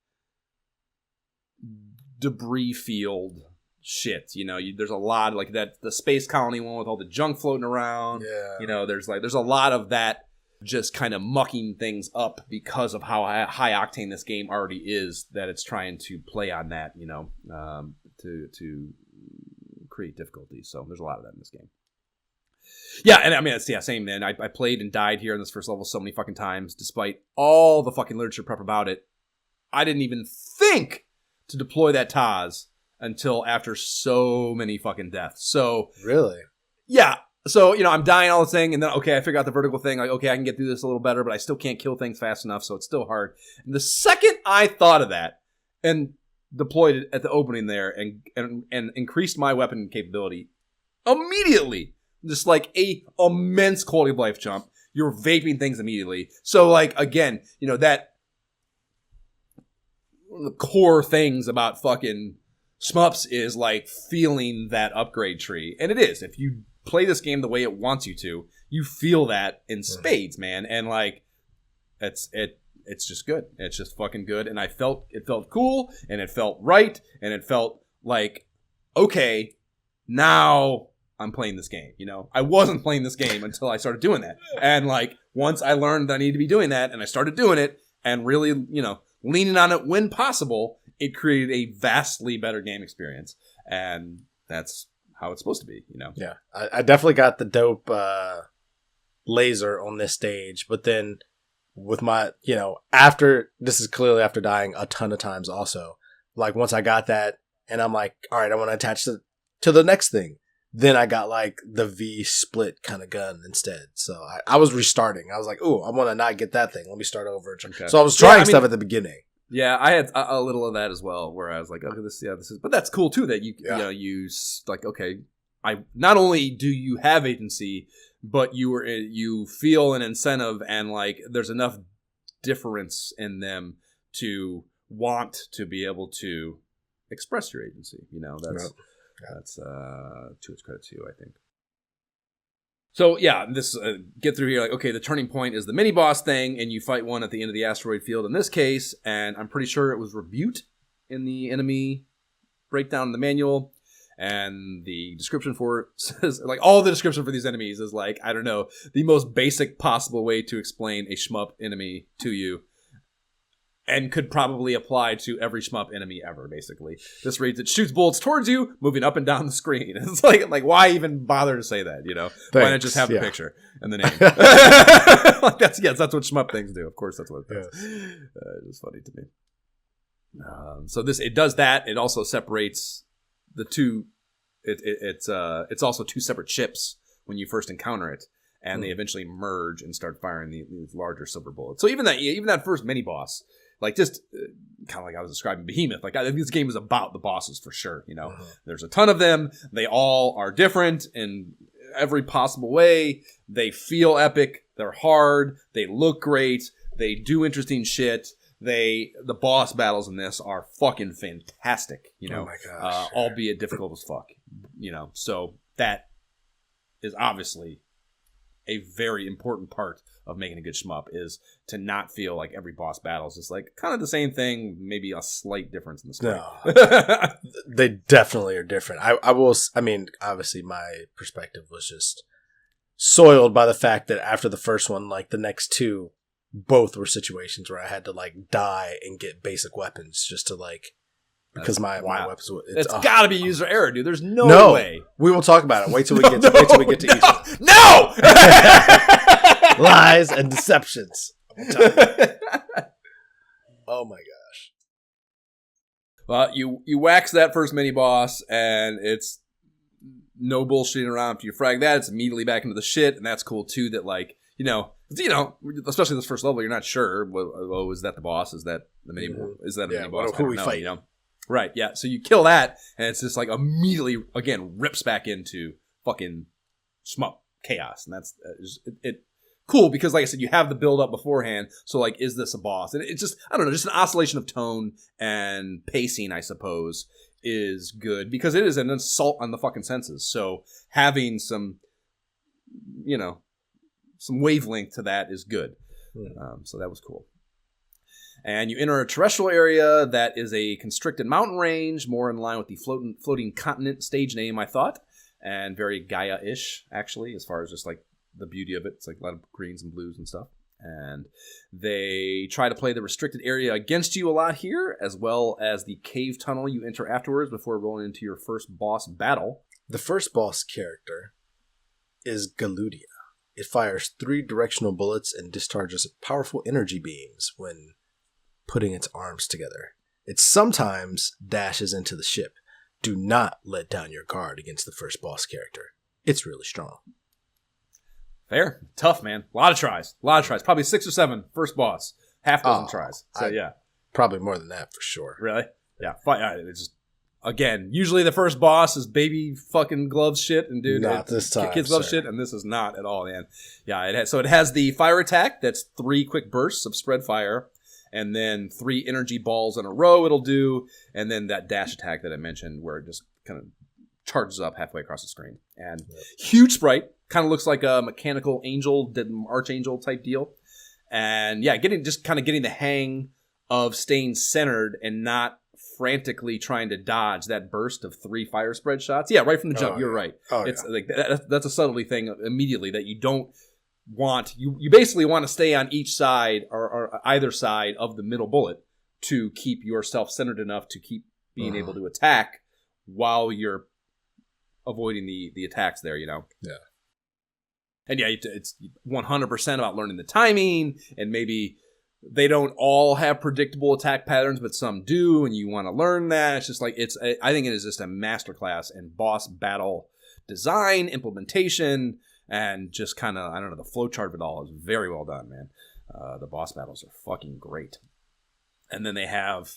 debris field shit. There's a lot like that, the space colony one with all the junk floating around. Yeah. There's a lot of that just kind of mucking things up because of how high octane this game already is, that it's trying to play on that, to create difficulty. So there's a lot of that in this game. Yeah, and I mean, it's same, man. I played and died here in this first level so many fucking times, despite all the fucking literature prep about it. I didn't even think to deploy that Taz until after so many fucking deaths. So Really? yeah. So, I'm dying all this thing, and then, okay, I figure out the vertical thing. Like, okay, I can get through this a little better, but I still can't kill things fast enough, so it's still hard. And the second I thought of that and deployed it at the opening there and increased my weapon capability, immediately, just like a immense quality of life jump. You're vaping things immediately. So, like, again, that one of the core things about fucking shmups is, like, feeling that upgrade tree. And it is. If you play this game the way it wants you to, you feel that in spades, man. And like, it's just good. It's just fucking good. And it felt cool, and it felt right, and it felt like, okay, now I'm playing this game. I wasn't playing this game until I started doing that. And like, once I learned that I needed to be doing that, and I started doing it, and really, leaning on it when possible, it created a vastly better game experience. And that's how it's supposed to be, Yeah, I definitely got the dope laser on this stage, but then with my, this is clearly after dying a ton of times also. Like, once I got that, and I'm like, all right, I want to attach to the next thing. Then I got, like, the V split kind of gun instead. So I was restarting. I was like, ooh, I want to not get that thing. Let me start over. Okay. So I was trying stuff at the beginning. Yeah, I had a little of that as well, where I was like, okay, this is, but that's cool too, that you like, okay, not only do you have agency, but you feel an incentive, and like, there's enough difference in them to want to be able to express your agency. That's to its credit too, I think. So yeah, this get through here, like, okay, the turning point is the mini boss thing, and you fight one at the end of the asteroid field in this case, and I'm pretty sure it was Rebute in the enemy breakdown in the manual, and the description for it says, like, all the description for these enemies is like, I don't know, the most basic possible way to explain a shmup enemy to you, and could probably apply to every shmup enemy ever, basically. This reads, it shoots bullets towards you, moving up and down the screen. It's like why even bother to say that, Why not just have the picture and the name? Like, that's what shmup things do. Of course, that's what it does. It's funny to me. So it does that. It also separates the two. It's also two separate ships when you first encounter it, and they eventually merge and start firing these larger silver bullets. So even that first mini boss, like, just kind of like I was describing Behemoth, like, I think this game is about the bosses for sure. There's a ton of them. They all are different in every possible way. They feel epic. They're hard. They look great. They do interesting shit. The boss battles in this are fucking fantastic. Oh my gosh, albeit difficult as fuck. So that is obviously a very important part of making a good shmup, is to not feel like every boss battle is just like kind of the same thing, maybe a slight difference in the story. No, they definitely are different. I mean, obviously my perspective was just soiled by the fact that after the first one, like, the next two, both were situations where I had to, like, die and get basic weapons just to, like, because my weapons. It's got to be user error, dude. There's no way. We will talk about it. Wait till we get to Eastern. No. Lies and deceptions. Oh my gosh. Well, you wax that first mini boss, and it's no bullshitting around. If you frag that, it's immediately back into the shit, and that's cool too. That, like, especially this first level, you're not sure. Oh, is that the boss? Is that the mini? Is that a mini boss? Who we fight? Right? Yeah. So you kill that, and it's just like immediately again rips back into fucking shmup chaos, and that's it cool because, like I said, you have the build up beforehand. So, like, is this a boss? And it's just, I don't know, just an oscillation of tone and pacing, I suppose, is good because it is an assault on the fucking senses. So having some, some wavelength to that is good. So that was cool. And you enter a terrestrial area that is a constricted mountain range, more in line with the floating continent stage name, I thought, and very Gaia-ish, actually, as far as just, like, the beauty of it. It's, like, a lot of greens and blues and stuff. And they try to play the restricted area against you a lot here, as well as the cave tunnel you enter afterwards before rolling into your first boss battle. The first boss character is Galudia. It fires 3 directional bullets and discharges powerful energy beams when putting its arms together. It sometimes dashes into the ship. Do not let down your guard against the first boss character. It's really strong. Fair. Tough, man. A lot of tries. Probably 6 or 7 first boss. Half dozen tries. So, yeah. Probably more than that for sure. Really? Yeah. It's just, again, usually the first boss is baby fucking gloves shit. And, dude, not this time. Kids love shit, and this is not at all, man. Yeah. It has the fire attack. That's 3 quick bursts of spread fire. And then 3 energy balls in a row it'll do. And then that dash attack that I mentioned where it just kind of charges up halfway across the screen. And huge sprite. Kind of looks like a mechanical angel, archangel type deal. And yeah, getting the hang of staying centered and not frantically trying to dodge that burst of 3 fire spread shots. Yeah, right from the jump. You're right. It's like that's a subtlety thing immediately that you don't want. You basically want to stay on each side or either side of the middle bullet to keep yourself centered enough to keep being able to attack while you're avoiding the attacks there, Yeah. And yeah, it's 100% about learning the timing, and maybe they don't all have predictable attack patterns, but some do, and you want to learn that. It's just like, I think it is just a masterclass in boss battle design, implementation, and just kind of, I don't know, the flowchart of it all is very well done, man. The boss battles are fucking great. And then they have,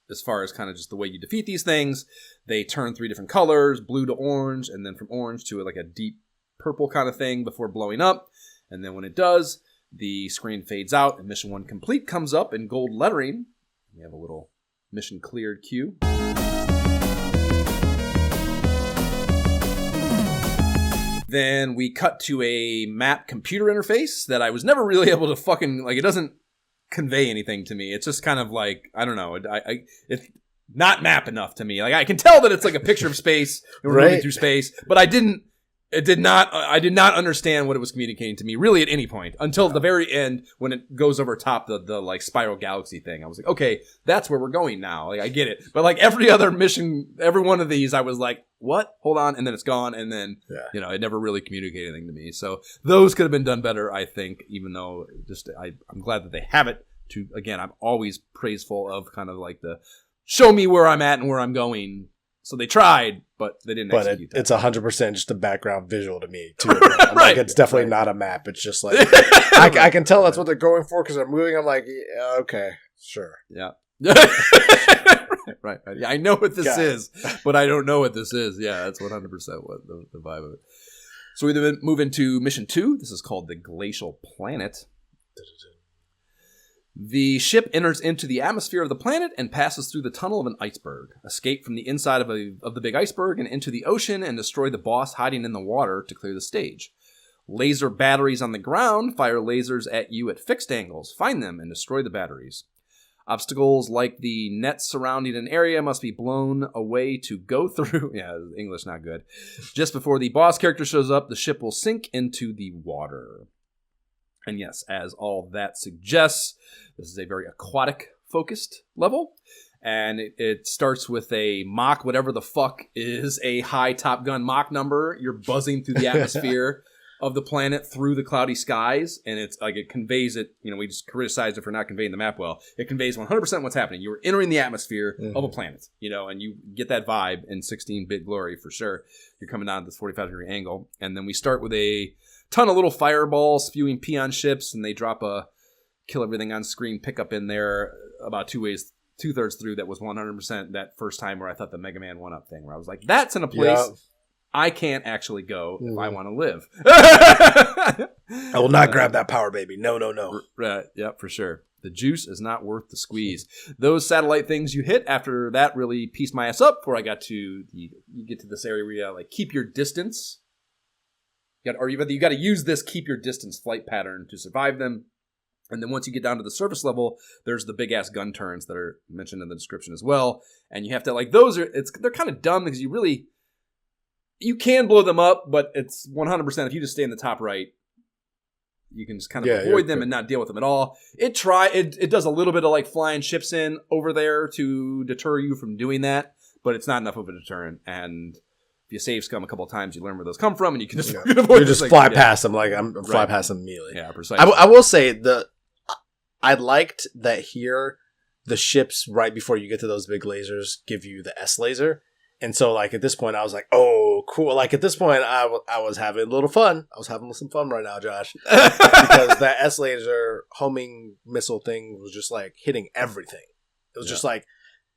as far as kind of just the way you defeat these things, they turn 3 different colors, blue to orange, and then from orange to like a deep purple kind of thing before blowing up. And then when it does, the screen fades out and mission 1 complete comes up in gold lettering. We have a little mission cleared cue. Then we cut to a map computer interface that I was never really able to fucking, like, it doesn't convey anything to me. It's just kind of like, I don't know, it's not map enough to me. Like, I can tell that it's like a picture of space and we're moving through space, but I did not understand what it was communicating to me really at any point until the very end when it goes over top the like spiral galaxy thing. I was like, okay, that's where we're going now. Like, I get it. But like every other mission, every one of these, I was like, what? Hold on. And then it's gone. And then, it never really communicated anything to me. So those could have been done better, I think, even though I'm glad that they have it to, again, I'm always praiseful of kind of like the show me where I'm at and where I'm going. So they tried, but they didn't execute that. It's 100% just a background visual to me, too. Right. Like, it's definitely not a map. It's just like, I can tell that's what they're going for because they're moving. I'm like, yeah, okay, sure. Yeah. right. Yeah, I know what this is, but I don't know what this is. Yeah, that's 100% what the vibe of it. So we then move into mission 2. This is called the Glacial Planet. The ship enters into the atmosphere of the planet and passes through the tunnel of an iceberg. Escape from the inside of the big iceberg and into the ocean and destroy the boss hiding in the water to clear the stage. Laser batteries on the ground fire lasers at you at fixed angles. Find them and destroy the batteries. Obstacles like the nets surrounding an area must be blown away to go through. Yeah, English not good. Just before the boss character shows up, the ship will sink into the water. And yes, as all that suggests, this is a very aquatic-focused level. And it starts with a Mach, whatever the fuck is a high Top Gun Mach number. You're buzzing through the atmosphere of the planet through the cloudy skies. And it's like it conveys it. We just criticized it for not conveying the map well. It conveys 100% what's happening. You're entering the atmosphere of a planet, and you get that vibe in 16-bit glory for sure. You're coming down at this 45-degree angle. And then we start with a ton of little fireballs spewing peon ships, and they drop a kill everything on screen pickup in there about 2/3 through. That was 100% that first time where I thought the Mega Man 1-up thing, where I was like, that's in a place I can't actually go if I want to live. I will not grab that power baby. No. Right. Yeah, for sure. The juice is not worth the squeeze. Those satellite things you hit after that really pieced my ass up before I got to you get to this area where you gotta, like, keep your distance. You got to use this keep your distance flight pattern to survive them. And then once you get down to the surface level, there's the big ass gun turns that are mentioned in the description as well. And you have to, like, they're kind of dumb because you can blow them up, but it's 100% if you just stay in the top right, you can just kind of avoid them and not deal with them at all. It does a little bit of, like, flying ships in over there to deter you from doing that, but it's not enough of a deterrent. And if you save scum a couple of times, you learn where those come from, and you can just avoid. You just fly past them, like I'm fly past them immediately. Yeah, precisely. I will say I liked that here the ships right before you get to those big lasers give you the S laser. And so, like, at this point, I was like, oh, cool. Like, at this point, I was having a little fun. I was having some fun right now, Josh. Because that S laser homing missile thing was just, like, hitting everything. It was just like,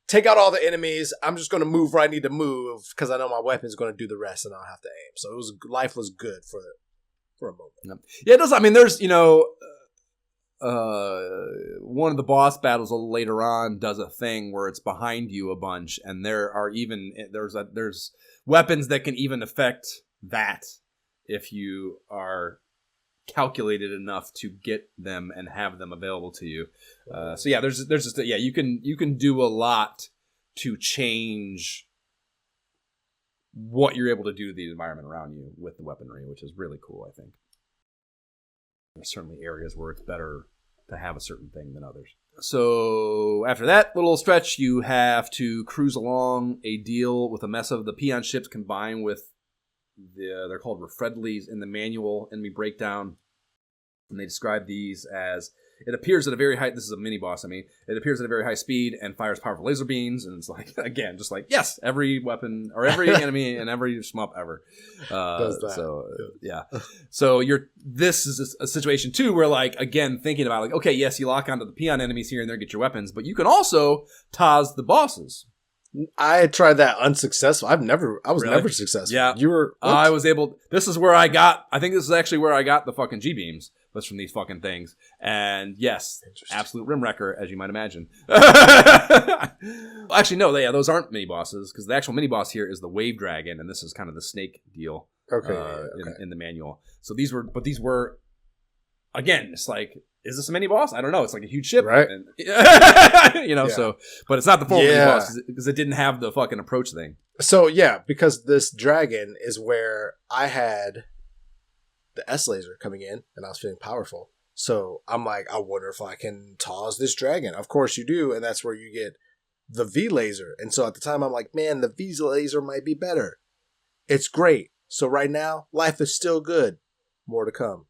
take out all the enemies. I'm just going to move where I need to move because I know my weapon's going to do the rest and I don't have to aim. So life was good for a moment. Yeah, it does. I mean, there's, one of the boss battles a little later on does a thing where it's behind you a bunch, and there's weapons that can even affect that if you are calculated enough to get them and have them available to you. So yeah, there's just you can do a lot to change what you're able to do to the environment around you with the weaponry, which is really cool, I think. There's certainly areas where it's better to have a certain thing than others. So after that little stretch, you have to cruise along a deal with a mess of the peon ships combined with they're called Refredleys in the manual enemy breakdown. And they describe these as, it appears at a very high, this is a mini boss, it appears at a very high speed and fires powerful laser beams. And it's like, again, just like, yes, every weapon or every enemy and every shmup ever. Does that. So, yeah. So this is a situation too where, like, again, thinking about, like, okay, yes, you lock onto the peon enemies here and there, get your weapons, but you can also Taz the bosses. I tried that unsuccessful. I was never successful. Yeah. You were, I was able, this is where I got the fucking G-beams. Was from these fucking things. And yes, absolute rim wrecker, as you might imagine. Actually, no, those aren't mini bosses, because the actual mini boss here is the wave dragon, and this is kind of the snake deal in the manual. So these were, again, it's like, is this a mini boss? I don't know. It's like a huge ship. Right. And, so, but it's not the full mini boss, because it didn't have the fucking approach thing. So, yeah, because this dragon is where I had the S laser coming in, and I was feeling powerful. So I'm like, I wonder if I can toss this dragon. Of course you do, and that's where you get the V laser. And so at the time, I'm like, man, the V laser might be better. It's great. So right now, life is still good. More to come.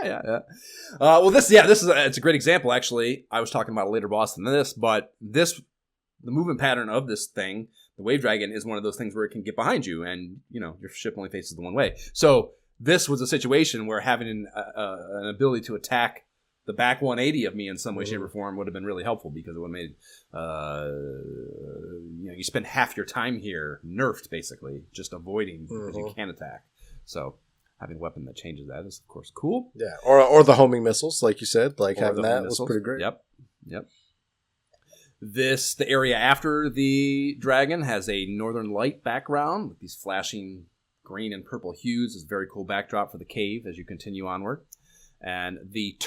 Yeah. Well, it's a great example. Actually, I was talking about a later boss than this, but the movement pattern of this thing, the wave dragon, is one of those things where it can get behind you, and your ship only faces the one way. So this was a situation where having an ability to attack the back 180 of me in some way, shape, or form would have been really helpful, because it would have made you spend half your time here nerfed, basically, just avoiding because you can't attack. So having a weapon that changes that is, of course, cool. Yeah, or the homing missiles, like you said, like having that was pretty great. Yep. The area after the dragon has a northern light background with these flashing green and purple hues. It's a very cool backdrop for the cave as you continue onward. And the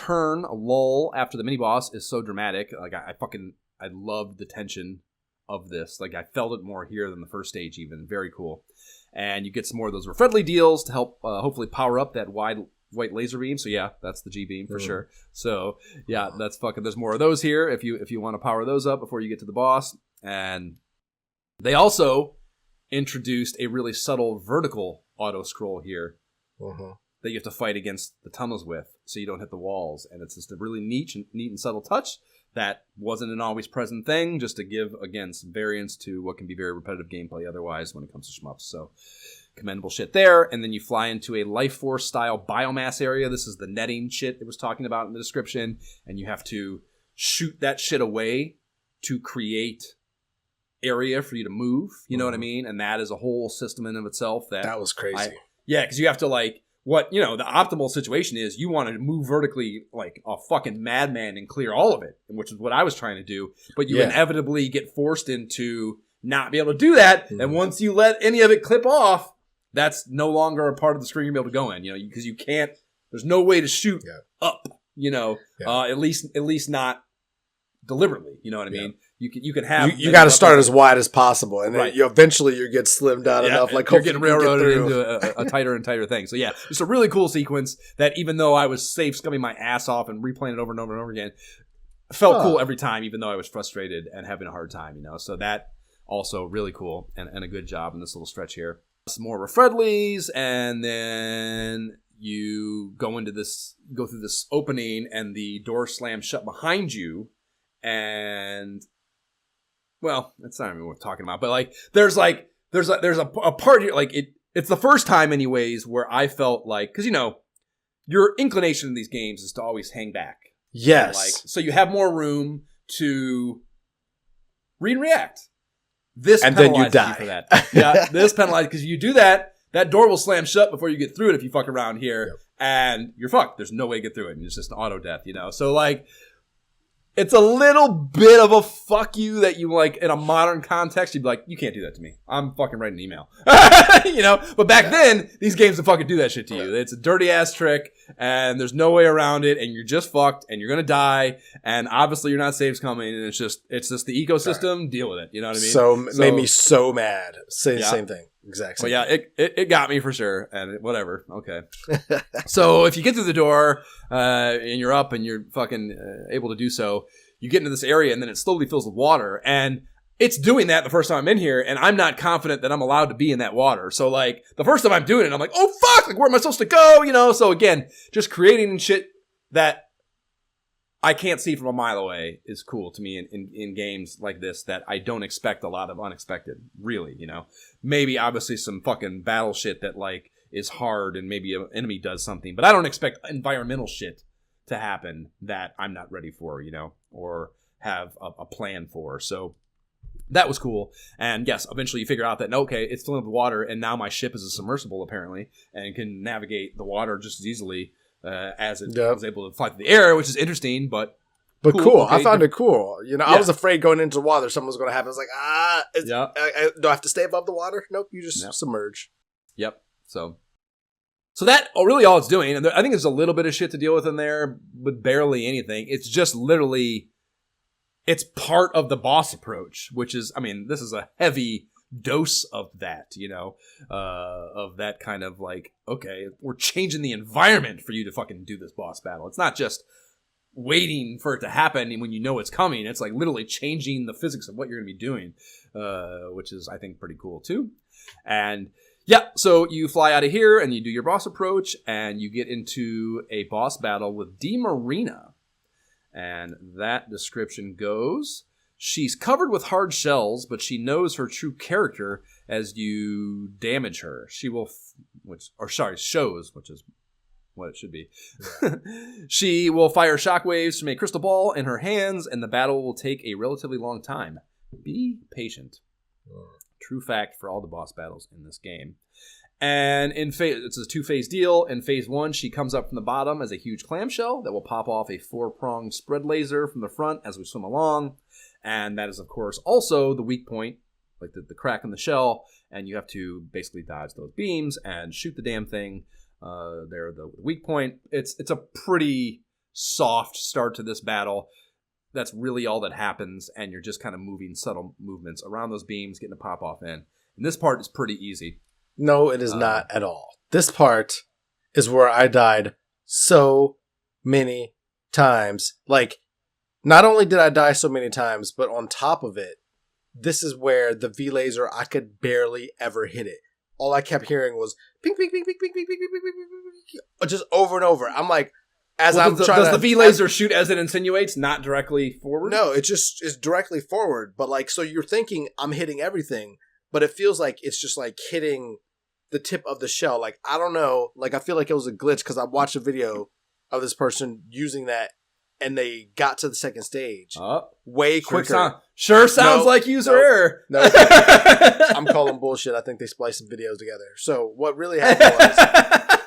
lull after the mini boss is so dramatic. Like, I loved the tension of this. Like, I felt it more here than the first stage even. Very cool. And you get some more of those Refredley deals to help hopefully power up that white laser beam. So yeah, that's the G-beam for sure. So yeah, there's more of those here if you want to power those up before you get to the boss. And they also introduced a really subtle vertical auto scroll here that you have to fight against the tunnels with, so you don't hit the walls. And it's just a really neat and subtle touch that wasn't an always present thing, just to give, again, some variance to what can be very repetitive gameplay otherwise when it comes to shmups. So commendable shit there. And then you fly into a Life Force style biomass area. This is the netting shit it was talking about in the description. And you have to shoot that shit away to create area for you to move. You know what I mean? And that is a whole system in of itself. That was crazy. Yeah, because you have to, like, what, the optimal situation is you want to move vertically like a fucking madman and clear all of it, which is what I was trying to do. But you inevitably get forced into not be able to do that. And once you let any of it clip off, that's no longer a part of the screen you'll be able to go in, because you can't, there's no way to shoot up, at least not deliberately, you know what I mean? You can have you got to start as wide as possible, and then eventually you get slimmed down enough. Like you're getting railroaded into a tighter and tighter thing. So yeah, it's a really cool sequence that even though I was safe scumming my ass off and replaying it over and over and over again, felt cool every time, even though I was frustrated and having a hard time. So that also really cool and a good job in this little stretch here. Some more refriedlies, and then you go through this opening, and the door slams shut behind you, and well, that's not even what we're talking about, but like there's a part here, like it's the first time anyways where I felt like, because your inclination in these games is to always hang back. Yes. So you have more room to read and react. This and penalizes then you die for that. Yeah, this penalizes because you do that door will slam shut before you get through it if you fuck around here, and you're fucked. There's no way to get through it, and it's just an auto death, So like, it's a little bit of a fuck you that you like in a modern context. You'd be like, you can't do that to me. I'm fucking writing an email, But back then, these games would fucking do that shit to you. It's a dirty ass trick, and there's no way around it, and you're just fucked, and you're gonna die, and obviously you're not saves coming, and it's just the ecosystem. Right. Deal with it. You know what I mean? So made me so mad. Say the same thing. Exactly. But yeah, it got me for sure, and whatever. Okay. So if you get through the door and you're up and you're fucking able to do so, you get into this area and then it slowly fills with water, and it's doing that the first time I'm in here, and I'm not confident that I'm allowed to be in that water. So like the first time I'm doing it, I'm like, oh fuck, like where am I supposed to go? So again, just creating shit that I can't see from a mile away is cool to me in games like this that I don't expect a lot of unexpected, really, Maybe obviously some fucking battle shit that like is hard and maybe an enemy does something, but I don't expect environmental shit to happen that I'm not ready for, or have a plan for. So that was cool. And yes, eventually you figure out that, okay, it's filling up with water, and now my ship is a submersible apparently and can navigate the water just as easily as it was able to fly through the air, which is interesting, but cool. Okay. I found it cool. I was afraid going into the water something was going to happen. I was like, do I have to stay above the water? Nope, you just submerge. Yep. So that really all it's doing, and I think there's a little bit of shit to deal with in there, but barely anything. It's just literally, it's part of the boss approach, which is, this is a heavy dose of that, of that kind of like, okay, we're changing the environment for you to fucking do this boss battle. It's not just waiting for it to happen when you know it's coming. It's like literally changing the physics of what you're going to be doing, which is, I think, pretty cool too. And yeah, so you fly out of here and you do your boss approach and you get into a boss battle with D. Marina. And that description goes, she's covered with hard shells, but she knows her true character as you damage her. She will, shows, which is what it should be. Yeah. She will fire shockwaves from a crystal ball in her hands, and the battle will take a relatively long time. Be patient. True fact for all the boss battles in this game. And it's a two-phase deal. In phase 1, she comes up from the bottom as a huge clamshell that will pop off a 4-pronged spread laser from the front as we swim along. And that is, of course, also the weak point, like the crack in the shell. And you have to basically dodge those beams and shoot the damn thing. They're the weak point. It's a pretty soft start to this battle. That's really all that happens, and you're just kind of moving subtle movements around those beams, getting a pop off in. And this part is pretty easy. No, it is not at all. This part is where I died so many times. Like, not only did I die so many times, but on top of it, this is where the V laser, I could barely ever hit it. All I kept hearing was ping, ping, ping, ping, ping, ping, ping, ping, ping, ping, just over and over. I'm like, does the V laser shoot as it insinuates, not directly forward? No, it just is directly forward. But like, so you're thinking I'm hitting everything, but it feels like it's just like hitting the tip of the shell. Like, I don't know. Like, I feel like it was a glitch because I watched a video of this person using that, and they got to the second stage way quicker. Sounds like user error. No, I'm calling bullshit. I think they spliced some videos together. So what really happened was,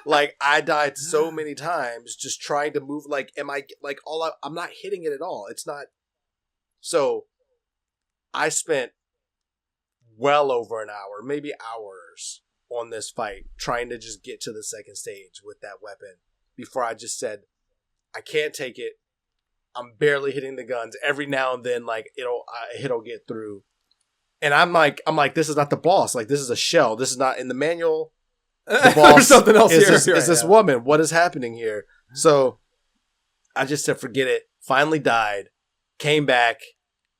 Like, I died so many times just trying to move. Like, I'm not hitting it at all. It's not. So, I spent well over an hour, maybe hours on this fight trying to just get to the second stage with that weapon before I just said, I can't take it. I'm barely hitting the guns. Every now and then, like, it'll get through. And I'm like, this is not the boss. Like, this is a shell. This is not in the manual. The boss There's something else is here. this woman. What is happening here? So I just said, forget it. Finally died. Came back.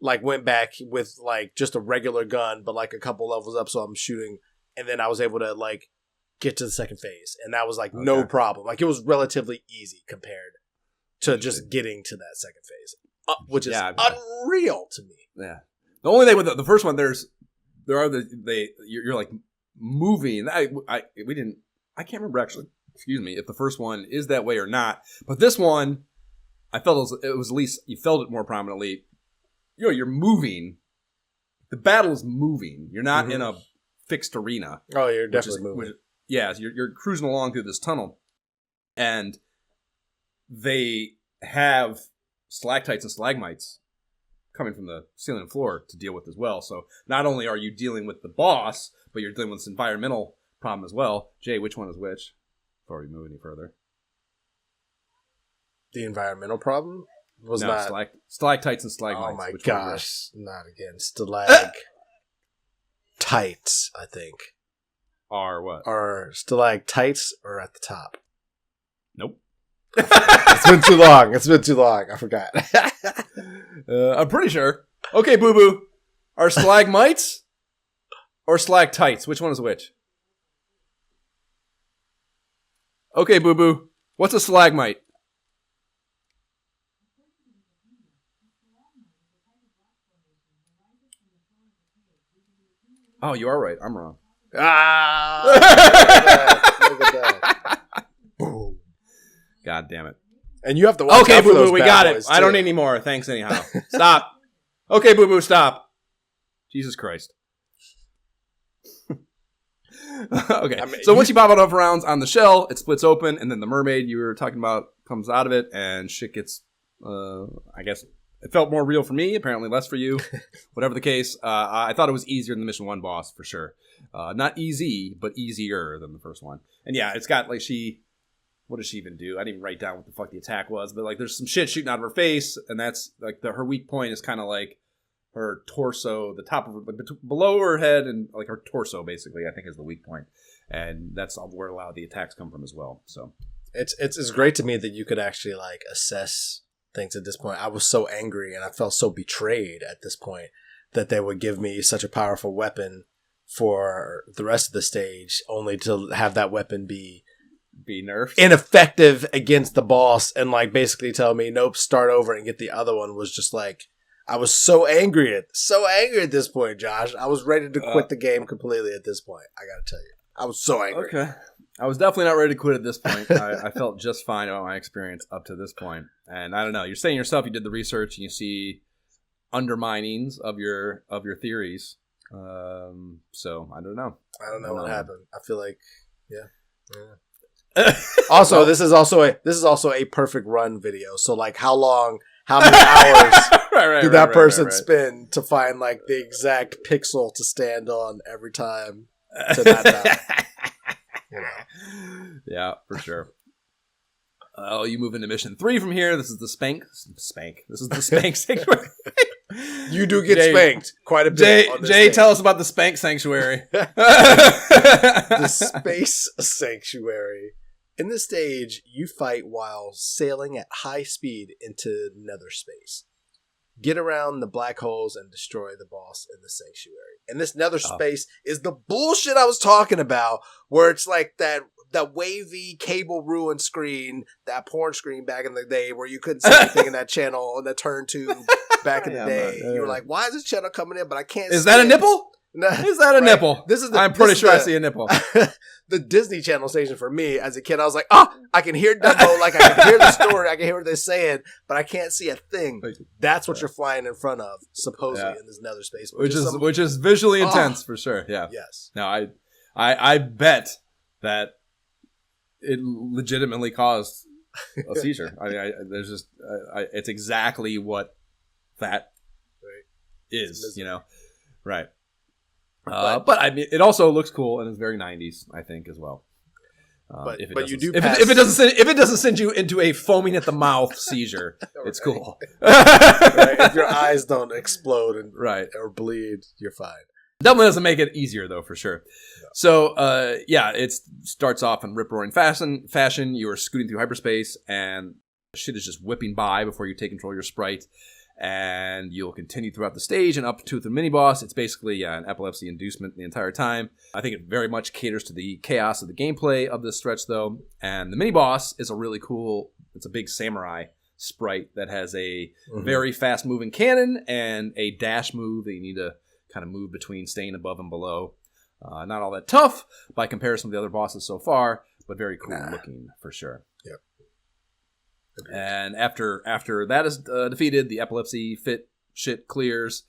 Like, went back with, like, just a regular gun, but, like, a couple levels up, so I'm shooting. And then I was able to, like, get to the second phase. And that was, like, no problem. Like, it was relatively easy compared to just getting to that second phase, which is unreal to me. Yeah. The only thing with the first one, you're like moving. I can't remember actually. Excuse me, if the first one is that way or not. But this one, I felt it was at least you felt it more prominently. You're moving. The battle is moving. You're not in a fixed arena. Oh, you're definitely moving. You're cruising along through this tunnel, and they have stalactites and stalagmites coming from the ceiling and floor to deal with as well. So not only are you dealing with the boss, but you're dealing with this environmental problem as well. Jay, which one is which? Before we move any further. The environmental problem was not stalactites and stalagmites. Oh my gosh, not again. Stalactites, I think. Are what? Are stalactites or at the top? Nope. It's been too long. I forgot. I'm pretty sure. Okay, Boo Boo. Are stalagmites or stalactites? Which one is which? Okay, Boo Boo. What's a stalagmite? Oh, you are right. I'm wrong. Look at that. Boom. God damn it. And you have to watch Okay, out for Boo those Boo, we bad got it. boys, I don't too. need any more. Thanks anyhow. Stop. Okay, Boo Boo, stop. Jesus Christ. Okay. So once you pop out of rounds on the shell, it splits open, and then the mermaid you were talking about comes out of it, and shit gets, I guess, it felt more real for me, apparently less for you. Whatever the case, I thought it was easier than the Mission 1 boss, for sure. Not easy, but easier than the first one. And yeah, it's got, like, what does she even do? I didn't even write down what the fuck the attack was, but, like, there's some shit shooting out of her face, and that's, like, her weak point is kind of like her torso, the top of her, like, below her head, and, like, her torso, basically, I think is the weak point. And that's where a lot of the attacks come from as well, so. It's great to me that you could actually, like, assess things at this point. I was so angry, and I felt so betrayed at this point that they would give me such a powerful weapon for the rest of the stage, only to have that weapon be nerfed, ineffective against the boss, and, like, basically tell me, nope, start over and get the other one. Was just like, I was so angry at this point, Josh. I was ready to quit the game completely at this point. I gotta tell you, I was so angry. Okay, I was definitely not ready to quit at this point. I felt just fine about my experience up to this point, and I don't know. You're saying yourself, you did the research and you see underminings of your theories. So I don't know. I don't know what happened. I feel like, yeah. Also, this is also a perfect run video. So, like, how many hours did that person spend to find, like, the exact pixel to stand on every time to not die? You know. Yeah, for sure. Oh, you move into mission 3 from here. This is the spank. This is the spank sanctuary. You do get spanked quite a bit. Jay, tell us about the spank sanctuary. The space sanctuary. In this stage, you fight while sailing at high speed into nether space. Get around the black holes and destroy the boss in the sanctuary. And this nether space is the bullshit I was talking about, where it's like that wavy cable ruin screen, that porn screen back in the day where you couldn't see anything in that channel on the turn tube back in the day. You were like, why is this channel coming in, but I can't see Is that a nipple? No, is that a nipple? I'm pretty sure I see a nipple. The Disney Channel station for me as a kid. I was like, I can hear Dumbo, like I can hear the story, I can hear what they're saying, but I can't see a thing. That's what you're flying in front of, supposedly in this nether space, which is visually intense for sure. Yeah. Yes. Now I bet that it legitimately caused a seizure. I mean, there's just it's exactly what that is, you know, right? But I mean, it also looks cool and it's very 90s, I think, as well. But if it doesn't send you into a foaming at the mouth seizure, it's cool. Right? If your eyes don't explode and or bleed, you're fine. Definitely doesn't make it easier though, for sure. No. So it starts off in rip-roaring fashion. You are scooting through hyperspace, and shit is just whipping by before you take control of your sprite. And you'll continue throughout the stage and up to the mini-boss. It's basically an epilepsy inducement the entire time. I think it very much caters to the chaos of the gameplay of this stretch, though. And the mini-boss is a really cool, it's a big samurai sprite that has a very fast-moving cannon and a dash move that you need to kind of move between staying above and below. Not all that tough by comparison to the other bosses so far, but very cool looking for sure. Yep. And after that is defeated, the epilepsy shit clears,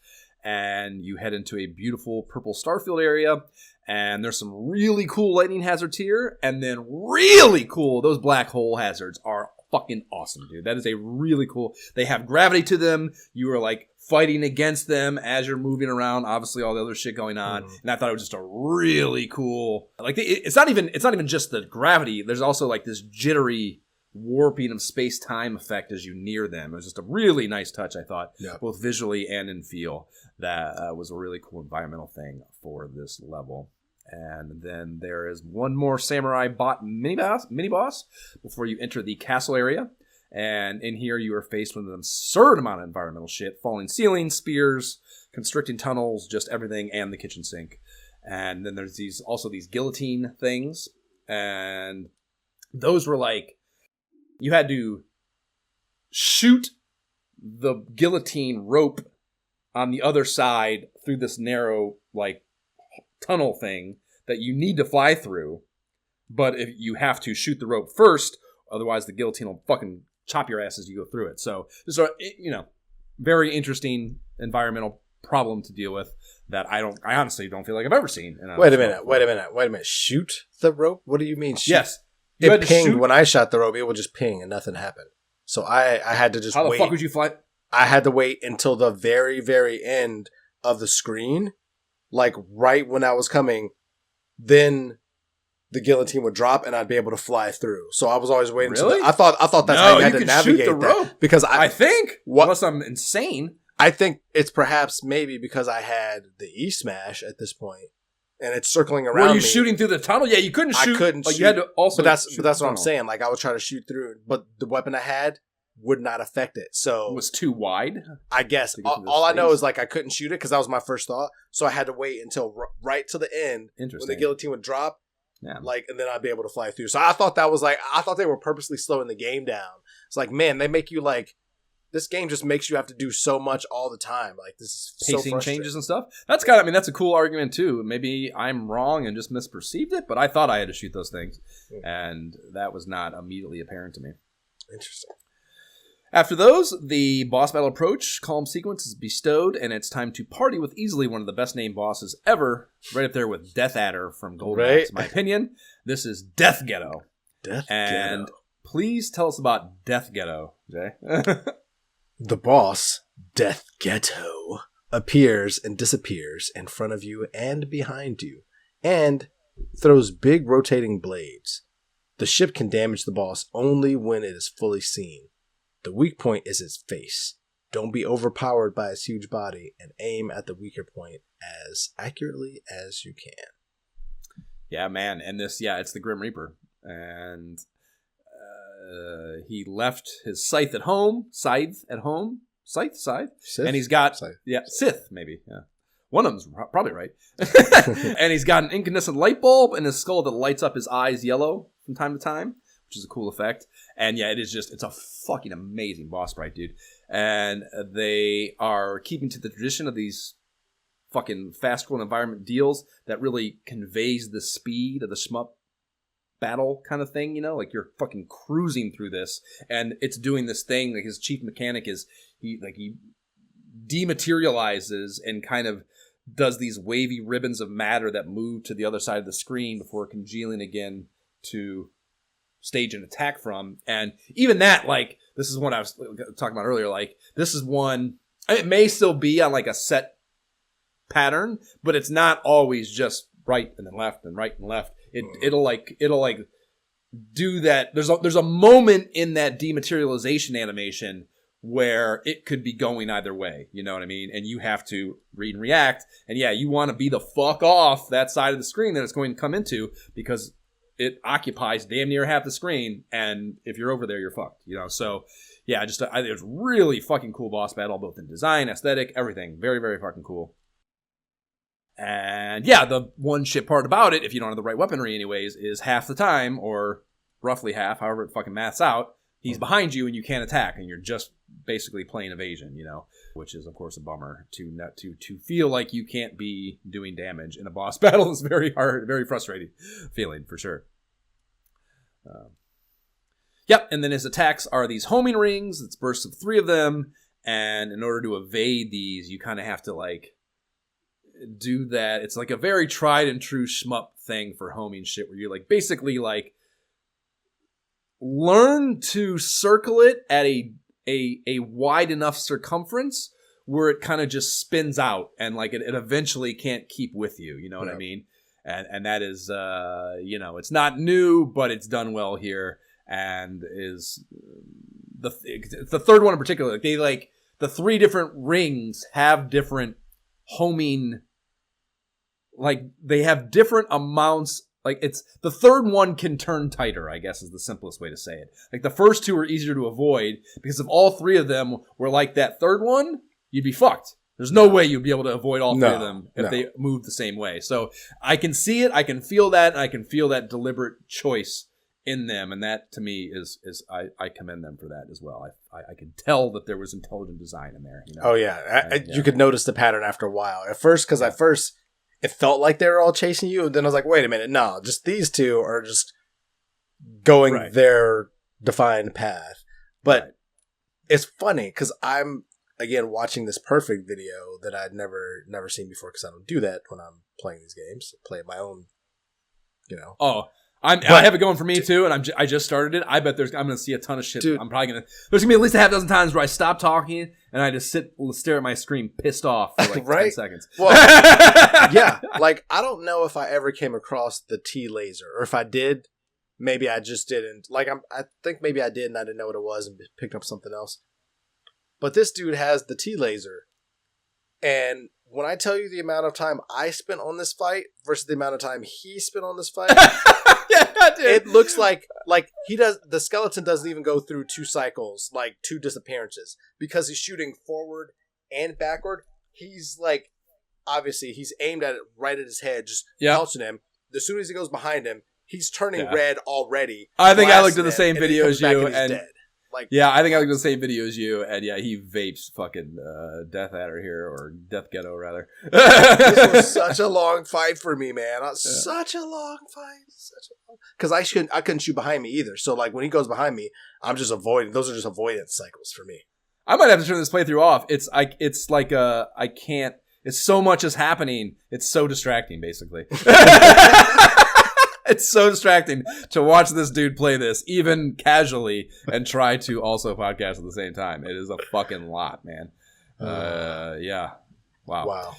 and you head into a beautiful purple starfield area. And there's some really cool lightning hazards here, and then really cool, those black hole hazards are fucking awesome, dude. That is a really cool. They have gravity to them. You are like fighting against them as you're moving around. Obviously, all the other shit going on, and I thought it was just a really cool. Like it's not even just the gravity. There's also like this jittery warping of space-time effect as you near them. It was just a really nice touch, I thought, both visually and in feel. That was a really cool environmental thing for this level. And then there is one more samurai bot mini-boss before you enter the castle area. And in here you are faced with an absurd amount of environmental shit. Falling ceilings, spears, constricting tunnels, just everything, and the kitchen sink. And then there's these guillotine things. And those were like, you had to shoot the guillotine rope on the other side through this narrow, like, tunnel thing that you need to fly through. But if you have to shoot the rope first, otherwise the guillotine will fucking chop your ass as you go through it. So this is very interesting environmental problem to deal with that I honestly don't feel like I've ever seen. Wait a minute. Shoot the rope? What do you mean shoot? Yes. It pinged when I shot the rope. It would just ping and nothing happened. So I had to just wait. How the fuck would you fly? I had to wait until the very, very end of the screen, like right when I was coming. Then the guillotine would drop and I'd be able to fly through. So I was always waiting. Really? I thought that's how you had to navigate shoot the rope. That. Because I think, unless I'm insane, I think it's perhaps maybe because I had the E-Smash at this point. And it's circling around. Were you shooting through the tunnel? Yeah, you couldn't shoot. I couldn't shoot. You had to also. But that's what I'm saying. Like I would try to shoot through, but the weapon I had would not affect it. So it was too wide. I guess all I know is like I couldn't shoot it because that was my first thought. So I had to wait until right to the end when the guillotine would drop. Yeah. Like, and then I'd be able to fly through. So I thought I thought they were purposely slowing the game down. It's like, man, they make you like. This game just makes you have to do so much all the time. Like this is pacing changes and stuff. That's that's a cool argument too. Maybe I'm wrong and just misperceived it, but I thought I had to shoot those things, and that was not immediately apparent to me. Interesting. After those, the boss battle approach calm sequence is bestowed, and it's time to party with easily one of the best named bosses ever, right up there with Death Adder from Golden Axe, in my opinion. This is Death Ghetto. And please tell us about Death Ghetto, Jay. The boss, Death Ghetto, appears and disappears in front of you and behind you, and throws big rotating blades. The ship can damage the boss only when it is fully seen. The weak point is its face. Don't be overpowered by its huge body, and aim at the weaker point as accurately as you can. Yeah, man, and it's the Grim Reaper, and he left his scythe at home, scythe, Sith? And he's got Sith maybe, yeah. One of them's probably right. And he's got an incandescent light bulb in his skull that lights up his eyes yellow from time to time, which is a cool effect. And it's a fucking amazing boss fight, dude. And they are keeping to the tradition of these fucking fast-growing environment deals that really conveys the speed of the shmup battle kind of thing, like you're fucking cruising through this, and it's doing this thing. Like his chief mechanic is he dematerializes and kind of does these wavy ribbons of matter that move to the other side of the screen before congealing again to stage an attack from. And even that, like, this is what I was talking about earlier. Like, this is one, it may still be on like a set pattern, but it's not always just right and then left and right and left. It'll do that. There's a moment in that dematerialization animation where it could be going either way. You know what I mean? And you have to read and react. And yeah, you want to be the fuck off that side of the screen that it's going to come into, because it occupies damn near half the screen. And if you're over there, you're fucked. You know? So yeah, I think it's really fucking cool boss battle, both in design, aesthetic, everything. Very, very fucking cool. And yeah, the one shit part about it, if you don't have the right weaponry anyways, is half the time, or roughly half, however it fucking maths out, he's behind you and you can't attack, and you're just basically playing evasion, you know, which is of course a bummer to feel like you can't be doing damage in a boss battle. Is very hard, very frustrating feeling for sure. Yep, and then his attacks are these homing rings. It's bursts of 3 of them, and in order to evade these, you kind of have to like do that. It's like a very tried and true shmup thing for homing shit, where you like basically like learn to circle it at a wide enough circumference where it kind of just spins out, and like it eventually can't keep with you. You know what I mean? And that is you know, it's not new, but it's done well here, and is the third one in particular. Like, they like the 3 different rings have different homing. Like, they have different amounts. Like, it's the third one can turn tighter, I guess is the simplest way to say it. Like, the first 2 are easier to avoid, because if all 3 of them were like that third one, you'd be fucked. There's no way you'd be able to avoid all 3 of them if they moved the same way. So I can see it, I can feel that, and I can feel that deliberate choice in them, and that to me is I commend them for that as well. I can tell that there was intelligent design in there. You know? Oh yeah, you could notice the pattern after a while. At first, it felt like they were all chasing you, and then I was like, wait a minute, no, just these 2 are just going their defined path. But it's funny because I'm again watching this perfect video that I'd never seen before, because I don't do that when I'm playing these games. I play my own, you know. Oh. I have it going for me too, and I just started it. I bet I'm going to see a ton of shit. Dude, there's going to be at least a half dozen times where I stop talking and I just stare at my screen pissed off for like 10 seconds. Well, yeah, like I don't know if I ever came across the T laser, or if I did, maybe I just didn't. Like I think maybe I did and I didn't know what it was and picked up something else. But this dude has the T laser, and when I tell you the amount of time I spent on this fight versus the amount of time he spent on this fight. Dude. It looks like the skeleton doesn't even go through 2 cycles, like 2 disappearances, because he's shooting forward and backward. He's like, obviously he's aimed at it right at his head, just pouncing him. As soon as he goes behind him, he's turning red already. I think I looked at the same video as you, and dead. Like, yeah, I think I looked at the same video as you, and yeah, he vapes fucking Death Adder here, or Death Ghetto rather. This was such a long fight for me, man. Such a long fight. Because I couldn't shoot behind me either. So like when he goes behind me, I'm just avoiding. Those are just avoidance cycles for me. I might have to turn this playthrough off. It's like I can't. It's so much is happening. It's so distracting, basically. It's so distracting to watch this dude play this, even casually, and try to also podcast at the same time. It is a fucking lot, man. Yeah. Wow.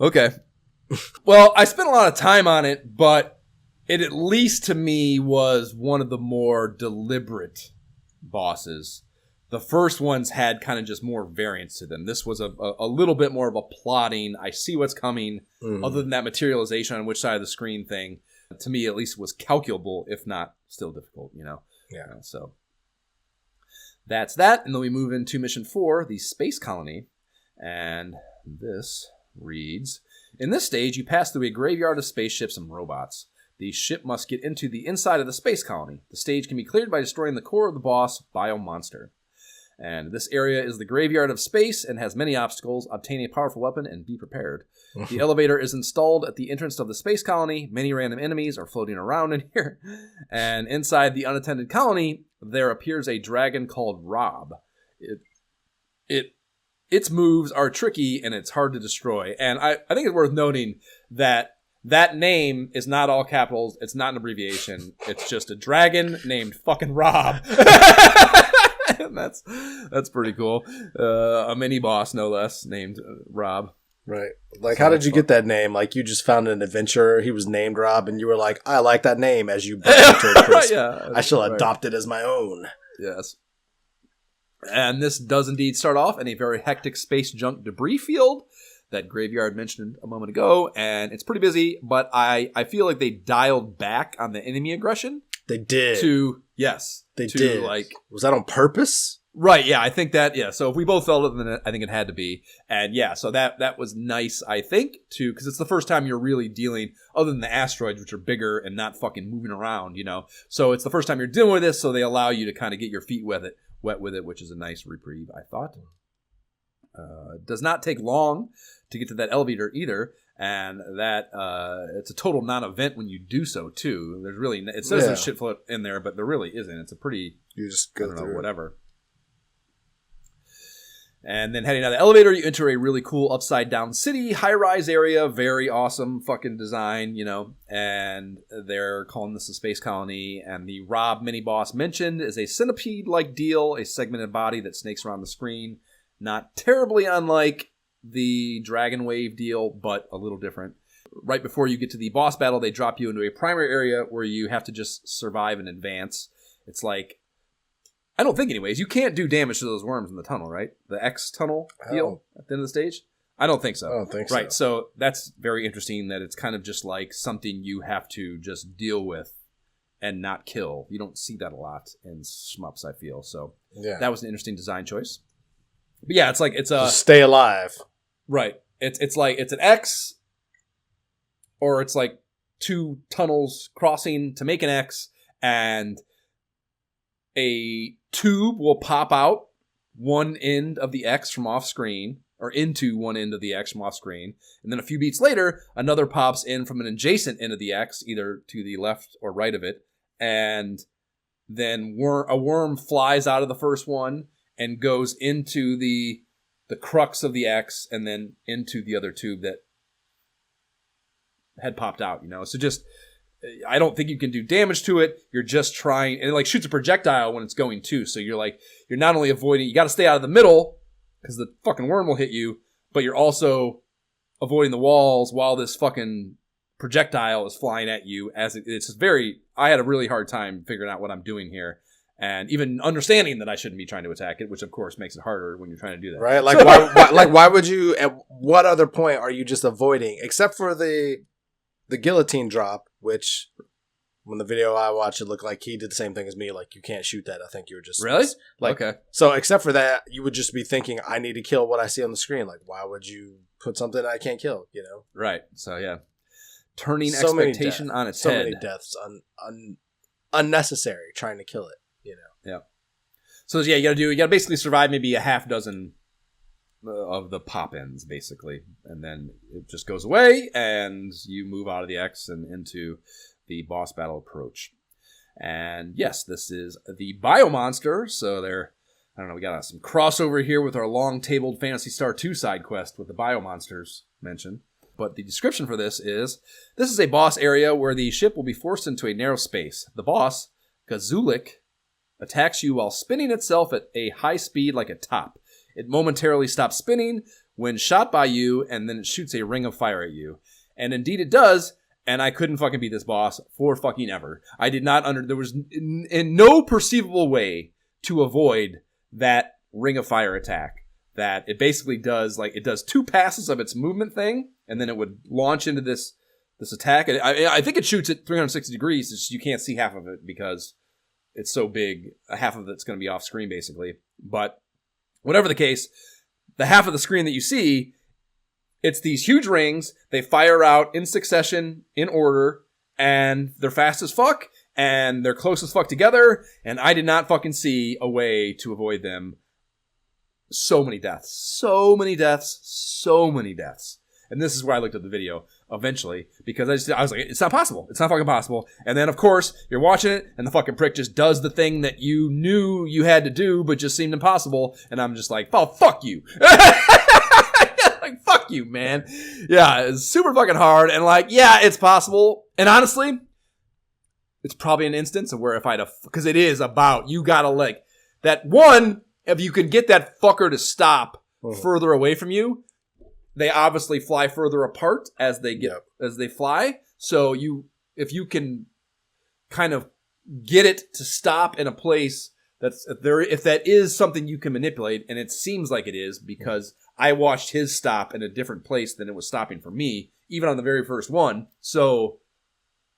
Okay. Well, I spent a lot of time on it, but it at least to me was one of the more deliberate bosses. The first ones had kind of just more variance to them. This was a little bit more of a plotting, I see what's coming, other than that materialization on which side of the screen thing. To me, at least, was calculable, if not still difficult, you know? Yeah. So that's that. And then we move into mission 4, the space colony. And this reads, in this stage, you pass through a graveyard of spaceships and robots. The ship must get into the inside of the space colony. The stage can be cleared by destroying the core of the boss, Biomonster. And this area is the graveyard of space and has many obstacles. Obtain a powerful weapon and be prepared. The elevator is installed at the entrance of the space colony. Many random enemies are floating around in here. And inside the unattended colony, there appears a dragon called Rob. Its moves are tricky and it's hard to destroy. And I think it's worth noting that that name is not all capitals. It's not an abbreviation. It's just a dragon named fucking Rob. And that's pretty cool. A mini boss, no less, named Rob. Right. Like, so how did you get that name? Like, you just found an adventurer. He was named Rob, and you were like, I like that name as you yeah, I shall adopt it as my own. Yes. And this does indeed start off in a very hectic space junk debris field that Graveyard mentioned a moment ago, and it's pretty busy, but I feel like they dialed back on the enemy aggression. They did. They did. Like, was that on purpose? Right, yeah, I think that, yeah. So if we both felt it, then I think it had to be. And yeah, so that was nice, I think, too, because it's the first time you're really dealing, other than the asteroids, which are bigger and not fucking moving around, you know. So it's the first time you're dealing with this, so they allow you to kind of get your feet wet with it, which is a nice reprieve, I thought. It does not take long to get to that elevator either, and that it's a total non-event when you do so, too. There's really, it says there's shit float in there, but there really isn't. It's a pretty, you just go through whatever. And then heading out of the elevator, you enter a really cool upside-down city, high-rise area, very awesome fucking design, you know, and they're calling this a space colony, and the Rob mini-boss mentioned is a centipede-like deal, a segmented body that snakes around the screen, not terribly unlike the Dragon Wave deal, but a little different. Right before you get to the boss battle, they drop you into a primary area where you have to just survive and advance. It's like, I don't think anyways, you can't do damage to those worms in the tunnel, right? The X tunnel deal at the end of the stage? I don't think so. I don't think so. Right, so that's very interesting that it's kind of just like something you have to just deal with and not kill. You don't see that a lot in shmups, I feel. So that was an interesting design choice. But yeah, it's like it's a just stay alive. Right. It's like it's an X, or it's like two tunnels crossing to make an X, and a tube will pop out one end of the X from off screen, or into one end of the X from off screen, and then a few beats later, another pops in from an adjacent end of the X, either to the left or right of it, and then a worm flies out of the first one and goes into the crux of the X, and then into the other tube that had popped out, you know? So just, I don't think you can do damage to it. You're just trying, and it like shoots a projectile when it's going too. So you're like, you're not only avoiding, you got to stay out of the middle because the fucking worm will hit you, but you're also avoiding the walls while this fucking projectile is flying at you. It's very, I had a really hard time figuring out what I'm doing here. And even understanding that I shouldn't be trying to attack it, which of course makes it harder when you're trying to do that. Right? Like, why would you? At what other point are you just avoiding? Except for the guillotine drop, which when the video I watched, it looked like he did the same thing as me. Like, you can't shoot that. I think you were just really like okay. So except for that, you would just be thinking, I need to kill what I see on the screen. Like, why would you put something I can't kill? You know? Right. So yeah, turning expectation on its head. So many deaths, unnecessary. Trying to kill it. You know. Yeah. So yeah, you gotta basically survive maybe a half dozen of the pop-ins, basically, and then it just goes away, and you move out of the X and into the boss battle approach. And yes, this is the Biomonster. So I don't know, we got some crossover here with our long-tabled Phantasy Star 2 side quest with the Biomonsters mentioned. But the description for this is a boss area where the ship will be forced into a narrow space. The boss, Gazulik, attacks you while spinning itself at a high speed like a top. It momentarily stops spinning when shot by you, and then it shoots a ring of fire at you. And indeed it does, and I couldn't fucking beat this boss for fucking ever. I did not there was in no perceivable way to avoid that ring of fire attack. That it basically does, like, it does two passes of its movement thing, and then it would launch into this attack. And I think it shoots at 360 degrees, it's just you can't see half of it because it's so big, half of it's going to be off screen, basically. But whatever the case, the half of the screen that you see, it's these huge rings. They fire out in succession, in order, and they're fast as fuck, and they're close as fuck together, and I did not fucking see a way to avoid them. So many deaths. So many deaths. So many deaths. And this is where I looked at the video eventually, because I was like, it's not possible. It's not fucking possible. And then, of course, you're watching it, and the fucking prick just does the thing that you knew you had to do, but just seemed impossible. And I'm just like, oh, fuck you. Like, fuck you, man. Yeah, it's super fucking hard. And like, yeah, it's possible. And honestly, it's probably an instance of where if I'd have, because it is about, you gotta like, that one, if you can get that fucker to stop further away from you, they obviously fly further apart as they get, as they fly. So if you can kind of get it to stop in a place that's there, if that is something you can manipulate, and it seems like it is because I watched his stop in a different place than it was stopping for me, even on the very first one. So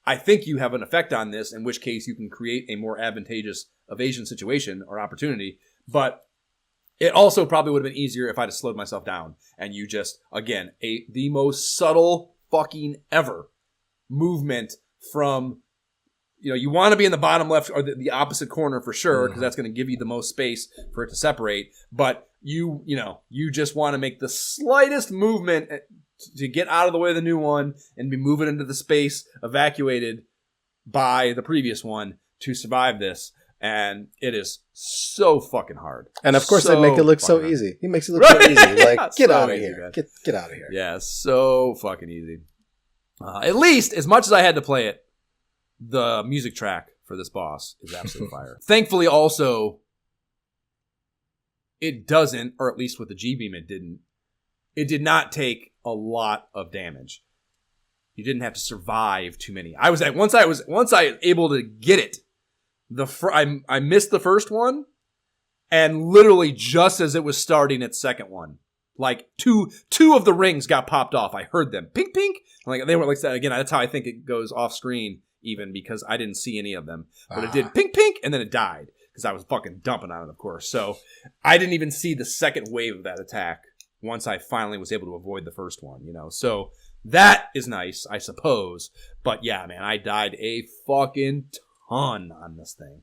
I think you have an effect on this, in which case you can create a more advantageous evasion situation or opportunity. But it also probably would have been easier if I'd have slowed myself down and you just, again, the most subtle fucking ever movement from, you want to be in the bottom left or the opposite corner for sure, because that's going to give you the most space for it to separate. But you just want to make the slightest movement to get out of the way of the new one and be moving into the space evacuated by the previous one to survive this. And it is so fucking hard. And of course, they make it look so easy. He makes it look so easy. Like, get out of here. Get out of here. Yeah, so fucking easy. At least, as much as I had to play it, the music track for this boss is absolute fire. Thankfully, also, it doesn't, or at least with the G-Beam it didn't, it did not take a lot of damage. You didn't have to survive too many. Once I was able to get it, I missed the first one, and literally just as it was starting its second one, like two of the rings got popped off. I heard them pink, pink. Like they were like that again. That's how I think it goes off screen, even because I didn't see any of them. But it did pink, pink, and then it died because I was fucking dumping on it, of course. So I didn't even see the second wave of that attack once I finally was able to avoid the first one. So that is nice, I suppose. But yeah, man, I died a fucking ton on this thing.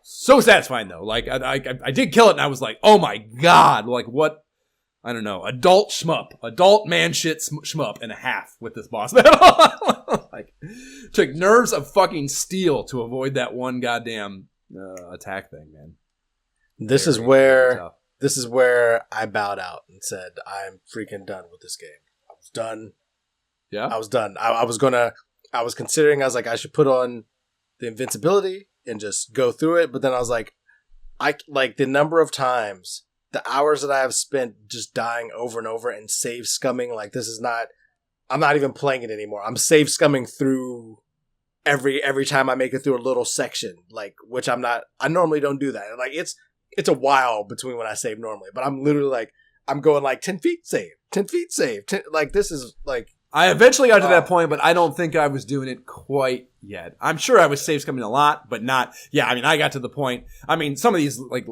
So satisfying though. Like I did kill it, and I was like, oh my god, like what? I don't know, adult man shit shmup and a half with this boss battle. Like, took nerves of fucking steel to avoid that one goddamn attack thing, man. This is where I bowed out and said, I'm freaking done with this game. I was done. Yeah, I was done. I was considering, I was like, I should put on the invincibility and just go through it. But then I was like, the number of times, the hours that I have spent just dying over and over and save scumming, like I'm not even playing it anymore. I'm save scumming through every time I make it through a little section, like, which I normally don't do that. Like it's a while between when I save normally, but I'm literally like, I'm going like 10 feet save, 10 feet save, like this is like, I eventually got to that point, but I don't think I was doing it quite yet. I'm sure I was save scumming a lot, but not. Yeah, I mean, I got to the point. I mean, some of these like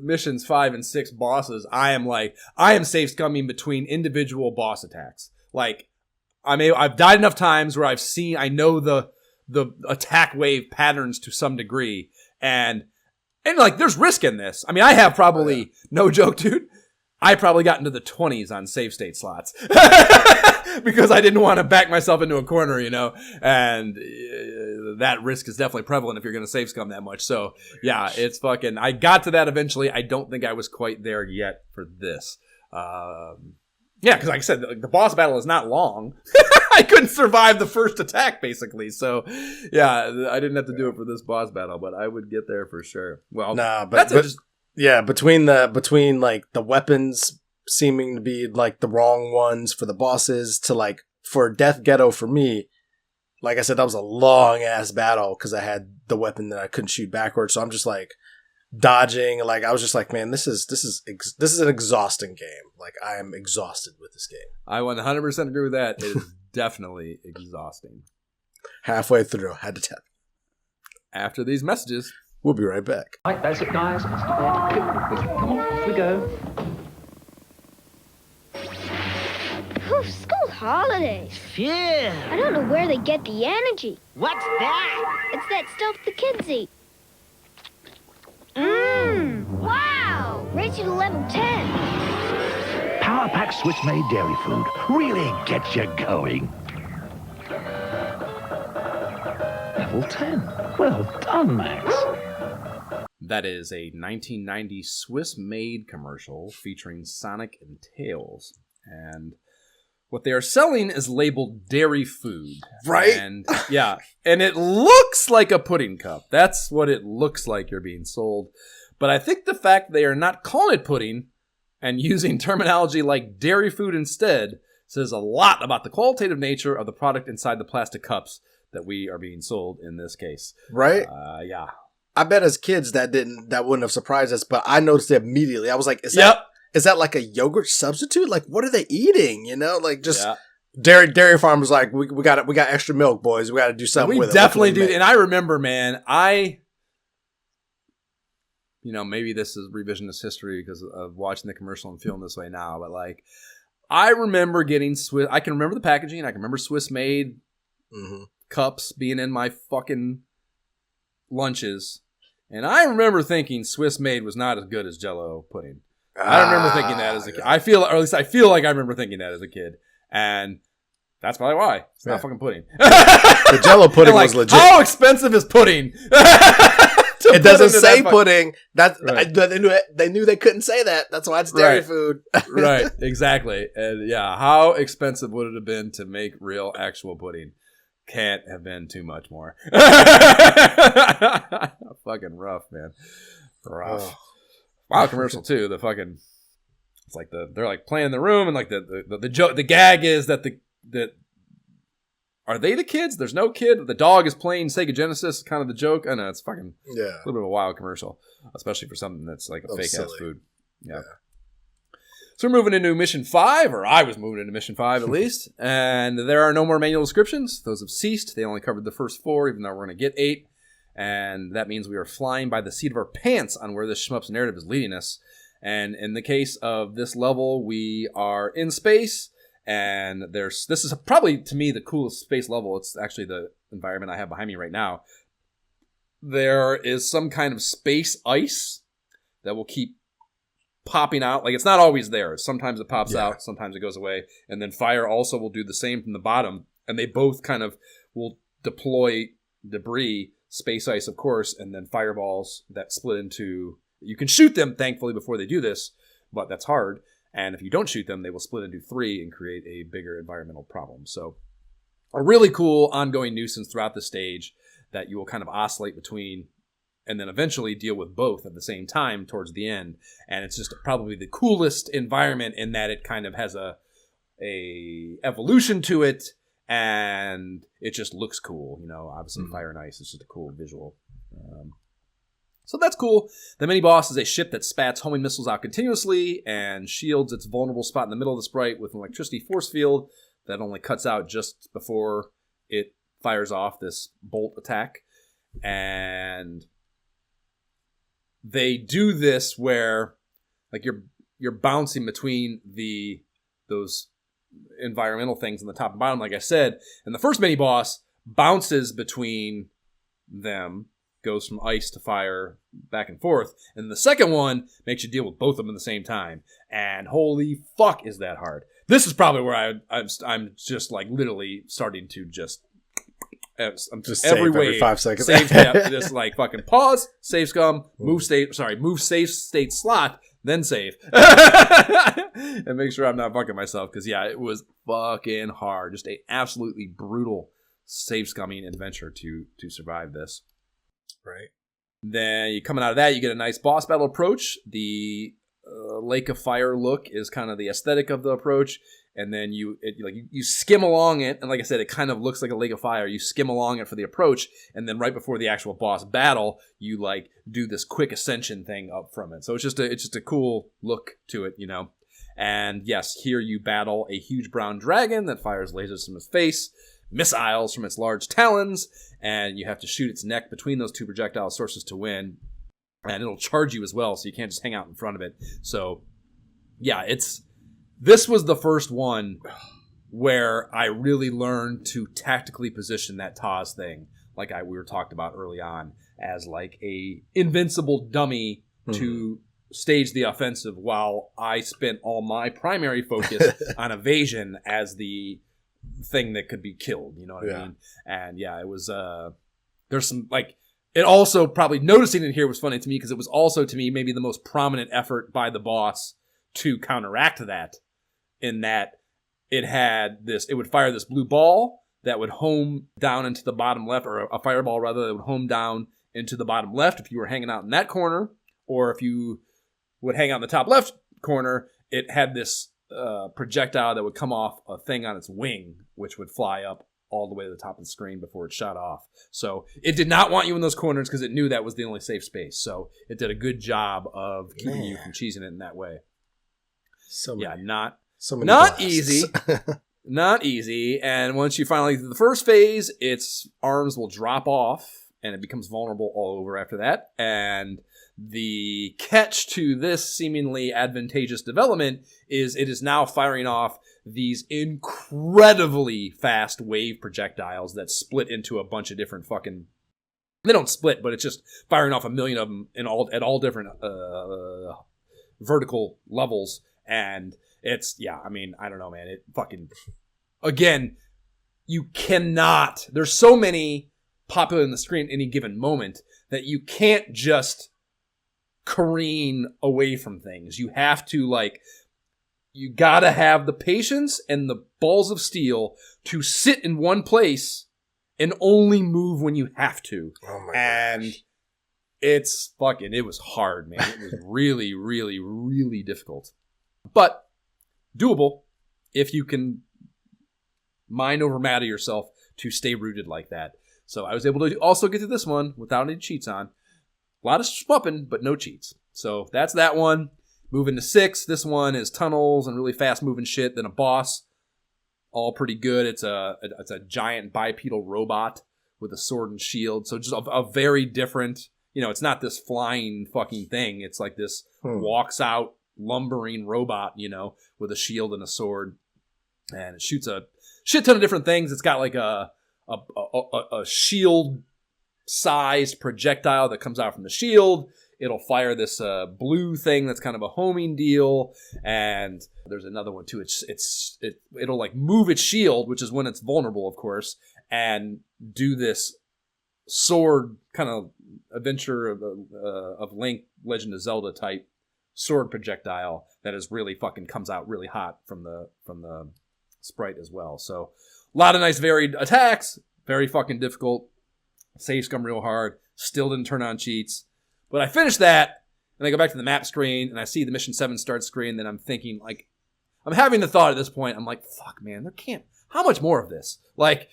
missions 5 and 6 bosses, I am save scumming between individual boss attacks. Like, I've died enough times where I know the attack wave patterns to some degree, and like there's risk in this. I mean, I have probably no joke, dude. I probably got into the 20s on save state slots because I didn't want to back myself into a corner, and that risk is definitely prevalent if you're going to save scum that much. So yeah, it's fucking, I got to that eventually. I don't think I was quite there yet for this. Yeah, because like I said, the boss battle is not long. I couldn't survive the first attack, basically. So, yeah, I didn't have to do it for this boss battle, but I would get there for sure. Well, yeah, between like the weapons seeming to be like the wrong ones for the bosses to like for Death Ghetto for me, like I said, that was a long ass battle because I had the weapon that I couldn't shoot backwards. So I'm just like dodging. Like I was just like, man, this is an exhausting game. Like I am exhausted with this game. I 100% agree with that. It is definitely exhausting. Halfway through, had to tap. After these messages, we'll be right back. Right, that's it, guys. Come on, off we go. Whew, school holidays. Phew. I don't know where they get the energy. What's that? It's that stuff the kids eat. Mmm. Wow. Rated to level 10. Power Pack Swiss made dairy food really gets you going. Level 10. Well done, Max. That is a 1990 Swiss-made commercial featuring Sonic and Tails. And what they are selling is labeled dairy food. Right? And yeah, and it looks like a pudding cup. That's what it looks like you're being sold. But I think the fact they are not calling it pudding and using terminology like dairy food instead says a lot about the qualitative nature of the product inside the plastic cups that we are being sold in this case. Right? Yeah. I bet as kids that wouldn't have surprised us, but I noticed it immediately. I was like, is that like a yogurt substitute? Like, what are they eating? You know, like just dairy farm was like, we got extra milk, boys. We got to do something with it. We definitely do. And I remember, man, maybe this is revisionist history because of watching the commercial and feeling this way now, but like, I remember getting Swiss. I can remember the packaging. I can remember Swiss made cups being in my fucking lunches. And I remember thinking Swiss made was not as good as Jell-O pudding. I remember thinking that as a kid. I feel like I remember thinking that as a kid. And that's probably why. It's not fucking pudding. The Jell-O pudding was legit. How expensive is pudding? It doesn't say pudding. They knew they couldn't say that. That's why it's dairy food. Right, exactly. And yeah, how expensive would it have been to make real actual pudding? Can't have been too much more. Fucking rough, man. Rough. Wow, commercial too. The fucking, it's like they're like playing in the room, and like the joke, the gag is that are they the kids? There's no kid. The dog is playing Sega Genesis. Kind of the joke. I know it's fucking a little bit of a wild commercial, especially for something that's like a fake ass food. Yeah. So we're moving into Mission 5, or I was moving into Mission 5 at least, and there are no more manual descriptions. Those have ceased. They only covered the first 4, even though we're going to get 8, and that means we are flying by the seat of our pants on where this shmups narrative is leading us. And in the case of this level, we are in space, and this is probably, to me, the coolest space level. It's actually the environment I have behind me right now. There is some kind of space ice that will keep popping out. Like, it's not always there. Sometimes it pops out, sometimes it goes away. And then fire also will do the same from the bottom. And they both kind of will deploy debris, space ice, of course, and then fireballs that split into... You can shoot them, thankfully, before they do this, but that's hard. And if you don't shoot them, they will split into 3 and create a bigger environmental problem. So a really cool ongoing nuisance throughout the stage that you will kind of oscillate between and then eventually deal with both at the same time towards the end. And it's just probably the coolest environment in that it kind of has a evolution to it, and it just looks cool. You know, obviously fire and ice is just a cool visual. So that's cool. The mini-boss is a ship that spats homing missiles out continuously and shields its vulnerable spot in the middle of the sprite with an electricity force field that only cuts out just before it fires off this bolt attack. And they do this where, like, you're bouncing between those environmental things on the top and bottom, like I said. And the first mini-boss bounces between them, goes from ice to fire, back and forth. And the second one makes you deal with both of them at the same time. And holy fuck, is that hard. This is probably where I'm just, like, literally starting to I'm just every 5 seconds. Just like fucking pause, save scum, move safe state slot, then save. And make sure I'm not fucking myself, because it was fucking hard. Just a absolutely brutal save scumming adventure to survive this. Right. Then you coming out of that, you get a nice boss battle approach. The Lake of Fire look is kind of the aesthetic of the approach. And then you skim along it, and like I said, it kind of looks like a Lake of Fire. You skim along it for the approach, and then right before the actual boss battle, you like do this quick ascension thing up from it. So it's just a cool look to it, you know. And yes, here you battle a huge brown dragon that fires lasers from its face, missiles from its large talons, and you have to shoot its neck between those 2 projectile sources to win. And it'll charge you as well, so you can't just hang out in front of it. So yeah, this was the first one where I really learned to tactically position that Taz thing, like we were talked about early on, as like a invincible dummy to stage the offensive, while I spent all my primary focus on evasion as the thing that could be killed. You know what I mean? And it was there's some, like, it also probably noticing it here was funny to me because it was also to me maybe the most prominent effort by the boss to counteract that, in that it would fire this blue ball that would home down into the bottom left, or a fireball rather, that would home down into the bottom left if you were hanging out in that corner, or if you would hang out in the top left corner, it had this projectile that would come off a thing on its wing, which would fly up all the way to the top of the screen before it shot off. So it did not want you in those corners because it knew that was the only safe space. So it did a good job of keeping you from cheesing it in that way. So yeah, many, not blasts. easy. Not easy. And once you finally do the first phase, its arms will drop off and it becomes vulnerable all over after that. And the catch to this seemingly advantageous development is it is now firing off these incredibly fast wave projectiles that split into a bunch of different fucking... They don't split, but it's just firing off a million of them at all different vertical levels. And it's, yeah, I mean, I don't know, man. It fucking... Again, you cannot... There's so many popular in the screen at any given moment that you can't just careen away from things. You have to, like... You gotta have the patience and the balls of steel to sit in one place and only move when you have to. Oh my gosh. It was hard, man. It was really, really, really difficult. But doable if you can mind over matter yourself to stay rooted like that. So I was able to also get to this one without any cheats on. A lot of schmupping, but no cheats. So that's that one. Moving to 6, this one is tunnels and really fast-moving shit. Then a boss, all pretty good. It's a giant bipedal robot with a sword and shield. So just a very different, it's not this flying fucking thing. It's like this walks out lumbering robot, with a shield and a sword. And it shoots a shit ton of different things. It's got like a shield-sized projectile that comes out from the shield. It'll fire this blue thing that's kind of a homing deal, and there's another one too. It'll like move its shield, which is when it's vulnerable, of course, and do this sword kind of adventure of Link, Legend of Zelda type sword projectile that is really fucking comes out really hot from the sprite as well. So a lot of nice varied attacks, very fucking difficult. Save scum real hard. Still didn't turn on cheats. But I finish that, and I go back to the map screen, and I see the Mission 7 start screen, then I'm thinking, like, I'm having the thought at this point, I'm like, fuck, man, how much more of this? Like,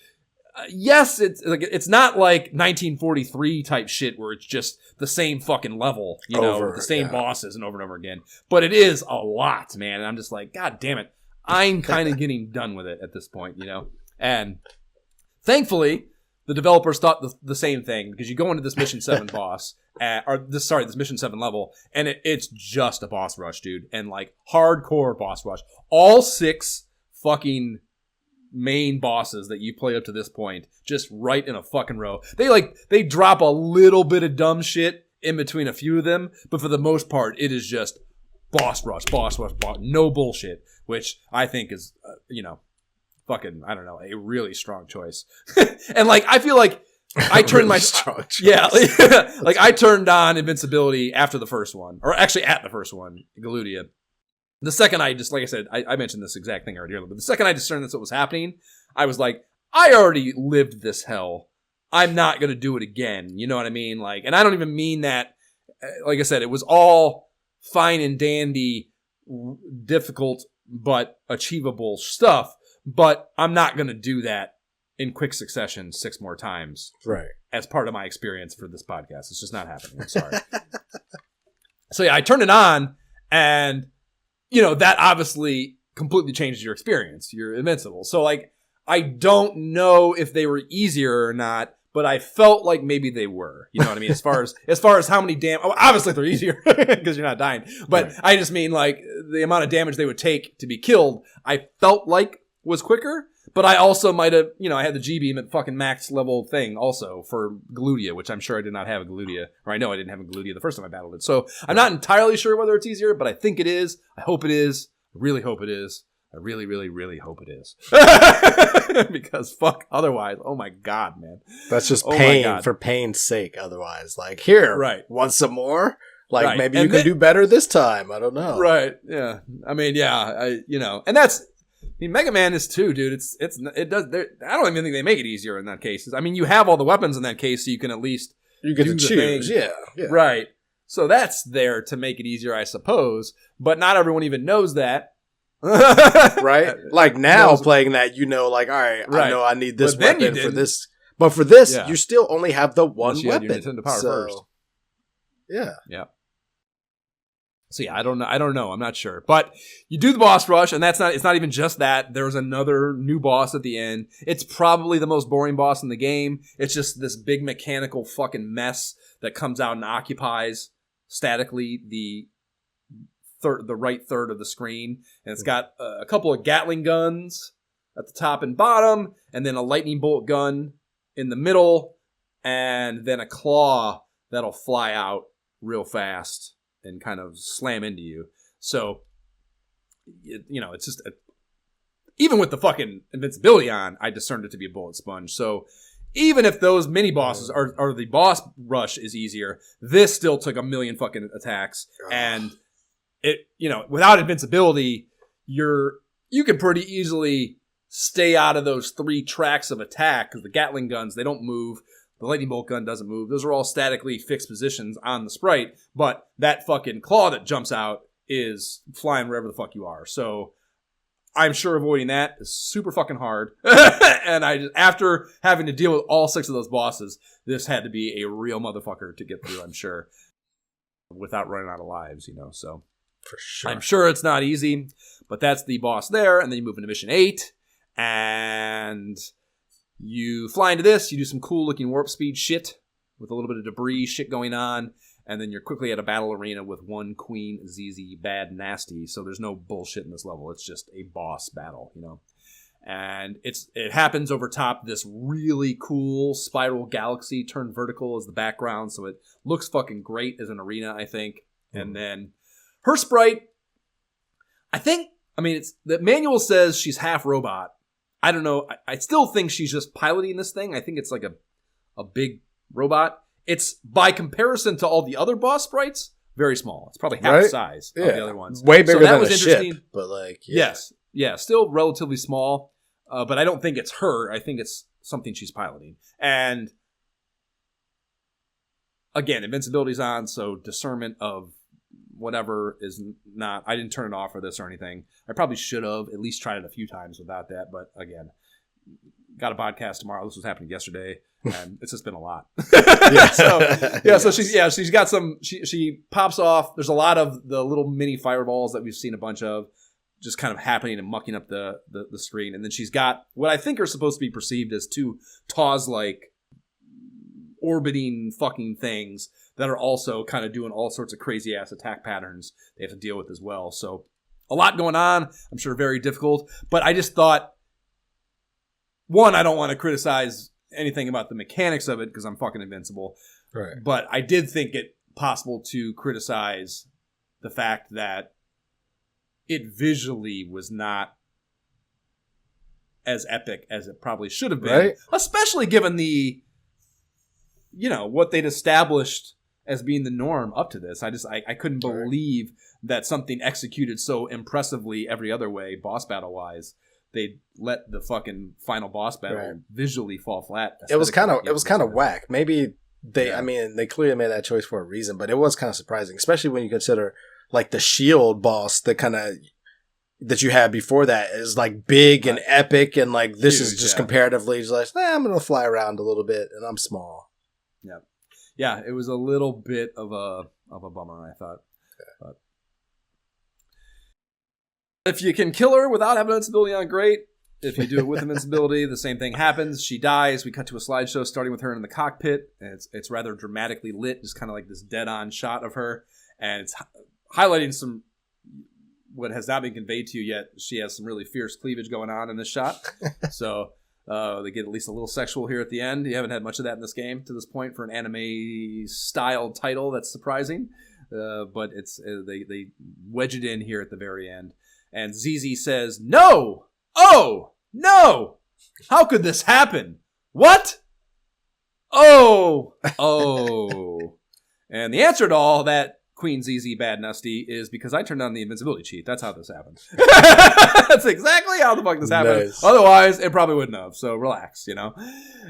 yes, it's not like 1943 type shit where it's just the same fucking level, with the same bosses and over again. But it is a lot, man, and I'm just like, God damn it, I'm kind of getting done with it at this point, And thankfully, the developers thought the same thing, because you go into this Mission 7 boss, this Mission 7 level, and it's just a boss rush, dude. And like hardcore boss rush. All 6 fucking main bosses that you played up to this point, just right in a fucking row. They drop a little bit of dumb shit in between a few of them, but for the most part, it is just boss rush, no bullshit, which I think is, fucking, I don't know, a really strong choice. And like, I feel like I turned my like I turned on invincibility after the first one, or actually at the first one, Galudia. The second I just, like I said, I mentioned this exact thing already earlier, but the second I discerned that's what was happening, I was like, I already lived this hell. I'm not gonna do it again. You know what I mean? Like, and I don't even mean that. Like I said, it was all fine and dandy, difficult but achievable stuff. But I'm not gonna do that in quick succession 6 more times. Right. As part of my experience for this podcast. It's just not happening. I'm sorry. So yeah, I turned it on, and that obviously completely changes your experience. You're invincible. So like, I don't know if they were easier or not, but I felt like maybe they were. You know what I mean? As far as how many obviously they're easier because you're not dying. But right. I just mean like the amount of damage they would take to be killed, I felt like was quicker. But I also might have, I had the G-beam at fucking max level thing also for Galudia, which I'm sure I did not have a Galudia, or I know I didn't have a Galudia the first time I battled it. So I'm not entirely sure whether it's easier, but I think it is. I hope it is. I really hope it is. I really, really, really hope it is. Because fuck, otherwise, oh my God, man. That's just Oh my pain God. for pain's sake. Otherwise, like, here, Right. want some more? Like, Right. maybe And you can do better this time. I don't know. Right. Yeah. I mean, yeah. And that's. I mean, Mega Man is too, dude. It does. I don't even think they make it easier in that case. I mean, you have all the weapons in that case, so you can at least You get do to the choose. thing. Yeah. Right. So that's there to make it easier, I suppose. But not everyone even knows that. Right? Like now Knows- playing that, like, all right, Right. I know I need this But then you weapon for didn't. this. But for this, Yeah. you still only have the one Unless you had weapon. your Nintendo Power so, first. Yeah. So yeah, I don't know. I'm not sure. But you do the boss rush, and it's not even just that. There's another new boss at the end. It's probably the most boring boss in the game. It's just this big mechanical fucking mess that comes out and occupies statically the right third of the screen. And it's got a couple of Gatling guns at the top and bottom, and then a lightning bolt gun in the middle, and then a claw that'll fly out real fast and kind of slam into you. So, it's just even with the fucking invincibility on, I discerned it to be a bullet sponge. So even if those mini bosses or the boss rush is easier, this still took a million fucking attacks. And it, without invincibility, you can pretty easily stay out of those 3 tracks of attack because the Gatling guns, they don't move. The lightning bolt gun doesn't move. Those are all statically fixed positions on the sprite, but that fucking claw that jumps out is flying wherever the fuck you are. So I'm sure avoiding that is super fucking hard. And after having to deal with all 6 of those bosses, this had to be a real motherfucker to get through, I'm sure, without running out of lives, so. For sure. I'm sure it's not easy, but that's the boss there, and then you move into Mission 8, and you fly into this, you do some cool-looking warp speed shit with a little bit of debris shit going on, and then you're quickly at a battle arena with one Queen ZZ Bad Nasty, so there's no bullshit in this level. It's just a boss battle, And it happens over top this really cool spiral galaxy turned vertical as the background, so it looks fucking great as an arena, I think. And then her sprite, the manual says she's half robot. I don't know. I still think she's just piloting this thing. I think it's like a big robot. It's, by comparison to all the other boss sprites, very small. It's probably half the size of the other ones. Way bigger so that than was a interesting. ship. But Yes. Yeah, still relatively small. But I don't think it's her. I think it's something she's piloting. And again, invincibility's on, so discernment of whatever is not. I didn't turn it off for this or anything. I probably should have at least tried it a few times without that. But again, got a podcast tomorrow. This was happening yesterday, and it's just been a lot. So she's got some. She pops off. There's a lot of the little mini fireballs that we've seen a bunch of, just kind of happening and mucking up the screen. And then she's got what I think are supposed to be perceived as 2 Taz-like orbiting fucking things that are also kind of doing all sorts of crazy ass attack patterns they have to deal with as well. So a lot going on. I'm sure very difficult, but I just thought, one, I don't want to criticize anything about the mechanics of it because I'm fucking invincible. Right. But I did think it possible to criticize the fact that it visually was not as epic as it probably should have been, right? Especially given the, what they'd established as being the norm up to this. I couldn't believe that something executed so impressively every other way, boss battle wise, they'd let the fucking final boss battle visually fall flat. It was kind of whack. Maybe they clearly made that choice for a reason, but it was kind of surprising, especially when you consider like the shield boss that you had before that is like big and epic, and like this is just comparatively just like, I'm gonna fly around a little bit and I'm small. Yeah, it was a little bit of a bummer, I thought. But if you can kill her without having invincibility on, great. If you do it with invincibility, the same thing happens. She dies. We cut to a slideshow starting with her in the cockpit, and it's rather dramatically lit, just kind of like this dead-on shot of her, and it's highlighting some what has not been conveyed to you yet. She has some really fierce cleavage going on in this shot. So they get at least a little sexual here at the end. You haven't had much of that in this game to this point for an anime-style title. That's surprising. But it's they wedge it in here at the very end. And ZZ says, no! Oh! No! How could this happen? What? Oh! Oh. And the answer to all that, Queen ZZ Bad Nasty, is because I turned on the invincibility cheat. That's how this happened. That's exactly how the fuck this happened. Nice. Otherwise, it probably wouldn't have. So relax, you know.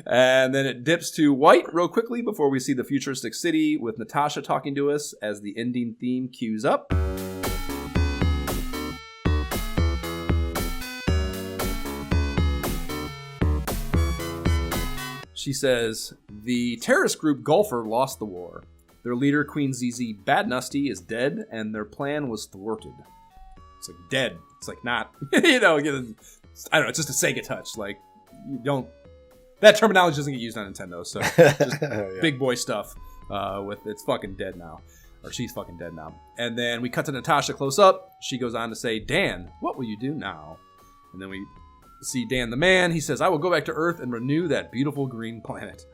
And then it dips to white real quickly before we see the futuristic city with Natasha talking to us as the ending theme cues up. She says, the terrorist group Gulfer lost the war. Their leader, Queen ZZ Bad Nasty, is dead, and their plan was thwarted. It's like dead. It's like not, you know, I don't know, it's just a Sega touch. Like, you don't, that terminology doesn't get used on Nintendo, so just big boy stuff with it's fucking dead now. Or she's fucking dead now. And then we cut to Natasha close up. She goes on to say, Dan, what will you do now? And then we see Dan the man. He says, I will go back to Earth and renew that beautiful green planet.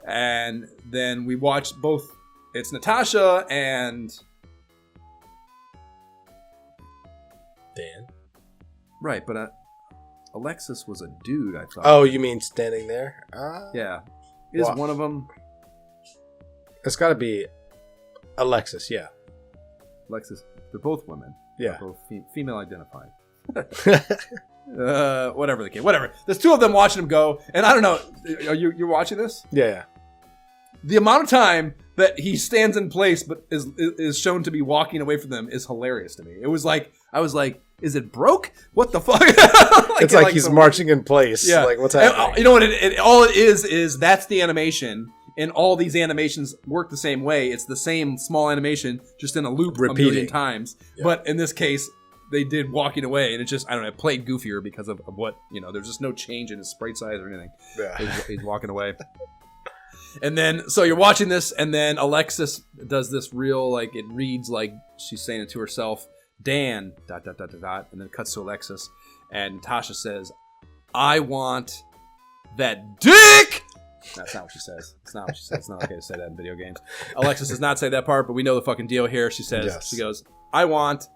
And then we watch both, it's Natasha and Dan. Right, but Alexis was a dude, I thought. Oh, you mean standing there? Yeah. Is Well, one of them It's got to be Alexis, yeah. Alexis? They're both women. Yeah. They're both female identified. Whatever the case. Whatever. There's two of them watching him go, and I don't know. Are you're watching this? Yeah. The amount of time that he stands in place but is shown to be walking away from them is hilarious to me. It was like, I was like, is it broke? What the fuck? It's like he's marching in place. Yeah. Like, what's happening? And, you know what? All it is that's the animation. And all these animations work the same way. It's the same small animation, just in a loop Repeating. a million times. Yeah. But in this case, they did walking away, and it just, I don't know, it played goofier because of what, you know, there's just no change in his sprite size or anything. Yeah. He's walking away. And then, so you're watching this, and then Alexis does this real, like, it reads like she's saying it to herself, Dan, ... and then it cuts to Alexis, and Natasha says, I want that dick! That's not what she says. It's not what she says. It's not okay to say that in video games. Alexis does not say that part, but we know the fucking deal here. She says, Yes. She goes, I want ...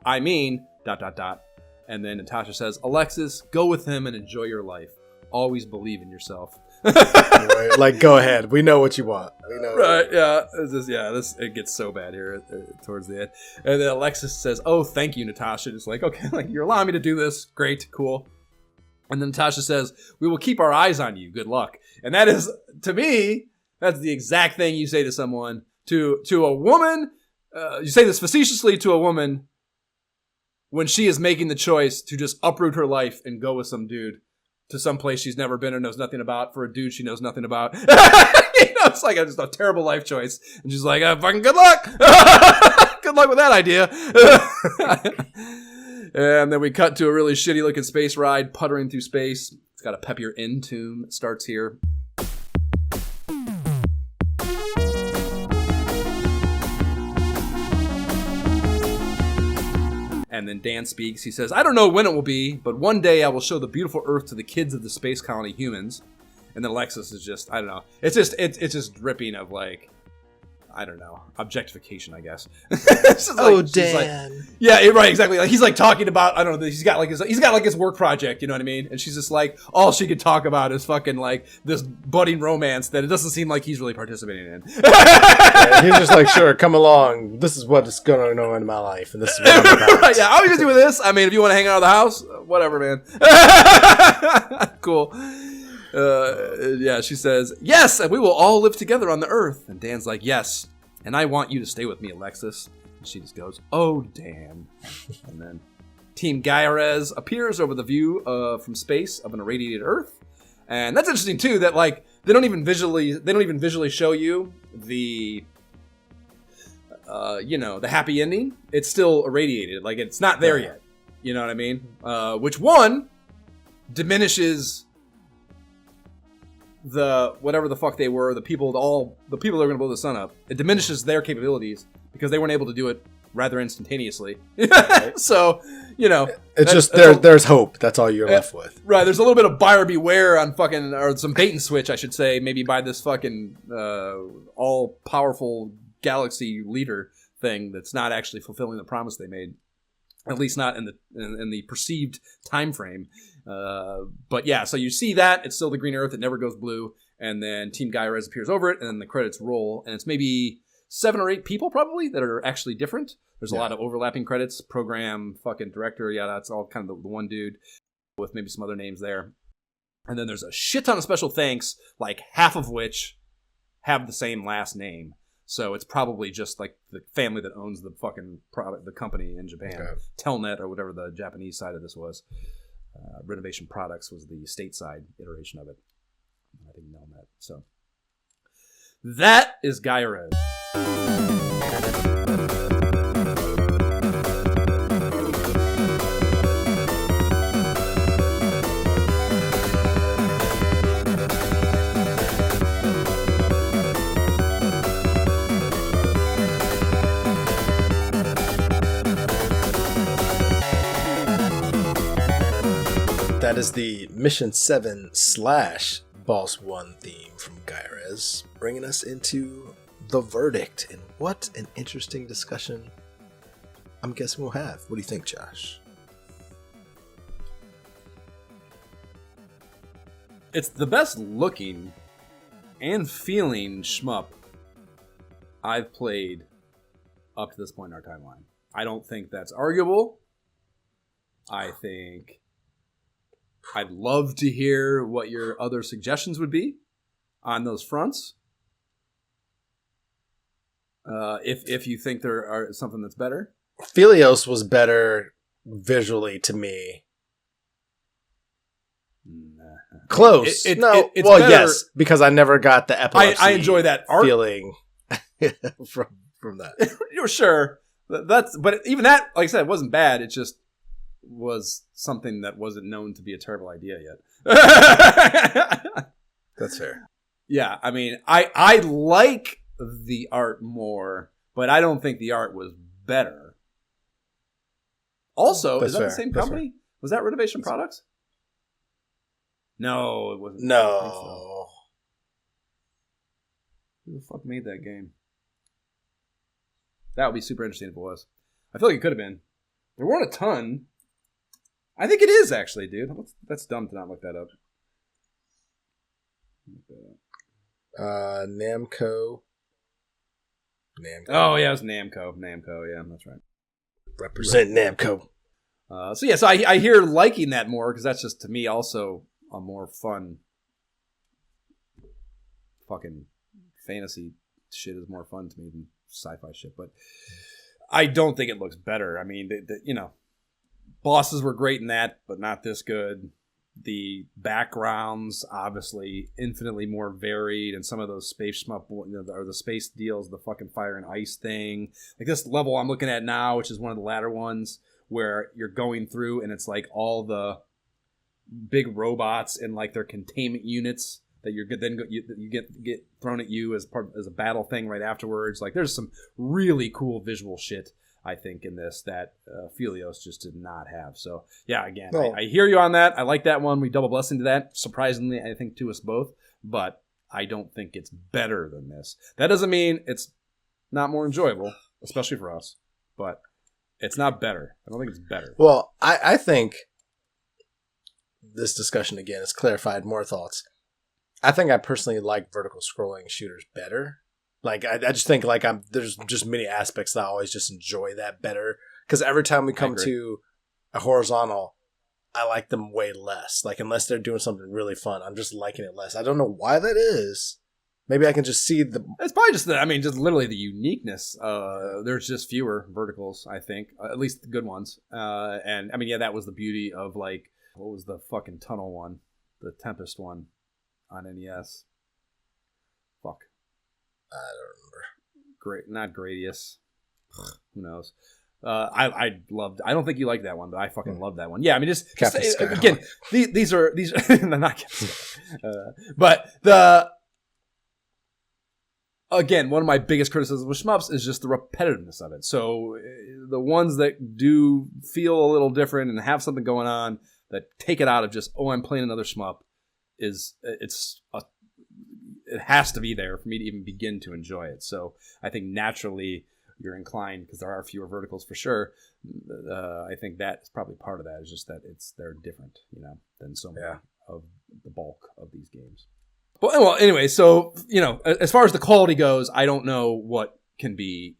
I mean ... And then Natasha says, Alexis, go with him and enjoy your life. Always believe in yourself. Right, like, go ahead. We know what you want. We know. Right, yeah. It gets so bad here towards the end. And then Alexis says, oh, thank you, Natasha. It's like, okay, like, you're allowing me to do this. Great, cool. And then Natasha says, we will keep our eyes on you. Good luck. And that is, to me, that's the exact thing you say to someone, to a woman. You say this facetiously to a woman when she is making the choice to just uproot her life and go with some dude to some place she's never been or knows nothing about, for a dude she knows nothing about. You know, it's like just a terrible life choice. And she's like, fucking good luck. Good luck with that idea. And then we cut to a really shitty looking space ride puttering through space. It's got a peppier end tune that starts here. And then Dan speaks. He says, I don't know when it will be, but one day I will show the beautiful Earth to the kids of the space colony humans. And then Alexis is just, I don't know. It's just dripping of, like, I don't know, objectification, I guess. Oh, like, Dan. Like, yeah, right, exactly. Like, he's like talking about, I don't know, he's got like his work project, you know what I mean? And she's just like, all she could talk about is fucking like this budding romance that it doesn't seem like he's really participating in. Yeah, he's just like, sure, come along. This is what's going on in my life, and this is what I'm about. Right, yeah, I'll be busy with this. I mean, if you want to hang out at the house, whatever, man. Cool. Yeah, she says, yes, and we will all live together on the Earth. And Dan's like, yes, and I want you to stay with me, Alexis. And she just goes, oh, Dan. And then Team Gaiares appears over the view from space of an irradiated Earth. And that's interesting, too, that, like, they don't even visually show you the, the happy ending. It's still irradiated. Like, it's not there yet. You know what I mean? Which, one, diminishes the whatever the fuck they were, the people that are going to blow the sun up. It diminishes their capabilities because they weren't able to do it rather instantaneously. So, you know, it's just there's hope. That's all you're left with. Right. There's a little bit of buyer beware on fucking, or some bait and switch, I should say, maybe by this fucking all powerful galaxy leader thing that's not actually fulfilling the promise they made. At least not in the perceived time frame. But yeah, so you see that it's still the Green Earth. It never goes blue, and then Team Gaiares appears over it, and then the credits roll, and it's maybe 7 or 8 people probably that are actually different. There's a lot of overlapping credits, program, fucking director, that's all kind of the one dude with maybe some other names there. And then there's a shit ton of special thanks, like half of which have the same last name. So it's probably just like the family that owns the fucking product, the company in Japan. Okay. Telnet or whatever the Japanese side of this was. Renovation Products was the stateside iteration of it. I think Nelnet. So that is Gaiares. That is the Mission 7 / Boss 1 theme from Gaiares, bringing us into the verdict. And what an interesting discussion I'm guessing we'll have. What do you think, Josh? It's the best looking and feeling shmup I've played up to this point in our timeline. I don't think that's arguable. I think I'd love to hear what your other suggestions would be on those fronts. If you think there are something that's better. Feliz was better visually to me. Close. It's well, better. Yes, because I never got the epilepsy. I enjoy that art feeling from that. You're sure but even that, like I said, it wasn't bad. It just was something that wasn't known to be a terrible idea yet. That's fair. Yeah, I mean, I like the art more, but I don't think the art was better. Also, is that the same company? Was that Renovation Products? No, it wasn't. No. Who the fuck made that game? That would be super interesting if it was. I feel like it could have been. There weren't a ton. I think it is, actually, dude. That's dumb to not look that up. Namco. Oh, yeah, it was Namco. Yeah, that's right. Represent Namco. So I hear liking that more, because that's just, to me, also a more fun fucking fantasy shit is more fun to me than sci-fi shit. But I don't think it looks better. I mean, bosses were great in that, but not this good. The backgrounds, obviously, infinitely more varied, and some of those space shmup, or the space deals, the fucking fire and ice thing. Like this level I'm looking at now, which is one of the latter ones, where you're going through and it's like all the big robots and like their containment units that you get thrown at you as a battle thing right afterwards. Like there's some really cool visual shit, I think, in this that Feliz just did not have. So yeah, again, I hear you on that. I like that one. We double blessed into that. Surprisingly, I think to us both, but I don't think it's better than this. That doesn't mean it's not more enjoyable, especially for us, but it's not better. I don't think it's better. Well, I think this discussion again has clarified more thoughts. I think I personally like vertical scrolling shooters better. Like I just think like there's just many aspects that I always just enjoy that better. Because every time we come to a horizontal, I like them way less. Like unless they're doing something really fun, I'm just liking it less. I don't know why that is. Maybe I can just see the. It's probably just just literally the uniqueness. There's just fewer verticals, I think, at least the good ones. And I mean, yeah, that was the beauty of like what was the fucking tunnel one, the Tempest one on NES. Fuck. I don't remember. Great, not Gradius. Who knows? I loved. I don't think you like that one, but I fucking love that one. Yeah, I mean, just again, these are not Captain but the again, one of my biggest criticisms with shmups is just the repetitiveness of it. So the ones that do feel a little different and have something going on that take it out of just I'm playing another shmup it has to be there for me to even begin to enjoy it. So I think naturally you're inclined, because there are fewer verticals for sure. I think that's probably part of that. Is just that they're different, than so many of the bulk of these games. Well, anyway, so as far as the quality goes, I don't know what can be.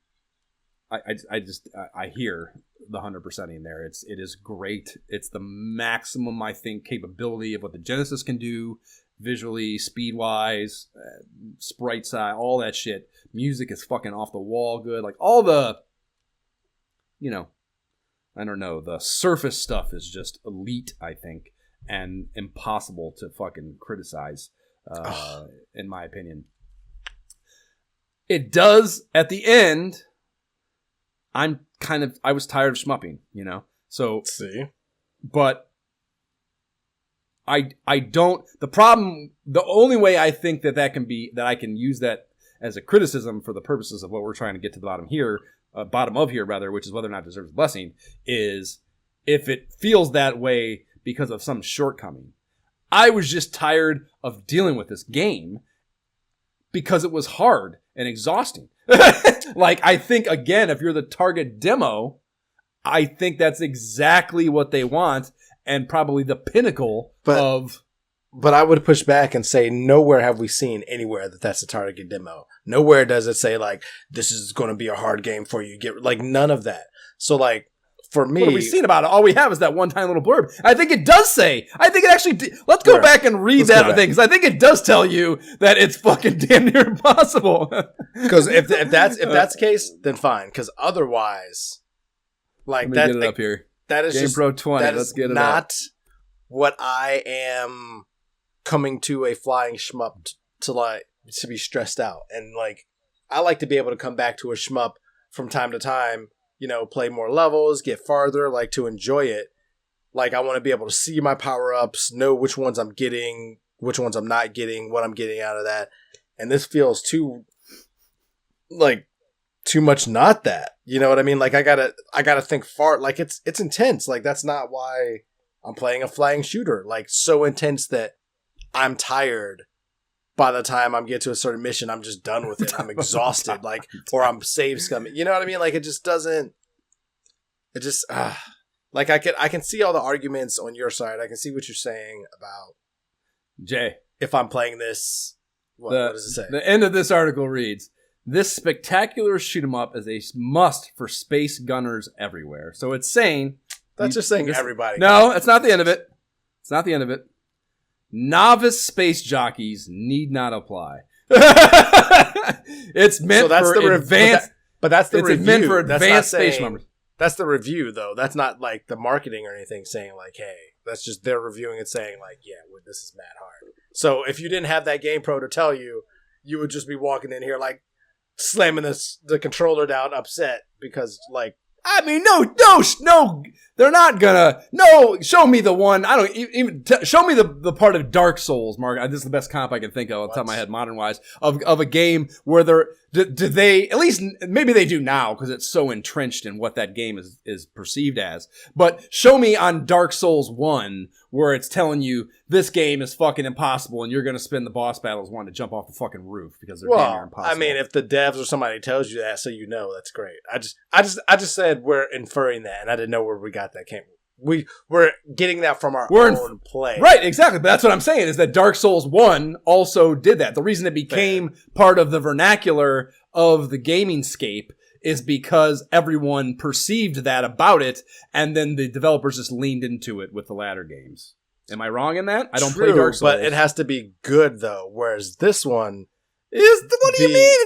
I hear the 100% in there. It is great. It's the maximum, I think, capability of what the Genesis can do visually, speed wise, sprite size, all that shit. Music is fucking off the wall good. Like all the, I don't know, the surface stuff is just elite, I think, and impossible to fucking criticize, in my opinion. It does at the end. I was tired of shmupping, so Let's see, but I don't, the only way I think that I can use that as a criticism for the purposes of what we're trying to get to the bottom of here, which is whether or not it deserves a blessing, is if it feels that way because of some shortcoming. I was just tired of dealing with this game because it was hard and exhausting. Like, I think, again, if you're the target demo, I think that's exactly what they want and probably the pinnacle of... But I would push back and say nowhere have we seen anywhere that that's a target demo. Nowhere does it say, like, this is going to be a hard game for you. None of that. So, like, for me... What have we seen about it? All we have is that one tiny little blurb. I think it does say... I think it actually... Let's go back and read that thing, because I think it does tell you that it's fucking damn near impossible. Because if that's the case, then fine. Because otherwise... Like, Let me get it up here. That is Game just... Pro 20. Let's get it not what I am... coming to a flying shmup to be stressed out. And like, I like to be able to come back to a shmup from time to time, play more levels, get farther, like to enjoy it. Like, I want to be able to see my power-ups, know which ones I'm getting, which ones I'm not getting, what I'm getting out of that. And this feels too much not that. You know what I mean? Like, I gotta think far. Like, it's intense. Like, that's not why I'm playing a flying shooter. Like, so intense that I'm tired by the time I'm get to a certain mission. I'm just done with it. I'm exhausted, or I'm save scumming. You know what I mean? Like, it just doesn't. It just like I can see all the arguments on your side. I can see what you're saying about Jay. If I'm playing this, what does it say? The end of this article reads: "This spectacular shoot 'em up is a must for space gunners everywhere." So it's saying that's just saying everybody. No, that's not the end of it. It's not the end of it. Novice space jockeys need not apply. It's meant for advanced, but that's the review. It's meant for advanced space members. That's the review, though. That's not like the marketing or anything saying like, "Hey," that's just they're reviewing it, saying like, "Yeah, well, this is mad hard." So if you didn't have that Game Pro to tell you, you would just be walking in here like slamming the controller down, upset because like. I mean, no, they're not gonna. No, show me the one. I don't even show me the part of Dark Souls, Mark. This is the best comp I can think of off the top of my head, modern wise, of a game where do they, at least maybe they do now because it's so entrenched in what that game is perceived as. But show me on Dark Souls 1 where it's telling you this game is fucking impossible and you're gonna spend the boss battles wanting to jump off the fucking roof because they're damn near impossible. I mean, if the devs or somebody tells you that, so you know, that's great. I just said we're inferring that, and I didn't know where we got that. We're getting that from our own play. Right, exactly. But that's what I'm saying, is that Dark Souls 1 also did that. The reason it became part of the vernacular of the gaming scape is because everyone perceived that about it, and then the developers just leaned into it with the latter games. Am I wrong in that? I don't play Dark Souls. But it has to be good, though, whereas this one what do you mean?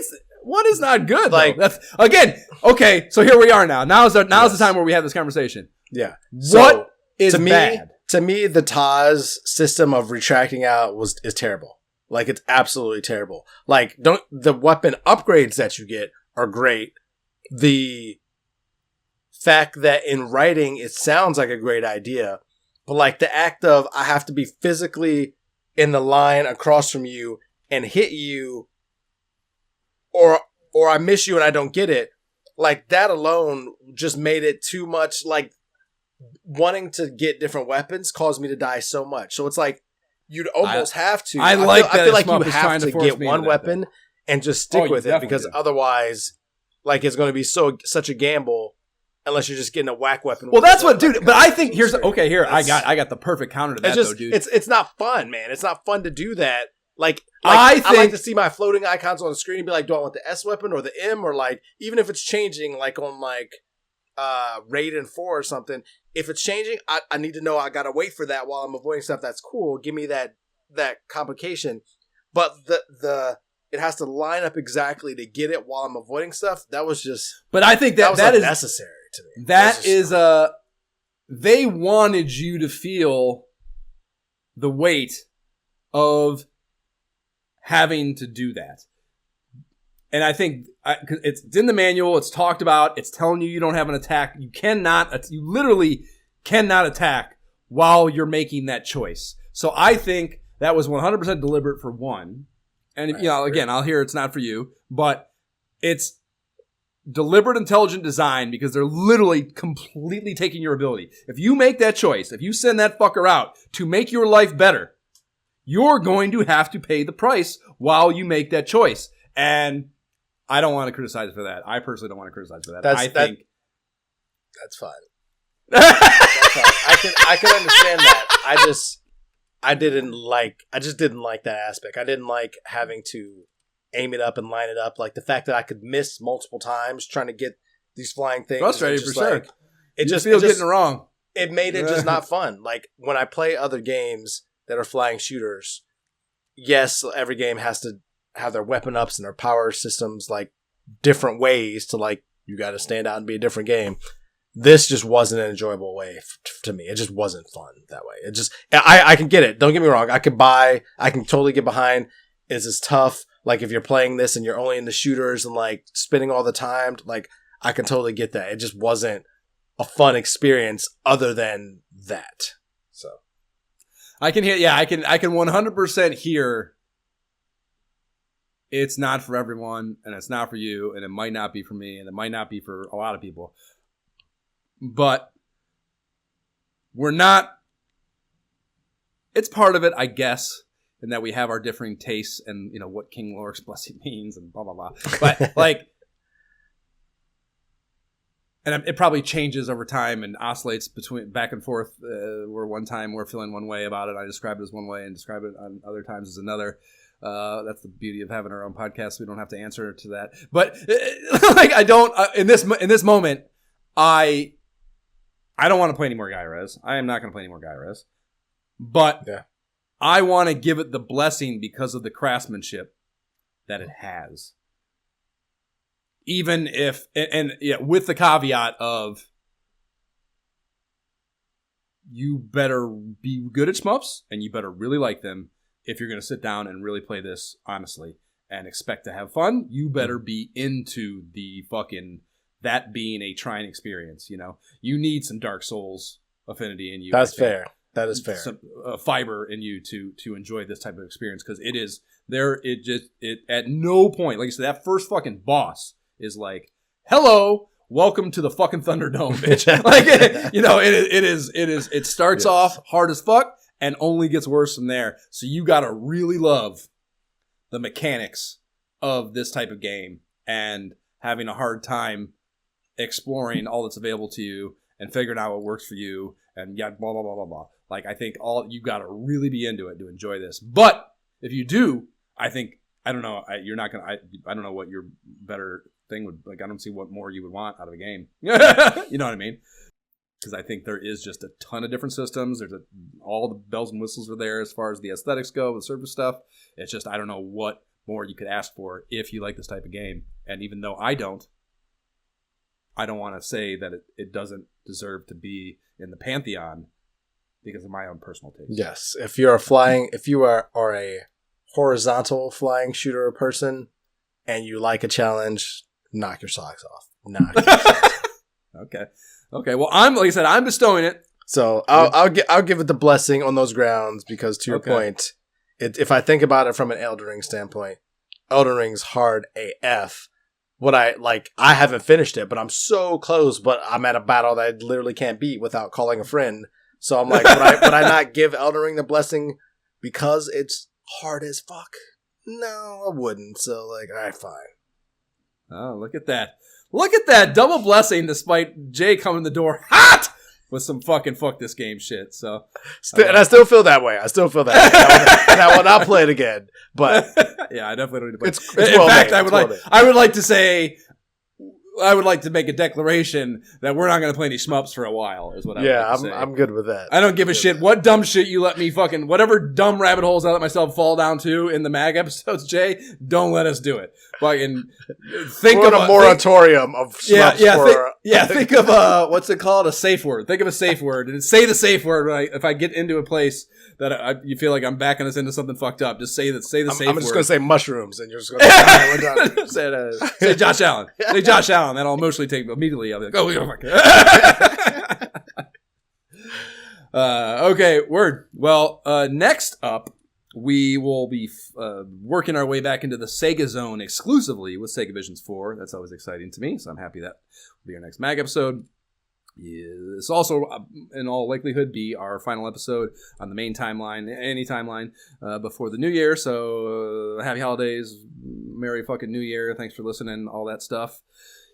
What is not good? Like, that's again. Okay, so here we are now. Now's the time where we have this conversation. Yeah. What is bad? To me, the Taz system of retracting out is terrible. Like, it's absolutely terrible. Like, the weapon upgrades that you get are great. The fact that in writing it sounds like a great idea, but like the act of I have to be physically in the line across from you and hit you, or I miss you and I don't get it, like that alone just made it too much. Like, wanting to get different weapons caused me to die so much. So it's like you'd almost have to. I feel like you have to get one weapon and just stick with it, because otherwise, like it's going to be such a gamble unless you're just getting a whack weapon. Well, that's what, dude. Like, but I think I got the perfect counter to that, just, though, dude. It's not fun, man. It's not fun to do that. Like I like to see my floating icons on the screen and be like, do I want the S weapon or the M, or like even if it's changing, like on like Raiden 4 or something. If it's changing, I need to know I gotta wait for that while I'm avoiding stuff that's cool. Give me that complication. But the it has to line up exactly to get it while I'm avoiding stuff. That was just. But I think that is necessary to me. That is they wanted you to feel the weight of having to do that. And I think it's in the manual. It's talked about. It's telling you don't have an attack. You literally cannot attack while you're making that choice. So I think that was 100% deliberate for one. And, again, I'll hear it's not for you, but it's deliberate, intelligent design because they're literally completely taking your ability. If you make that choice, if you send that fucker out to make your life better, you're going to have to pay the price while you make that choice. And I don't want to criticize for that. I personally don't want to criticize for that. That's fine. That's fine. I can understand that. I just didn't like that aspect. I didn't like having to aim it up and line it up. Like the fact that I could miss multiple times trying to get these flying things. Frustrating for sure. It just feels getting it wrong. It made it just not fun. Like when I play other games that are flying shooters, yes, every game has to have their weapon ups and their power systems like different ways to like you got to stand out and be a different game. This just wasn't an enjoyable way to me. It just wasn't fun that way. It just, I can get it. Don't get me wrong. I can totally get behind. It's tough. Like if you're playing this and you're only into shooters and like spinning all the time, like I can totally get that. It just wasn't a fun experience other than that. So I can hear, I can 100% hear it's not for everyone and it's not for you and it might not be for me and it might not be for a lot of people. But it's part of it, I guess, in that we have our differing tastes and, what King Lorik's blessing means and blah, blah, blah. But, and it probably changes over time and oscillates between back and forth, where one time we're feeling one way about it. I describe it as one way and describe it on other times as another. That's the beauty of having our own podcast. We don't have to answer to that. But, I don't, in this moment, I don't want to play any more Gaiares. I am not going to play any more Gaiares. But I want to give it the blessing because of the craftsmanship that it has. Even if, with the caveat of you better be good at shmups and you better really like them if you're going to sit down and really play this honestly and expect to have fun. You better be into the fucking... that being a trying experience, you need some Dark Souls affinity in you. That's fair. That is fair. Some fiber in you to enjoy this type of experience because it is there. It at no point, like I said, that first fucking boss is like, "Hello, welcome to the fucking Thunderdome, bitch." It starts off hard as fuck and only gets worse from there. So you gotta really love the mechanics of this type of game and having a hard time exploring all that's available to you and figuring out what works for you and blah, blah, blah, blah, blah. Like, I think you got to really be into it to enjoy this. But if you do, I think, I don't know, I don't know what your better thing would, like, I don't see what more you would want out of a game. You know what I mean? Because I think there is just a ton of different systems. All the bells and whistles are there as far as the aesthetics go, the surface stuff. It's just, I don't know what more you could ask for if you like this type of game. And even though I don't want to say that it doesn't deserve to be in the pantheon because of my own personal taste. Yes, if you are a horizontal flying shooter person and you like a challenge, knock your socks off. Okay. Well, I'm bestowing it. So I'll give it the blessing on those grounds because to your point, if I think about it from an Elden Ring standpoint, Elden Ring's hard AF. I haven't finished it, but I'm so close, but I'm at a battle that I literally can't beat without calling a friend. So I'm like, would I not give Elden Ring the blessing because it's hard as fuck? No, I wouldn't. So all right, fine. Oh, look at that. Look at that double blessing, despite Jay coming in the door hot with some fucking fuck this game shit. So, and I still feel that way. I still feel that way. And I will not play it again. But yeah, I definitely don't need to play. It's In well fact, made. I would like to say. I would like to make a declaration that we're not going to play any shmups for a while, is what I would like to say. I'm good with that. I don't give a shit what dumb shit you let me fucking, whatever dumb rabbit holes I let myself fall down to in the MAG episodes, Jay, don't let us do it. Fucking think We're of in a moratorium of shmups think of, what's it called? A safe word. Think of a safe word. And say the safe word if I get into a place that you feel like I'm backing us into something fucked up. Just say the safe word. I'm just going to say mushrooms, and you're just going to say, we're done. Say Josh Allen. Say Josh Allen. Then I'll emotionally take immediately. I'll be like, oh, fuck. Okay, word. Well, next up, we will be working our way back into the Sega Zone exclusively with Sega Visions 4. That's always exciting to me, so I'm happy that will be our next MAG episode. This also, in all likelihood, be our final episode on the main timeline, any timeline, before the new year. So, happy holidays, Merry fucking New Year, thanks for listening, all that stuff.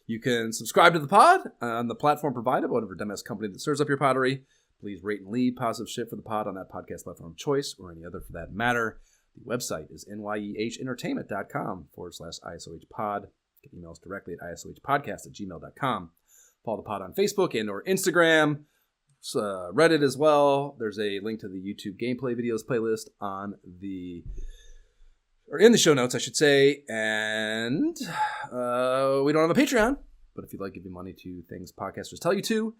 You can subscribe to the pod on the platform provided, whatever dumbass company that serves up your pottery. Please rate and leave positive shit for the pod on that podcast platform of choice, or any other for that matter. The website is nyehentertainment.com/ISOHpod. Get emails directly at isohpodcast@gmail.com. Follow the pod on Facebook and or Instagram, Reddit as well. There's a link to the YouTube gameplay videos playlist in the show notes, I should say. And we don't have a Patreon, but if you'd like to give money to things podcasters tell you to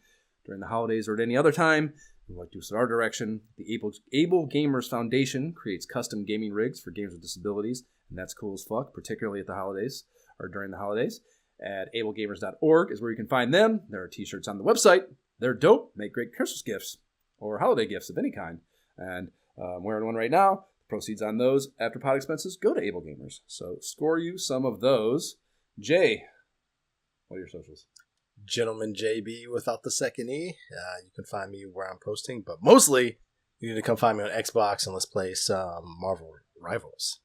during the holidays or at any other time, you'd like to us in our direction, the Able Gamers Foundation creates custom gaming rigs for gamers with disabilities, and that's cool as fuck, particularly at the holidays or during the holidays. At ablegamers.org is where you can find them. There are t-shirts on the website. They're dope. Make great Christmas gifts or holiday gifts of any kind. And I'm wearing one right now. Proceeds on those after pod expenses go to Able Gamers. So score you some of those. Jay, what are your socials? Gentleman JB without the second E. You can find me where I'm posting, but mostly you need to come find me on Xbox and let's play some Marvel Rivals.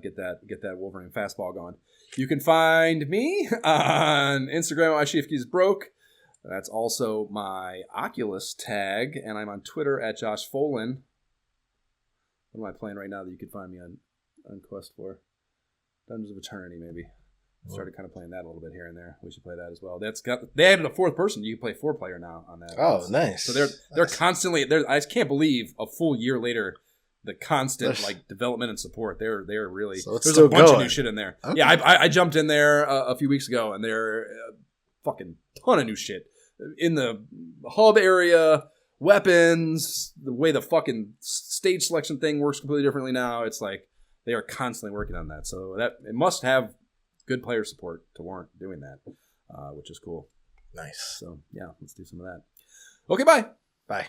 Get that Wolverine fastball going. You can find me on Instagram. My shift keys broke. That's also my Oculus tag, and I'm on Twitter at Josh Folan. What am I playing right now that you can find me on Quest for? Dungeons of Eternity, maybe. Started kind of playing that a little bit here and there. We should play that as well. They added a fourth person. You can play 4-player now on that. Oh, nice. So they're constantly. I just can't believe a full year later. The constant development and support, they're really there's a bunch of new shit in there. Okay. Yeah, I jumped in there a few weeks ago, and they're fucking ton of new shit in the hub area, weapons, the way the fucking stage selection thing works completely differently now. It's like they are constantly working on that, so that it must have good player support to warrant doing that, which is cool. Nice. So yeah, let's do some of that. Okay, bye. Bye.